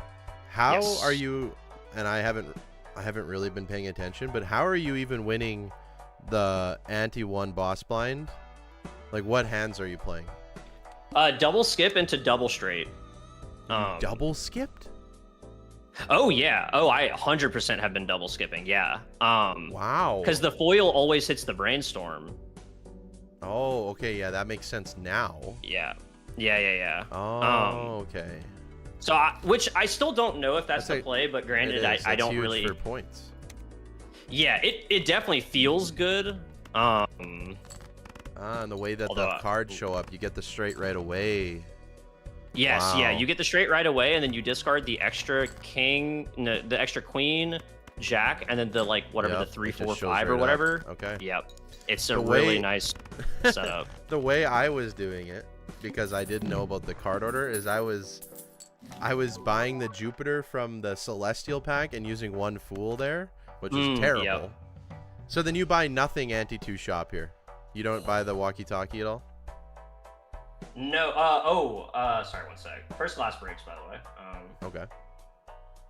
How are you? And I haven't really been paying attention, but how are you even winning the anti-1 boss blind? Like, what hands are you playing? Double skip into double straight. Double skipped? Oh yeah. Oh, I 100% have been double skipping. Yeah. Wow. Because the foil always hits the brainstorm. Oh, okay. Yeah, that makes sense now. Yeah. Yeah. Oh, okay. So, which I still don't know if that's the play, but granted, I don't huge really. For points. Yeah, it definitely feels good. And the way that the cards show up, you get the straight right away. Yes, wow. Yeah, you get the straight right away, and then you discard the extra king, no, the extra queen, jack, and then the like whatever the 3, 4, 5 or whatever. Okay. Yep. It's a really nice setup. The way I was doing it, because I didn't know about the card order, is I was buying the Jupiter from the Celestial pack and using 1 Fool there, which is terrible. Yep. So then you buy nothing anti-2 shop here. You don't buy the walkie-talkie at all? No. Sorry, 1 sec. First last breaks, by the way. Okay.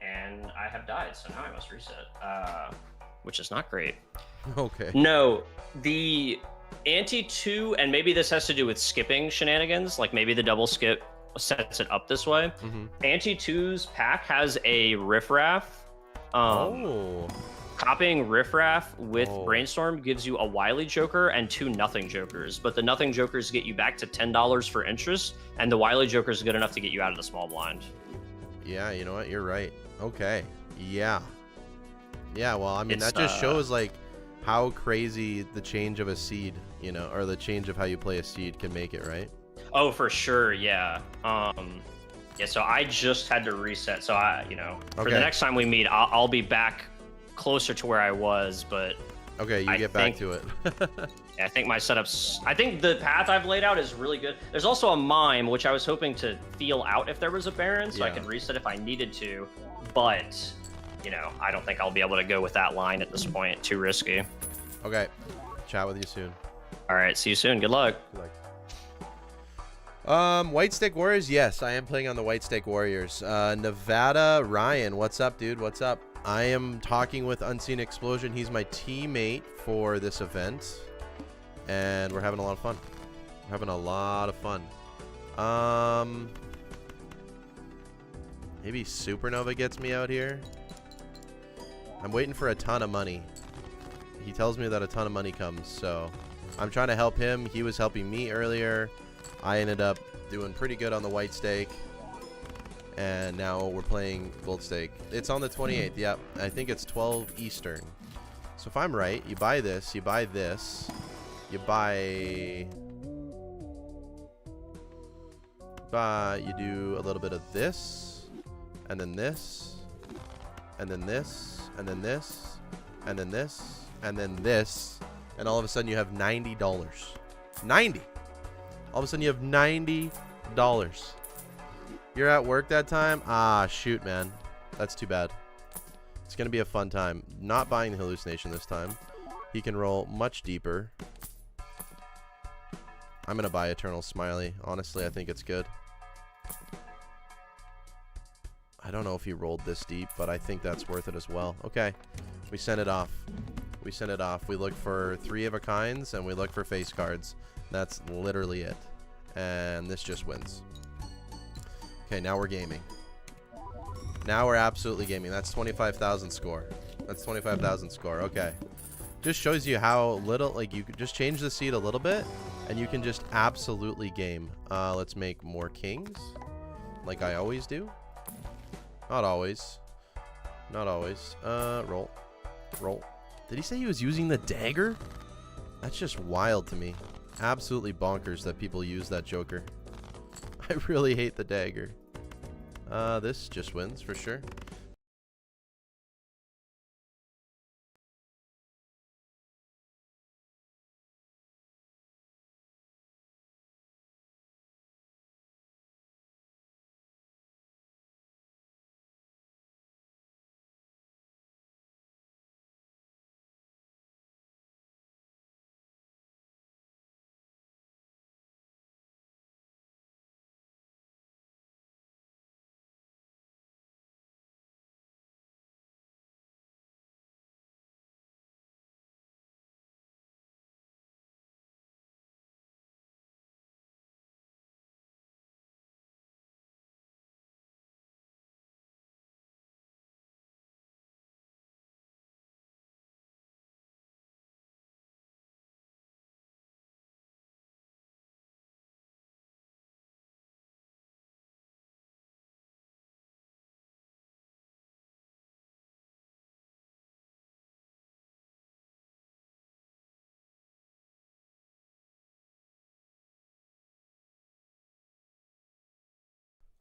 And I have died, so now I must reset. Which is not great. Okay. No, the anti-2, and maybe this has to do with skipping shenanigans, like maybe the double skip sets it up this way. Anti-2's pack has a riffraff. Copying riffraff with brainstorm gives you a wily joker and 2 nothing jokers, but the nothing jokers get you back to $10 for interest, and the wily joker is good enough to get you out of the small blind. Yeah, you know what, you're right. Okay. Yeah, well, I mean, that just shows like how crazy the change of a seed, you know, or the change of how you play a seed can make it, right? Oh, for sure. Yeah. Yeah, so I just had to reset, so for the next time we meet, I'll be back closer to where I was, but okay, you get back to it. Yeah, I think my I think the path I've laid out is really good. There's also a mime, which I was hoping to feel out if there was a Baron, so I could reset if I needed to, but I don't think I'll be able to go with that line at this point. Too risky. Okay, chat with you soon. All right, see you soon. Good luck. White Stick Warriors, yes, I am playing on the White Stick Warriors. Nevada Ryan, what's up, dude? What's up? I am talking with Unseen Explosion. He's my teammate for this event, and we're having a lot of fun. We're having a lot of fun. Maybe Supernova gets me out here. I'm waiting for a ton of money. He tells me that a ton of money comes, so I'm trying to help him. He was helping me earlier. I ended up doing pretty good on the white stake, and now we're playing gold stake. It's on the 28th. Yep, I think it's 12 Eastern. So if I'm right, you buy this, you buy this, you do a little bit of this, and then this, and then this, and then this, and then this, and then this, and all of a sudden you have $90. 90. All of a sudden you have $90. You're at work that time? Ah, shoot, man. That's too bad. It's going to be a fun time. Not buying the hallucination this time. He can roll much deeper. I'm going to buy Eternal Smiley. Honestly, I think it's good. I don't know if he rolled this deep, but I think that's worth it as well. Okay. We send it off. We send it off. We look for 3 of a kinds, and we look for face cards. That's literally it. And this just wins. Okay, now we're gaming. Now we're absolutely gaming. That's 25,000 score. That's 25,000 score. Okay. Just shows you how little, like, you could just change the seed a little bit, and you can just absolutely game. Let's make more kings, like I always do. Not always. Not always. Roll. Roll. Did he say he was using the dagger? That's just wild to me. Absolutely bonkers that people use that joker. I really hate the dagger. This just wins for sure.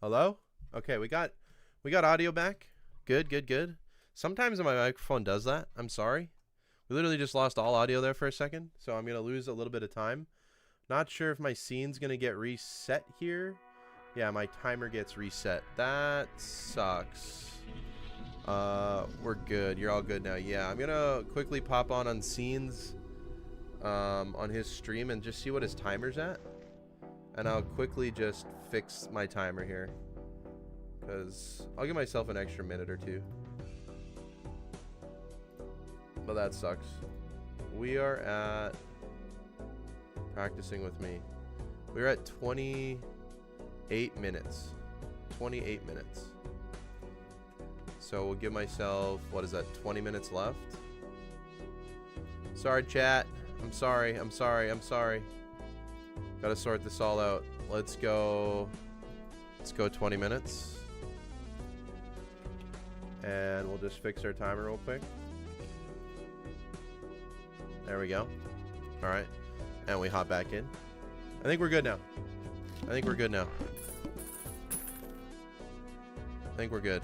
Hello? Okay, we got audio back. Good, good, good. Sometimes my microphone does that. I'm sorry. We literally just lost all audio there for a second, so I'm gonna lose a little bit of time. Not sure if my scene's gonna get reset here. Yeah, my timer gets reset. That sucks. We're good. You're all good now. Yeah, I'm gonna quickly pop on scenes on his stream and just see what his timer's at. And I'll quickly just fix my timer here, because I'll give myself an extra minute or two. But that sucks. We are at, practicing with me, we're at 28 minutes. 28 minutes. So we'll give myself, what is that, 20 minutes left? Sorry, chat. I'm sorry. I'm sorry. I'm sorry. Gotta sort this all out. Let's go 20 minutes. And we'll just fix our timer real quick. There we go. Alright. And we hop back in. I think we're good now. I think we're good now. I think we're good.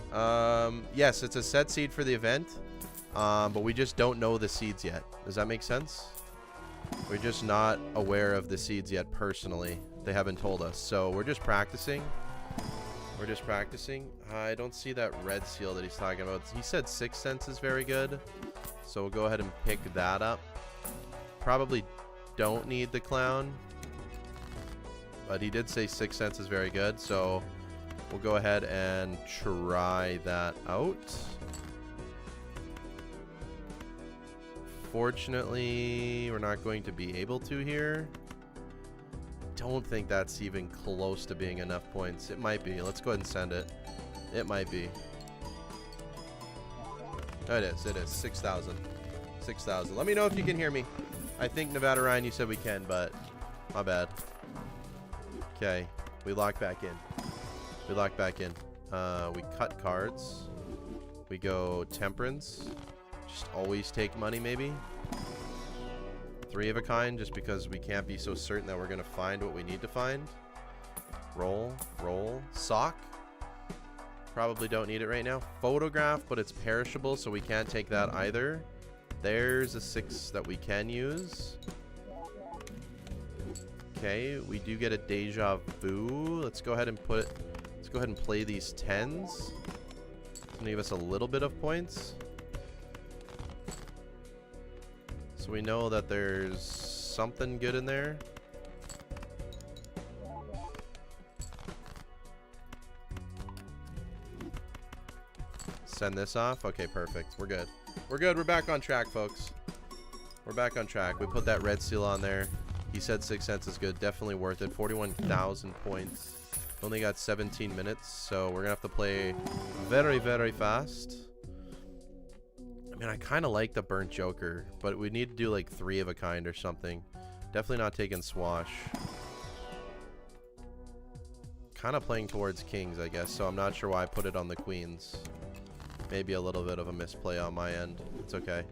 Yes, it's a set seed for the event. But we just don't know the seeds yet. Does that make sense? We're just not aware of the seeds yet personally. They haven't told us. So we're just practicing. We're just practicing. I don't see that red seal that he's talking about. He said Sixth Sense is very good. So we'll go ahead and pick that up. Probably don't need the clown. But he did say Sixth Sense is very good. So we'll go ahead and try that out. Fortunately, we're not going to be able to here. Don't think that's even close to being enough points. It might be. Let's go ahead and send it. It might be. Oh, it is. It is. 6,000. 6,000. Let me know if you can hear me. I think Nevada Ryan, you said we can, but my bad. Okay. We lock back in. We lock back in. We cut cards. We go Temperance. Just always take money, maybe. 3 of a kind, just because we can't be so certain that we're going to find what we need to find. Roll, roll. Sock. Probably don't need it right now. Photograph, but it's perishable, so we can't take that either. There's a 6 that we can use. Okay, we do get a deja vu. Let's go ahead and play these 10s. It's going to give us a little bit of points. So we know that there's something good in there. Send this off. Okay, perfect. We're good. We're good. We're back on track, folks. We're back on track. We put that red seal on there. He said Sixth Sense is good. Definitely worth it. 41,000 points. Only got 17 minutes, so we're going to have to play very, very fast. I mean, I kind of like the burnt joker, but we need to do like 3 of a kind or something. Definitely not taking swash. Kind of playing towards kings, I guess, so I'm not sure why I put it on the queens. Maybe a little bit of a misplay on my end. It's okay.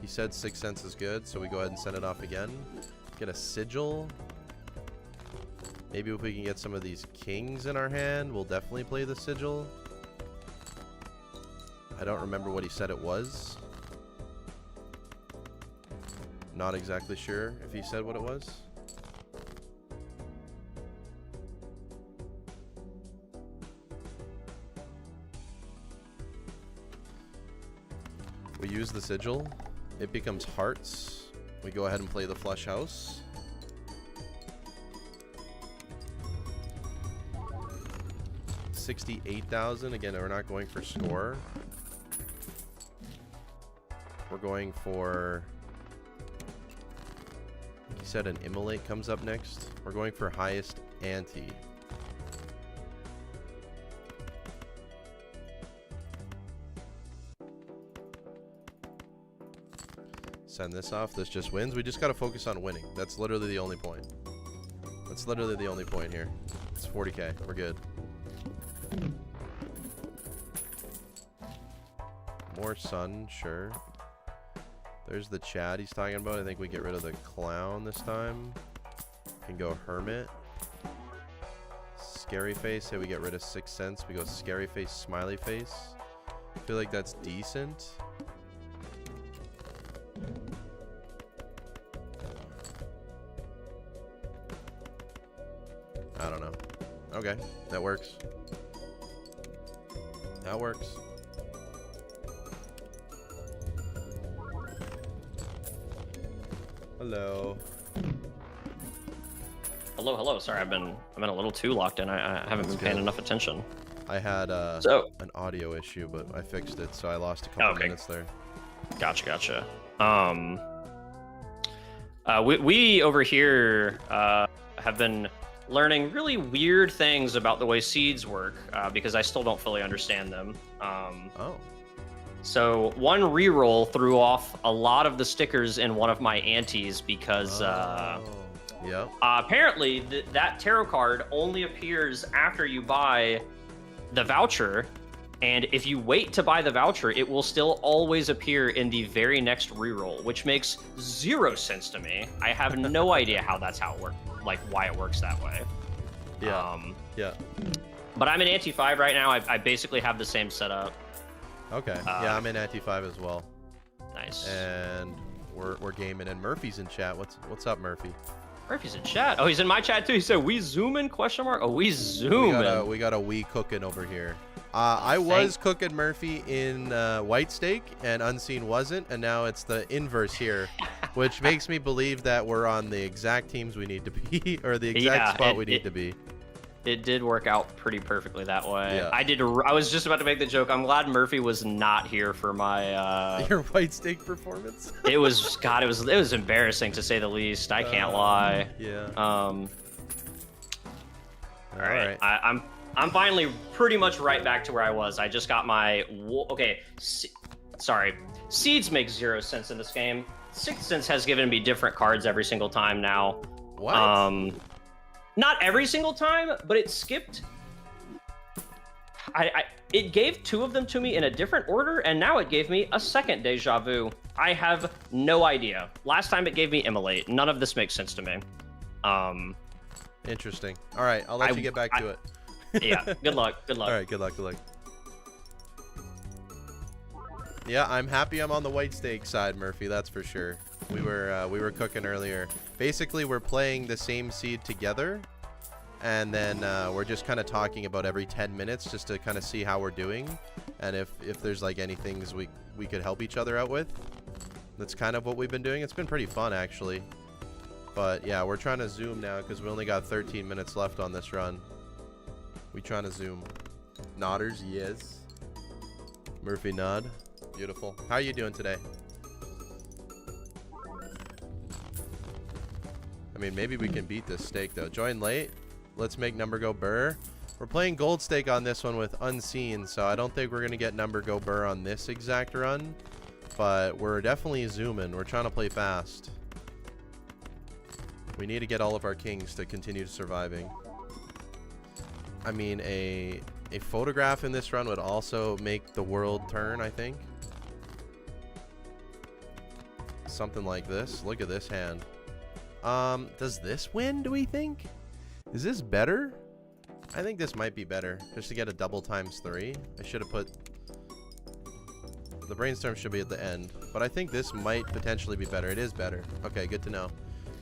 He said 6 cents is good, so we go ahead and send it off again. Get a sigil. Maybe if we can get some of these kings in our hand, we'll definitely play the sigil. I don't remember what he said it was. Not exactly sure if he said what it was. We use the sigil. It becomes hearts. We go ahead and play the flush house. $68,000. Again, we're not going for score. We're going for... He said an immolate comes up next. We're going for highest ante. Send this off. This just wins. We just got to focus on winning. That's literally the only point. That's literally the only point here. It's 40k. We're good. More sun, sure. There's the Chad he's talking about. I think we get rid of the clown this time. Can go hermit. Scary face. Say we get rid of 6 cents. We go scary face, smiley face. I feel like that's decent. I don't know. Okay, that works. That works. Hello. Hello, hello. Sorry, I've been a little too locked in. I haven't been paying enough attention. I had an audio issue, but I fixed it, so I lost a couple minutes there. Gotcha. We over here have been learning really weird things about the way seeds work because I still don't fully understand them. So one reroll threw off a lot of the stickers in one of my antes because apparently that tarot card only appears after you buy the voucher, and if you wait to buy the voucher, it will still always appear in the very next reroll, which makes 0 sense to me. I have no idea how that's how it works, like why it works that way. But I'm in ante 5 right now. I basically have the same setup. Okay. Yeah, I'm in ante 5 as well. Nice. And we're gaming, and Murphy's in chat. What's up, Murphy? Murphy's in chat. Oh, he's in my chat too. He said, "We zooming?" ? Oh, we zooming. We got a wee cooking over here. I was cooking Murphy in White Steak, and Unseen wasn't, and now it's the inverse here, which makes me believe that we're on the exact teams we need to be, or the exact spot we need to be. It did work out pretty perftly that way. Yeah. I was just about to make the joke. I'm glad Murphy was not here for my your White Steak performance. It was embarrassing to say the least. I can't lie. Yeah. All right. I'm finally pretty much right back to where I was. I just got my sorry. Seeds make 0 sense in this game. 6 Sense has given me different cards every single time now. What? Not every single time, but it skipped. It gave 2 of them to me in a different order, and now it gave me a second deja vu. I have no idea. Last time it gave me immolate. None of this makes sense to me. Interesting. All right, I'll let you get back to it. Yeah. Good luck. All right. Good luck. Yeah, I'm happy I'm on the White Steak side, Murphy. That's for sure. We were cooking earlier. Basically, we're playing the same seed together, and then we're just kind of talking about every 10 minutes just to kind of see how we're doing, and if there's like any things we could help each other out with. That's kind of what we've been doing. It's been pretty fun, actually. But yeah, we're trying to zoom now because we only got 13 minutes left on this run. We trying to zoom. Nodders, yes. Murphy nod. Beautiful. How are you doing today? I mean, maybe we can beat this stake, though. Join late. Let's make number go burr. We're playing gold stake on this one with Unseen, so I don't think we're going to get number go burr on this exact run. But we're definitely zooming. We're trying to play fast. We need to get all of our kings to continue surviving. I mean, a A photograph in this run would also make the world turn, I think. Something like this. Look at this hand. Does this win, do we think? Is this better? I think this might be better. Just to get a double ×3. I should have put... The brainstorm should be at the end. But I think this might potentially be better. It is better. Okay, good to know.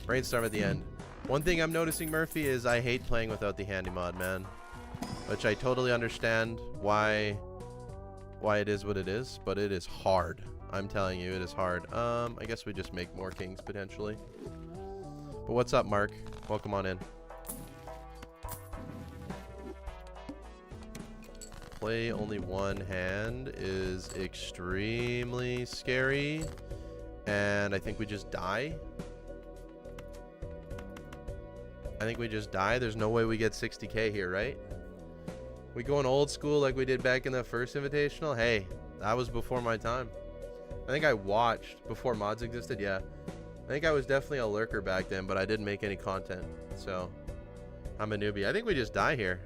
Brainstorm at the end. One thing I'm noticing, Murphy, is I hate playing without the handy mod, man. Which I totally understand why it is what it is. But it is hard. I'm telling you, it is hard. I guess we just make more kings, potentially. But what's up, Mark? Welcome on in. Play only one hand is extremely scary. And I think we just die. I think we just die. There's no way we get 60k here, right? We going old school like we did back in the first invitational? Hey, that was before my time. I think I watched before mods existed. Yeah, I think I was definitely a lurker back then, but I didn't make any content, so I'm a newbie. I think we just die here.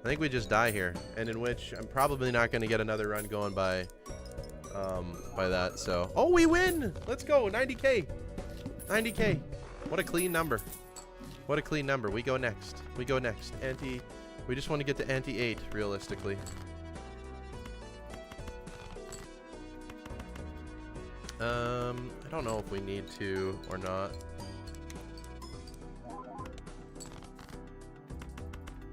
I think we just die here, and in which I'm probably not going to get another run going by that. So, oh, we win! Let's go, 90k, 90k. What a clean number. What a clean number. We go next. We go next. Anti. We just want to get to anti 8 realistically. I don't know if we need to or not.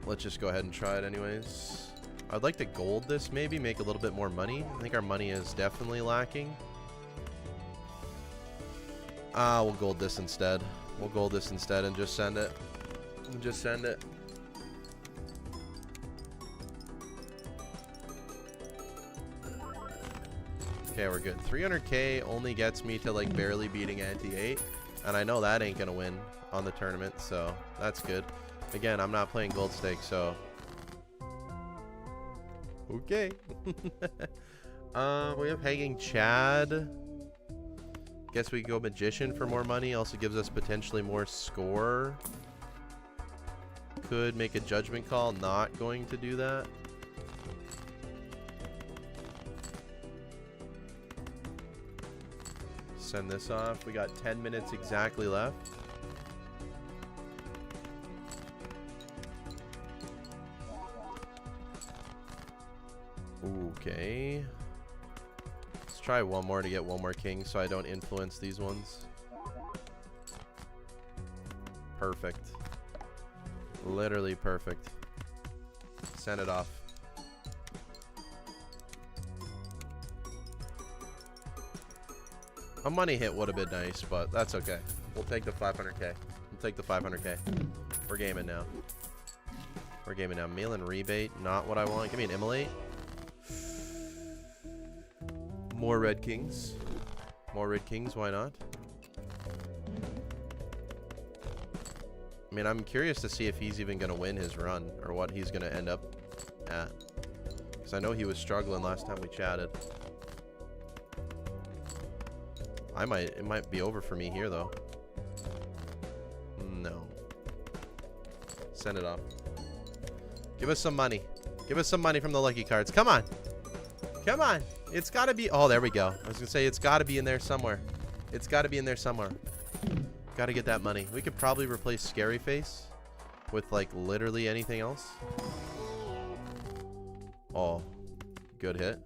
Let's just go ahead and try it anyways. I'd like to gold this, maybe make a little bit more money. I think our money is definitely lacking. We'll gold this instead. We'll gold this instead and just send it. Just send it. Okay, we're good. 300k only gets me to like barely beating anti-8, and I know that ain't gonna win on the tournament, so that's good. Again, I'm not playing gold stake, so okay. We have hanging Chad. Guess we go magician for more money. Also gives us potentially more score. Could make a judgment call. Not going to do that. Send this off. We got 10 minutes exactly left. Okay. Let's try one more to get one more king so I don't influence these ones. Perfect. Literally perfect. Send it off. A money hit would have been nice, but that's okay. We'll take the 500k. We'll take the 500k. We're gaming now. We're gaming now. Mail and rebate, not what I want. Give me an immolate. More red kings. More red kings, why not? I mean, I'm curious to see if he's even going to win his run or what he's going to end up at. Because I know he was struggling last time we chatted. It might be over for me here, though. No. Send it off. Give us some money. Give us some money from the lucky cards. Come on. Come on. It's got to be... Oh, there we go. I was going to say, it's got to be in there somewhere. It's got to be in there somewhere. Got to get that money. We could probably replace Scary Face with, like, literally anything else. Oh. Good hit.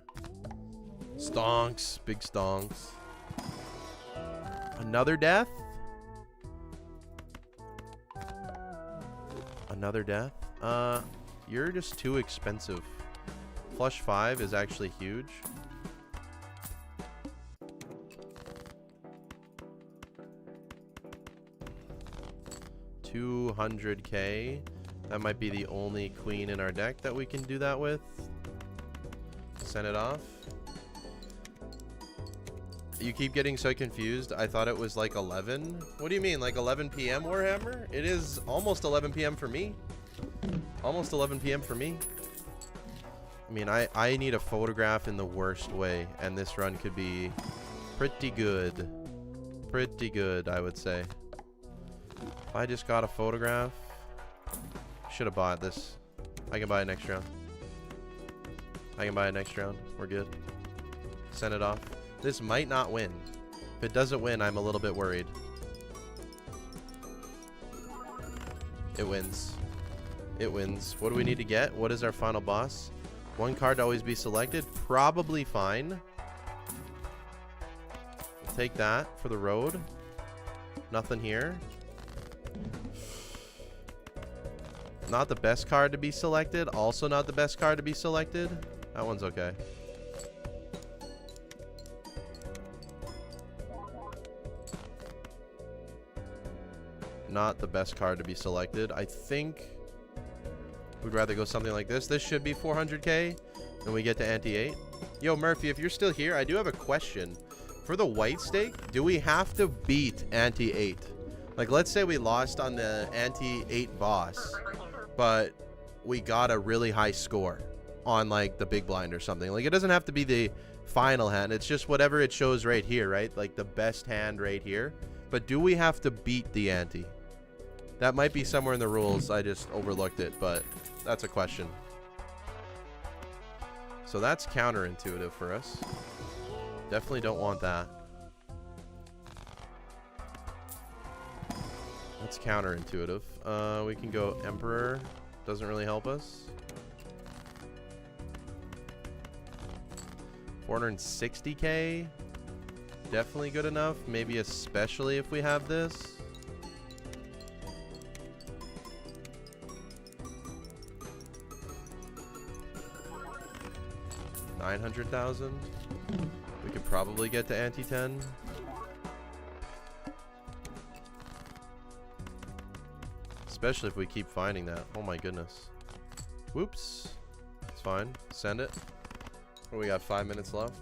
Stonks. Big stonks. Another death? Another death? You're just too expensive. Flush 5 is actually huge. $200k. That might be the only queen in our deck that we can do that with. Send it off. You keep getting so confused. I thought it was like 11. What do you mean, like 11 p.m. Warhammer? It is almost 11 p.m. for me. Almost 11 p.m. for me. I mean, I need a photograph in the worst way, and this run could be pretty good. Pretty good, I would say. If I just got a photograph, should have bought this. I can buy it next round. I can buy it next round. We're good. Send it off. This might not win. If it doesn't win, I'm a little bit worried. It wins. It wins. What do we need to get? What is our final boss? One card to always be selected. Probably fine. We'll take that for the road. Nothing here. Not the best card to be selected. Also not the best card to be selected. That one's okay. Not the best card to be selected. I think we'd rather go something like this. This should be 400k, and we get to ante 8. Yo, Murphy, if you're still here, I do have a question. For the white stake, do we have to beat ante 8? Like, let's say we lost on the ante 8 boss, but we got a really high score on, like, the big blind or something. Like, it doesn't have to be the final hand. It's just whatever it shows right here, right? Like, the best hand right here. But do we have to beat the ante? That might be somewhere in the rules. I just overlooked it, but that's a question. So that's counterintuitive for us. Definitely don't want that. That's counterintuitive. We can go Emperor. Doesn't really help us. 460k. Definitely good enough. Maybe especially if we have this. $900,000. We could probably get to ante 10. Especially if we keep finding that. Oh my goodness. Whoops. It's fine. Send it. We got 5 minutes left.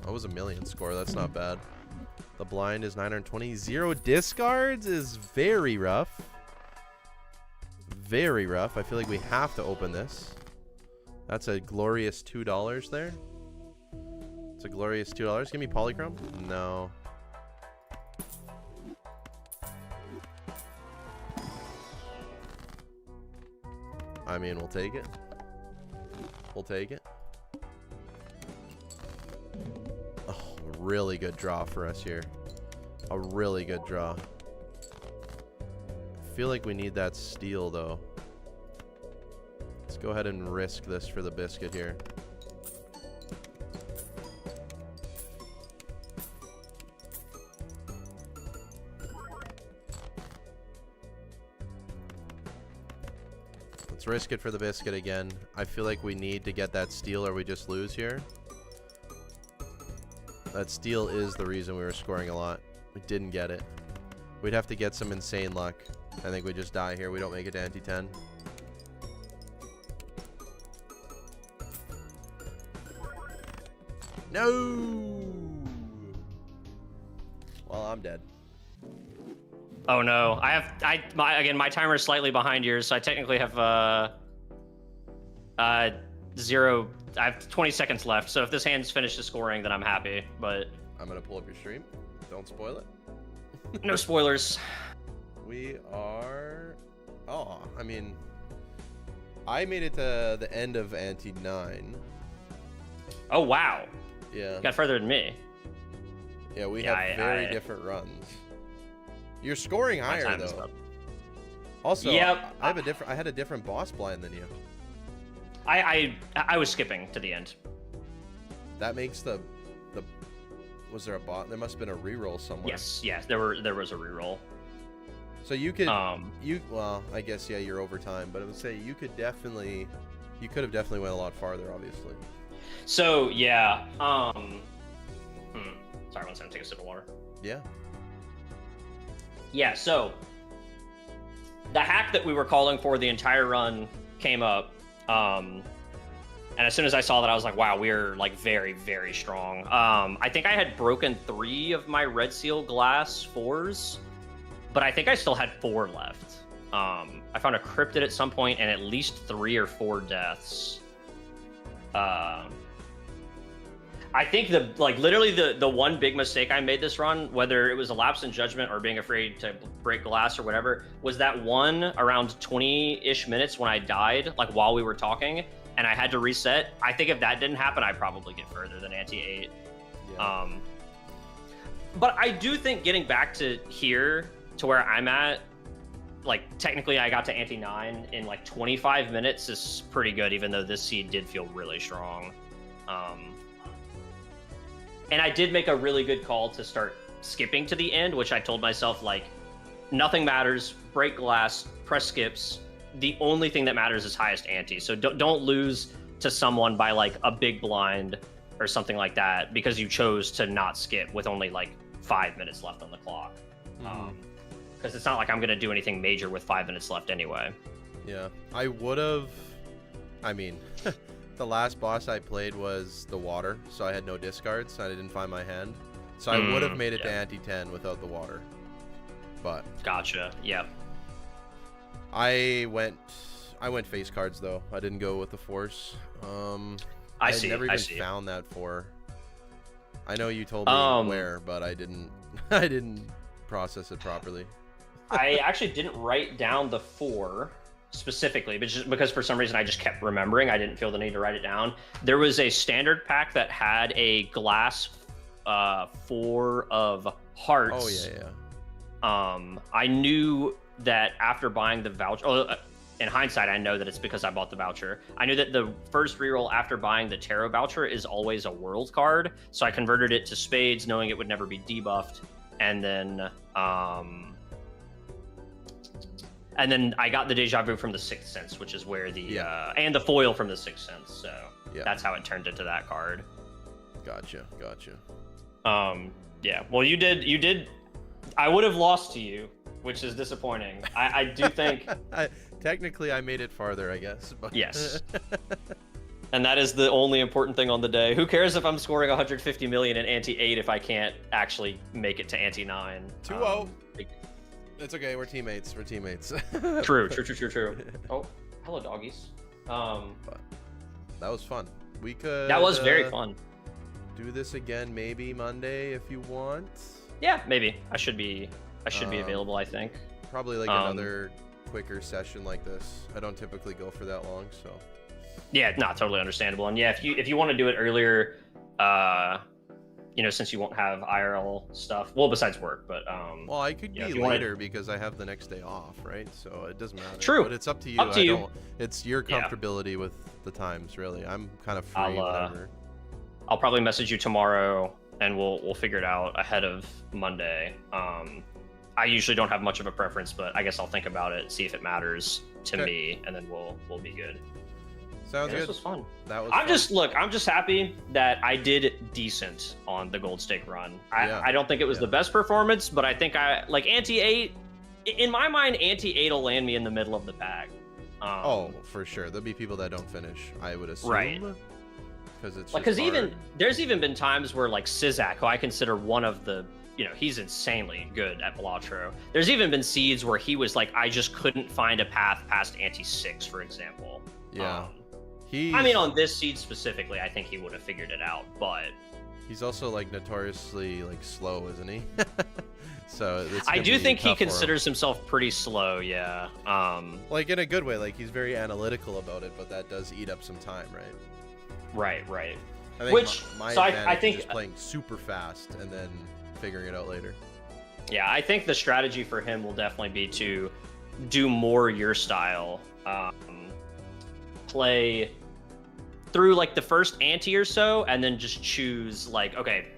That was a million score. That's not bad. The blind is 920. 0 discards is very rough. Very rough. I feel like we have to open this. That's a glorious $2 there. It's a glorious $2. Give me polychrome. No. I mean, we'll take it. We'll take it. Oh, really good draw for us here. A really good draw. I feel like we need that steal, though. Let's go ahead and risk this for the biscuit here. Let's risk it for the biscuit again. I feel like we need to get that steal or we just lose here. That steal is the reason we were scoring a lot. We didn't get it. We'd have to get some insane luck. I think we just die here. We don't make it to ante 10. No! Well, I'm dead. Oh no, again, my timer is slightly behind yours, so I technically have zero. I have 20 seconds left, so if this hand finishes scoring, then I'm happy. But I'm gonna pull up your stream. Don't spoil it. No spoilers. We are. Oh, I mean, I made it to the end of ante 9. Oh wow. Yeah. You got further than me. Yeah, we have very different runs. You're scoring higher though. Also, yep. I had a different boss blind than you. I was skipping to the end. That makes the was there a bot? There must have been a reroll somewhere. Yes, there was a reroll. So you could well, I guess yeah, you're over time, but I would say you could have definitely went a lot farther, obviously. So yeah, sorry, one second, take a sip of water. Yeah. Yeah, so the hack that we were calling for the entire run came up, and as soon as I saw that, I was like, wow, we're like very, very strong. I think I had broken 3 of my red seal glass 4s, but I think I still had 4 left. I found a cryptid at some point and at least 3 or 4 deaths. I think literally the one big mistake I made this run, whether it was a lapse in judgment or being afraid to break glass or whatever, was that one around 20-ish minutes when I died, like while we were talking, and I had to reset. I think if that didn't happen, I'd probably get further than Ante 8. Yeah. But I do think getting back to here to where I'm at, like technically I got to Ante 9 in like 25 minutes is pretty good, even though this seed did feel really strong. And I did make a really good call to start skipping to the end, which I told myself, like, nothing matters, break glass, press skips. The only thing that matters is highest ante. So don't lose to someone by like a big blind or something like that because you chose to not skip with only like 5 minutes left on the clock. Because it's not like I'm going to do anything major with 5 minutes left anyway. Yeah, I would have, I mean, the last boss I played was the water, so I had no discards, I didn't find my hand. So I would have made it to Ante 10 without the water. But gotcha. Yeah. I went face cards though. I didn't go with the force. I see. Never even found that for. I know you told me where, but I didn't process it properly. I actually didn't write down the 4 specifically, but just because for some reason I just kept remembering. I didn't feel the need to write it down. There was a standard pack that had a glass 4 of hearts. Oh yeah. I knew that after buying the voucher, in hindsight, I know that it's because I bought the voucher. I knew that the first reroll after buying the tarot voucher is always a world card. So I converted it to spades, knowing it would never be debuffed. And then I got the deja vu from the Sixth Sense, which is where the and the foil from the Sixth Sense. So that's how it turned into that card. Gotcha. Yeah. Well, you did. I would have lost to you, which is disappointing. I do think. Technically, I made it farther, I guess. But... Yes. And that is the only important thing on the day. Who cares if I'm scoring 150 million in Ante 8 if I can't actually make it to Ante 9? 2-0. It's okay. We're teammates. True. Oh, hello, doggies. But that was fun. We could. That was very fun. Do this again, maybe Monday if you want. Yeah, maybe. I should be available, I think. Probably like another quicker session like this. I don't typically go for that long, so. Yeah, not totally understandable. And yeah, if you want to do it earlier, since you won't have IRL stuff, well, besides work, but well, I could be later because I have the next day off, right? So it doesn't matter. True. But it's up to you. It's your comfortability with the times, really. I'm kind of free whenever. I'll probably message you tomorrow and we'll figure it out ahead of Monday. I usually don't have much of a preference, but I guess I'll think about it, see if it matters to me, and then we'll be good. Sounds good. This was fun. That was. I'm just happy that I did decent on the gold stake run. I don't think it was the best performance, but I think I like Ante 8. In my mind, Ante 8 will land me in the middle of the pack. For sure. There'll be people that don't finish, I would assume. Right. Because there's even been times where like Sizak, who I consider one of the, he's insanely good at Balatro. There's even been seeds where he was like, I just couldn't find a path past Ante 6, for example. Yeah. On this seed specifically, I think he would have figured it out, but he's also like notoriously like slow, isn't he? So I do think he considers himself pretty slow, yeah. Like in a good way, like he's very analytical about it, but that does eat up some time, right? Right. I think I think is playing super fast and then figuring it out later. Yeah, I think the strategy for him will definitely be to do more your style. Play through like the first ante or so, and then just choose like, okay,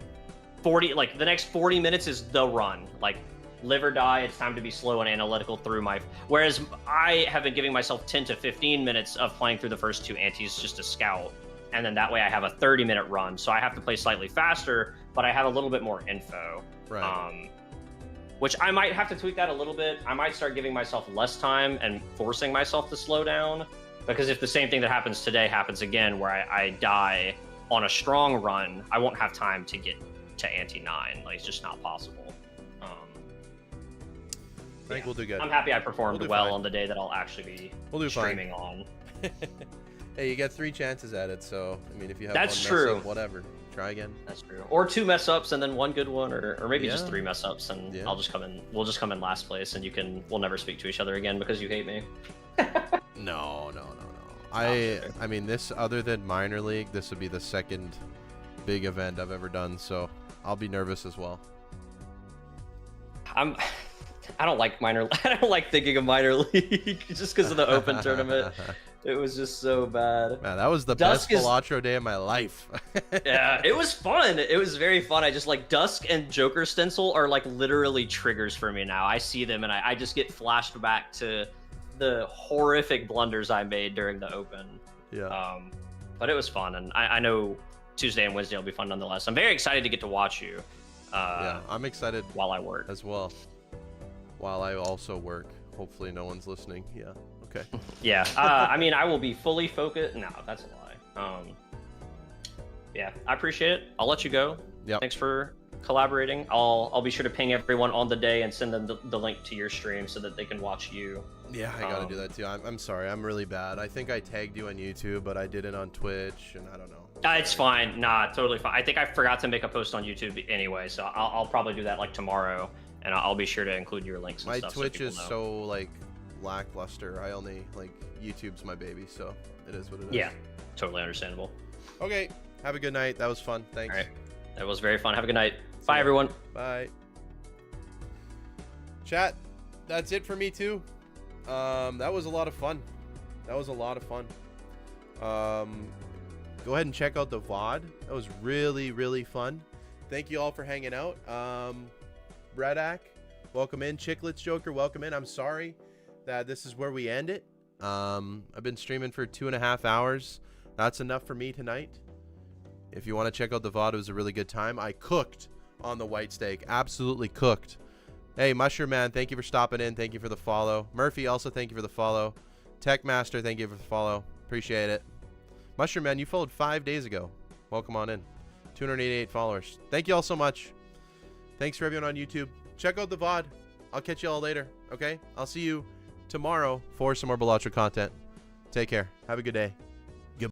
40, like the next 40 minutes is the run. Like live or die, it's time to be slow and analytical through my. Whereas I have been giving myself 10 to 15 minutes of playing through the first 2 antes just to scout. And then that way I have a 30-minute run. So I have to play slightly faster, but I have a little bit more info. Right. Which I might have to tweak that a little bit. I might start giving myself less time and forcing myself to slow down. Because if the same thing that happens today happens again, where I die on a strong run, I won't have time to get to Ante 9. Like, it's just not possible. I think we'll do good. I'm happy I performed well on the day that I'll actually be streaming on. Hey, you get 3 chances at it, so I mean, if you have That's one true. mess up, whatever. try again. That's true. Or 2 mess ups and then 1 good one, or maybe just Yeah. 3 mess ups, and Yeah. I'll just come in. We'll just come in last place, and we'll never speak to each other again because you hate me. No. sure. I mean, this, other than minor league, this would be the second big event I've ever done, so I'll be nervous as well. I don't like I don't like thinking of minor league just because of the open tournament. It was just so bad. Man, that was the Dusk best is- Balatro day of my life. Yeah, it was fun. It was very fun. I just like Dusk and Joker Stencil are like literally triggers for me now. I see them and I just get flashed back to the horrific blunders I made during the open. Yeah. But it was fun, and I know Tuesday and Wednesday will be fun nonetheless. I'm very excited to get to watch you. Yeah, I'm excited While I work. as well. While I also work. Hopefully no one's listening. Yeah. Okay. Yeah. I mean, I will be fully focused. No, that's a lie. Yeah, I appreciate it. I'll let you go. Yep. Thanks for collaborating. I'll be sure to ping everyone on the day and send them the link to your stream so that they can watch you. Yeah, I gotta do that too. I'm sorry. I'm really bad. I think I tagged you on YouTube, but I did it on Twitch, and I don't know. It's fine. Nah, totally fine. I think I forgot to make a post on YouTube anyway, so I'll probably do that like tomorrow, and I'll be sure to include your links and My stuff. Twitch so is so like lackluster. I only like YouTube's my baby, so it is what it is. Yeah, totally understandable. Okay. Have a good night. That was fun. Thanks. All right. That was very fun. Have a good night. See Bye, ya. everyone. Bye. Chat, that's it for me too. That was a lot of fun. Go ahead and check out the VOD. That was really, really fun. Thank you all for hanging out. Redak, welcome in. Chicklets Joker, welcome in. I'm sorry that this is where we end it. I've been streaming for 2.5 hours. That's enough for me tonight. If you want to check out the VOD, it was a really good time. I cooked on the white steak. Absolutely cooked. Hey, Mushroom Man, thank you for stopping in. Thank you for the follow. Murphy, also thank you for the follow. Tech Master, thank you for the follow. Appreciate it. Mushroom Man, you followed 5 days ago. Welcome on in. 288 followers. Thank you all so much. Thanks for everyone on YouTube. Check out the VOD. I'll catch you all later, okay? I'll see you tomorrow for some more Balatro content. Take care. Have a good day.